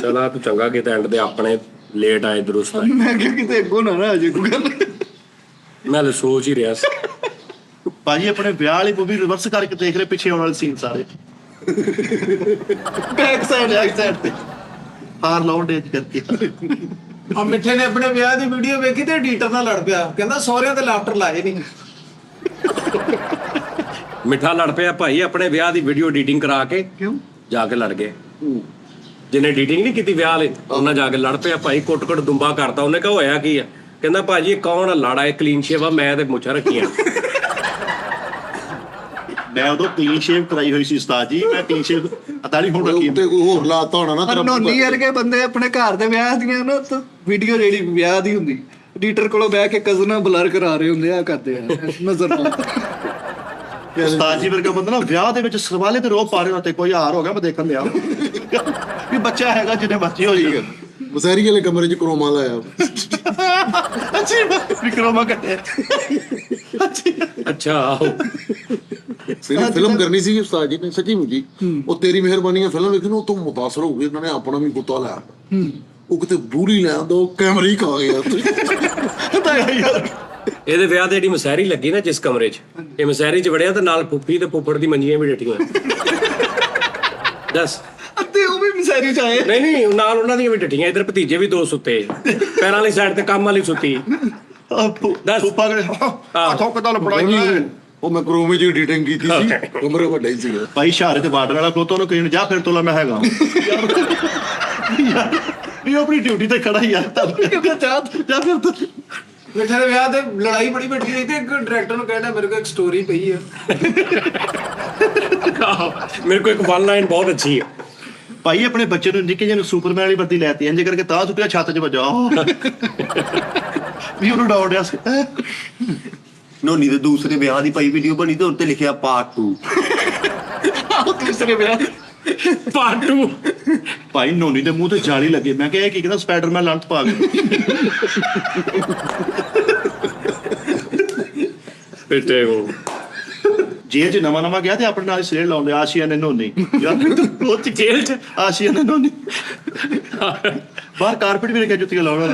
ਚਲਾ ਤੂੰ ਚੰਗਾ ਕਿਤੇ ਐਂਡ ਦੇ ਆਪਣੇ ਲੇਟ ਆਏ ਦਰੁਸਤ ਆਏ। ਮੈਂ ਕਿਹਾ ਕਿਤੇ ਅੱਗੋਂ ਨਾ ਆ ਜੇ ਕੋਈ ਗੱਲ। ਮੈਂ ਤਾਂ ਸੋਚ ਹੀ ਰਿਹਾ ਸੀ ਭਾਜੀ ਆਪਣੇ ਵਿਆਹ ਵਾਲੀ ਮੂਵੀ ਰਿਵਰਸ ਕਰਕੇ ਦੇਖ ਰਹੇ, ਪਿੱਛੇ ਆਉਣ ਵਾਲੇ ਸੀਨ ਸਾਰੇ ਬੈਕ ਸਾਈਡ ਤੇ ਹਾਰ ਲਾਉਣ ਦੇ ਕਰਕੇ। ਆ ਮਿੱਠੇ ਨੇ ਆਪਣੇ ਵਿਆਹ ਦੀ ਵੀਡੀਓ ਵੇਖੀ ਤੇ ਐਡੀਟਰ ਨਾਲ ਲੜ ਪਿਆ, ਕਹਿੰਦਾ ਸਹੁਰਿਆਂ ਤੇ ਲਾਫਟਰ ਲਾਏ ਨਹੀਂ। ਮਿੱਠਾ ਲੜ ਪਿਆ ਭਾਈ ਆਪਣੇ ਵਿਆਹ ਦੀ ਵੀਡੀਓ ਐਡੀਟਿੰਗ ਕਰਾ ਕੇ, ਕਿਉਂ? ਜਾ ਕੇ ਲੜ ਗਏ। ਜਿਹਨੇ ਐਡੀਟਿੰਗ ਨਹੀਂ ਕੀਤੀ ਵਿਆਹ ਵਾਲੇ, ਉਹਨਾਂ ਜਾ ਕੇ ਲੜ ਪਿਆ ਭਾਈ, ਕੁੱਟ-ਕੁੱਟ ਦੁੰਬਾ ਕਰਤਾ। ਉਹਨੇ ਕਿਹਾ ਹੋਇਆ ਕੀ ਆ? ਕਹਿੰਦਾ ਭਾਜੀ ਇਹ ਕੌਣ ਆ? ਲਾੜਾ, ਇਹ ਕਲੀਨ ਸ਼ੇਵ ਆ, ਮੈਂ ਤੇ ਮੁੱਛਾਂ ਰੱਖੀਆਂ। ਮੈਂ ਉਦੋਂ ਕਲੀਨ ਸ਼ੇਵ ਕਰਾਈ ਹੋਈ ਸੀ ਉਸਤਾਦ ਜੀ, ਮੈਂ ਕਲੀਨ ਸ਼ੇਵ ਅਤਾਲੀ ਹੁਣ ਰੱਖੀ। ਉੱਤੇ ਕੋਈ ਹੋਰ ਲਾਤਾ ਹੋਣਾ ਨਾ ਤੇਰਾ। ਨੋਨੀ ਵਰਗੇ ਬੰਦੇ ਆਪਣੇ ਘਰ ਦੇ ਵਿਆਹ ਦੀਆਂ ਨਾ ਵੀਡੀਓ ਜਿਹੜੀ ਵਿਆਹ ਦੀ ਹੁੰਦੀ, ਐਡੀਟਰ ਕੋਲੋਂ ਬਹਿ ਕੇ ਕਜ਼ਨਾਂ ਬਲਰ ਕਰਾ ਰਹੇ ਹੁੰਦੇ ਆ, ਕਰਦੇ ਆ ਨਜ਼ਰ ਨਾਲ। ਉਸਤਾਦ ਜੀ ਵਰਗਾ ਬੰਦਾ ਨਾ ਵਿਆਹ ਦੇ ਵਿੱਚ ਸਰਵਾਲੇ ਤੇ ਰੋਹ ਪਾ ਰਿਹਾ ਤੇ ਕੋਈ ਹਾਰ ਹੋ ਗਿਆ, ਮੈਂ ਦੇਖਣ ਲਿਆ ਵੀ ਬੱਚਾ ਹੈਗਾ ਜਿਹਨੇ ਬੱਚੀ ਹੋ ਜਾਏਗਾ। ਮਸੈਰੀ ਵਾਲੇ ਕਮਰੇ 'ਚ ਕਰੋਮਾ ਲਾਇਆ। ਅੱਛੀ ਵਿਕਰਮਾ ਕੱਟਿਆ। ਅੱਛਾ ਆਹੋ ਫਿਲਮ ਕਰਨੀ ਸੀ ਉਸਤਾਦ ਜੀ ਨੇ, ਸੱਚੀ ਮੁੱਜੀ। ਉਹ ਤੇਰੀ ਮਿਹਰਬਾਨੀਆਂ ਫਿਲਮ ਵੇਖੀ ਨਾ, ਉਹ ਤੋਂ ਮੁਤਾਸਰ ਹੋ ਗਏ। ਉਹਨਾਂ ਨੇ ਆਪਣਾ ਵੀ ਗੁੱਤਾ ਲਿਆ, ਉਹ ਕਿਤੇ ਬੂਰੀ ਲੈਣ ਦੋ ਕੈਮਰੇ ਹੀ ਖਾ ਗਿਆ। ਇਹਦੇ ਵਿਆਹ ਤੇ ਜਿਹੜੀ ਮਸੈਰੀ ਲੱਗੀ ਨਾ ਜਿਸ ਕਮਰੇ 'ਚ, ਇਹ ਮਸੈਰੀ 'ਚ ਵੜਿਆ ਤੇ ਨਾਲ ਫੁੱਫੀ ਤੇ ਫੁੱਫੜ ਦੀ ਮੰਜੀਆਂ ਵੀ ਡਟੀਆਂ। ਦੱਸ ਅੱਤੇ ਉਹ ਵੀ ਮਿਸਾਰੀ ਚ ਆਏ। ਨਹੀਂ ਨਾਲ ਉਹਨਾਂ ਦੀਆਂ ਵੀ ਡਟੀਆਂ। ਇਧਰ ਭਤੀਜੇ ਵੀ 2 ਸੁੱਤੇ, ਪੈਰਾਂ ਵਾਲੀ ਸਾਈਡ ਤੇ ਕੰਮ ਵਾਲੀ ਸੁੱਤੀ। ਦੱਸ ਫੁੱਫਾ ਕਰੇ ਆਥੋਂ ਕਿਦਾਂ ਲਪੜਾਈ। ਉਹ ਮੈਂ ਕਰੋਮੇ 'ਚ ਐਡੀਟਿੰਗ ਕੀਤੀ ਸੀ, ਕਮਰੇ ਵੱਡਾ ਹੀ ਸੀਗਾ। ਭਾਈ ਸ਼ਹਾਰੇ ਤੇ ਬਾਰਡਰ ਵਾਲਾ ਖਲੋਤਾ, ਉਹਨੂੰ ਕਹੀ ਜਾ ਫਿਰ ਤੋਲਾ ਮੈਂ ਹੈਗਾ। ਇਹ ਆਪਣੀ ਡਿਊਟੀ ਤੇ ਖੜਾ ਯਾਰ, ਜਾ ਫਿਰ ਤੂੰ। ਮਿੱਠੇ ਦੇ ਵਿਆਹ ਤੇ ਲੜਾਈ ਬੜੀ ਵੱਡੀ ਹੋਈ ਤੇ ਇੱਕ ਡਾਇਰੈਕਟਰ ਨੂੰ ਕਹਿੰਦਾ ਮੇਰੇ ਕੋਲ ਇੱਕ ਸਟੋਰੀ ਪਈ ਆ। ਮੇਰੇ ਕੋਲ ਇੱਕ 1 ਲਾਈਨ ਬਹੁਤ ਅੱਛੀ ਹੈ। ਭਾਈ ਆਪਣੇ ਬੱਚੇ ਨੂੰ ਨਿੱਕੇ ਜਿਹੇ ਨੂੰ ਸੁਪਰਮੈਨ ਵਾਲੀ ਵਰਦੀ ਲੈਤੀ, ਇੰਜ ਕਰਕੇ ਤਾਂ ਸੁੱਟਿਆ ਛੱਤ 'ਚ ਵੱਜਾ ਵੀ ਉਹਨੂੰ ਡਾਉਟ ਰਿਹਾ ਸੀ। ਨੋਨੀ ਦੇ ਦੂਸਰੇ ਵਿਆਹ ਦੀ ਭਾਈ ਵੀਡੀਓ ਬਣੀ ਤੇ ਉੱਤੇ ਲਿਖਿਆ ਪਾਰਟ 2। ਦੂਸਰੇ ਵਿਆਹ ਪਾਰਟ 2। ਭਾਈ ਨੋਨੀ ਦੇ ਮੂੰਹ ਤੇ ਜਾਲੀ ਲੱਗੇ। ਮੈਂ ਕਿਹਾ ਇਹ ਕੀ ਕਹਿੰਦਾ? ਸਪਾਈਡਰਮੈਨ ਲੰਤ ਪਾ ਗਿਆ। ਪਿੱਟੇ ਉਹ ਜੇਲ੍ਹ 'ਚ ਨਵਾਂ ਗਿਆ ਤੇ ਆਪਣੇ ਨਾਲ ਸਲੇਟ ਲਾਉਂਦੇ ਆਸ਼ੀਆ ਨੇ ਨੋਨੀ ਯਾਰ, ਉਹ 'ਚ ਜੇਲ੍ਹ 'ਚ ਆਸ਼ੀਆ ਨੇ ਨੋਨੀ ਬਾਹਰ ਕਾਰਪੇਟ ਵੀ ਰੱਖਿਆ ਜੁੱਤੀਆਂ ਲਾਉਣ।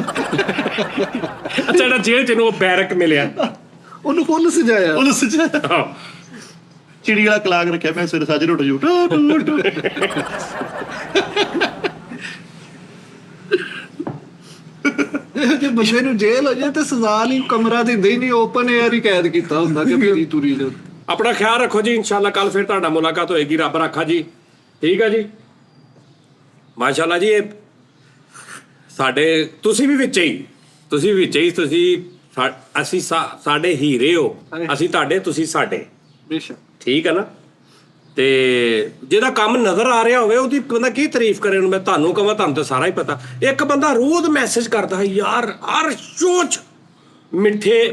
ਅੱਛਾ ਜਿਹੜਾ ਜੇਲ੍ਹ 'ਚ ਨੂੰ ਉਹ ਬੈਰਕ ਮਿਲਿਆ, ਉਹਨੂੰ ਫੁੱਲ ਸਜਾਇਆ। ਉਹਨੂੰ ਸੱਚਾ ਚਿੜੀ ਵਾਲਾ ਕਲਾਗ ਰੱਖਿਆ। ਮੈਂ ਸਿਰ ਸਾਜੇ ਰੁੱਟ ਜੂ ਜੇ ਬੰਦੇ ਨੂੰ ਜੇਲ੍ਹ ਹੋ ਜਾਏ ਤੇ ਸਜ਼ਾ ਨਹੀਂ, ਕਮਰਾ ਦਿੰਦੇ ਹੀ ਨਹੀਂ, ਓਪਨ 에ਅਰ ਹੀ ਕੈਦ ਕੀਤਾ ਹੁੰਦਾ ਕਿ ਮੇਰੀ ਤੁਰੀ ਜਾ। ਆਪਣਾ ਖਿਆਲ ਰੱਖੋ ਜੀ। ਇਨਸ਼ਾਅੱਲਾ ਕੱਲ ਫਿਰ ਤੁਹਾਡਾ ਮੁਲਾਕਾਤ ਹੋਏਗੀ। ਰੱਬ ਰਾਖਾ ਜੀ। ਠੀਕ ਆ ਜੀ। ਮਾਸ਼ਾਅੱਲਾ ਜੀ। ਇਹ ਸਾਡੇ ਤੁਸੀਂ ਵੀ ਵਿੱਚ ਹੀ ਅਸੀਂ ਸਾਡੇ ਹੀਰੇ ਹੋ, ਅਸੀਂ ਤੁਹਾਡੇ, ਤੁਸੀਂ ਸਾਡੇ, ਬੇਸ਼ੱਕ। ਠੀਕ ਹੈ ਨਾ। ਤੇ ਜਿਹਦਾ ਕੰਮ ਨਜ਼ਰ ਆ ਰਿਹਾ ਹੋਵੇ ਉਹਦੀ ਬੰਦਾ ਕੀ ਤਾਰੀਫ ਕਰੇ। ਹੁਣ ਮੈਂ ਤੁਹਾਨੂੰ ਕਹਾਂ, ਤੁਹਾਨੂੰ ਤਾਂ ਸਾਰਾ ਹੀ ਪਤਾ। ਇੱਕ ਬੰਦਾ ਰੋਜ਼ ਮੈਸੇਜ ਕਰਦਾ ਹੈ, ਯਾਰ ਹਰ ਸ਼ੋਅ 'ਚ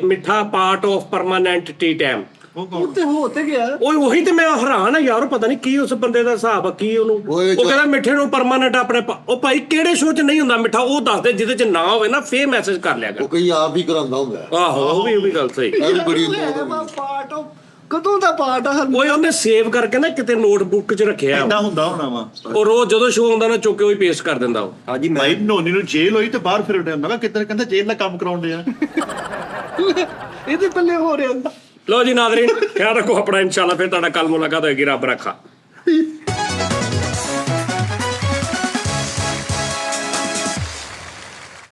ਮਿੱਠਾ part of permanent tea time. ਉਹ ਤੇ ਹੋ ਤੇ ਗਿਆ। ਉਹੀ ਤੇ ਮੈਂ ਹੈਰਾਨ ਆ ਯਾਰ, ਪਤਾ ਨਹੀਂ ਕੀ ਉਸ ਬੰਦੇ ਦਾ ਹਿਸਾਬ ਆ, ਕੀ ਉਹਨੂੰ ਉਹ ਕਹਿੰਦਾ ਮਿੱਠੇ ਨੂੰ ਪਰਮਾਨੈਂਟ ਆਪਣੇ ਉਹ ਭਾਈ ਕਿਹੜੇ ਸ਼ੋਅ 'ਚ ਨਹੀਂ ਹੁੰਦਾ ਮਿੱਠਾ, ਉਹ ਦੱਸ ਦੇ ਜਿਹਦੇ 'ਚ ਨਾ ਹੋਵੇ ਨਾ, ਫੇਰ ਮੈਸੇਜ ਕਰ ਲਿਆ ਕਰ। ਉਹ ਕਈ ਆਪ ਹੀ ਕਰਾਉਂਦਾ ਹੁੰਦਾ ਹੈ। ਆਹੋ ਉਹ ਵੀ ਗੱਲ ਸਹੀ। ਇਹ ਵੀ ਬੜੀ ਪਾਰਟ ਆਫ ਕਦੋਂ ਦਾ ਪਾਰਟ ਆ? ਓਏ ਉਹਨੇ ਸੇਵ ਕਰਕੇ ਨਾ ਕਿਤੇ ਨੋਟਬੁੱਕ 'ਚ ਰੱਖਿਆ। ਏਦਾਂ ਹੁੰਦਾ ਹੋਣਾ ਵਾ। ਉਹ ਰੋਜ਼ ਜਦੋਂ ਸ਼ੋਅ ਹੁੰਦਾ ਨਾ ਚੁੱਕ ਕੇ ਉਹੀ ਪੇਸਟ ਕਰ ਦਿੰਦਾ ਉਹ। ਹਾਂਜੀ ਮੈਂ ਭਾਈ ਨੋਨੀ ਨੂੰ ਜੇਲ੍ਹ ਹੋਈ ਤੇ ਬਾਹਰ ਫਿਰ ਉੱਡਿਆ। ਮੈਂ ਕਿਹਾ ਕਿਤੇ ਕਹਿੰਦਾ ਜੇਲ੍ਹ ਦਾ ਕੰਮ ਕਰਾਉਂਦੇ ਆ। ਇਹਦੇ ਪੱਲੇ ਹੋ ਰਿਹਾ। ਲੋ ਜੀ ਨਾਜ਼ਰੀਨ, ਖਿਆਲ ਰੱਖੋ ਆਪਣਾ, ਇਨਸ਼ਾਅੱਲਾ ਫਿਰ ਤੁਹਾਡਾ ਕੱਲ ਮੁਲਾਕਾਤ ਹੋਏਗੀ। ਰੱਬ ਰੱਖਾ।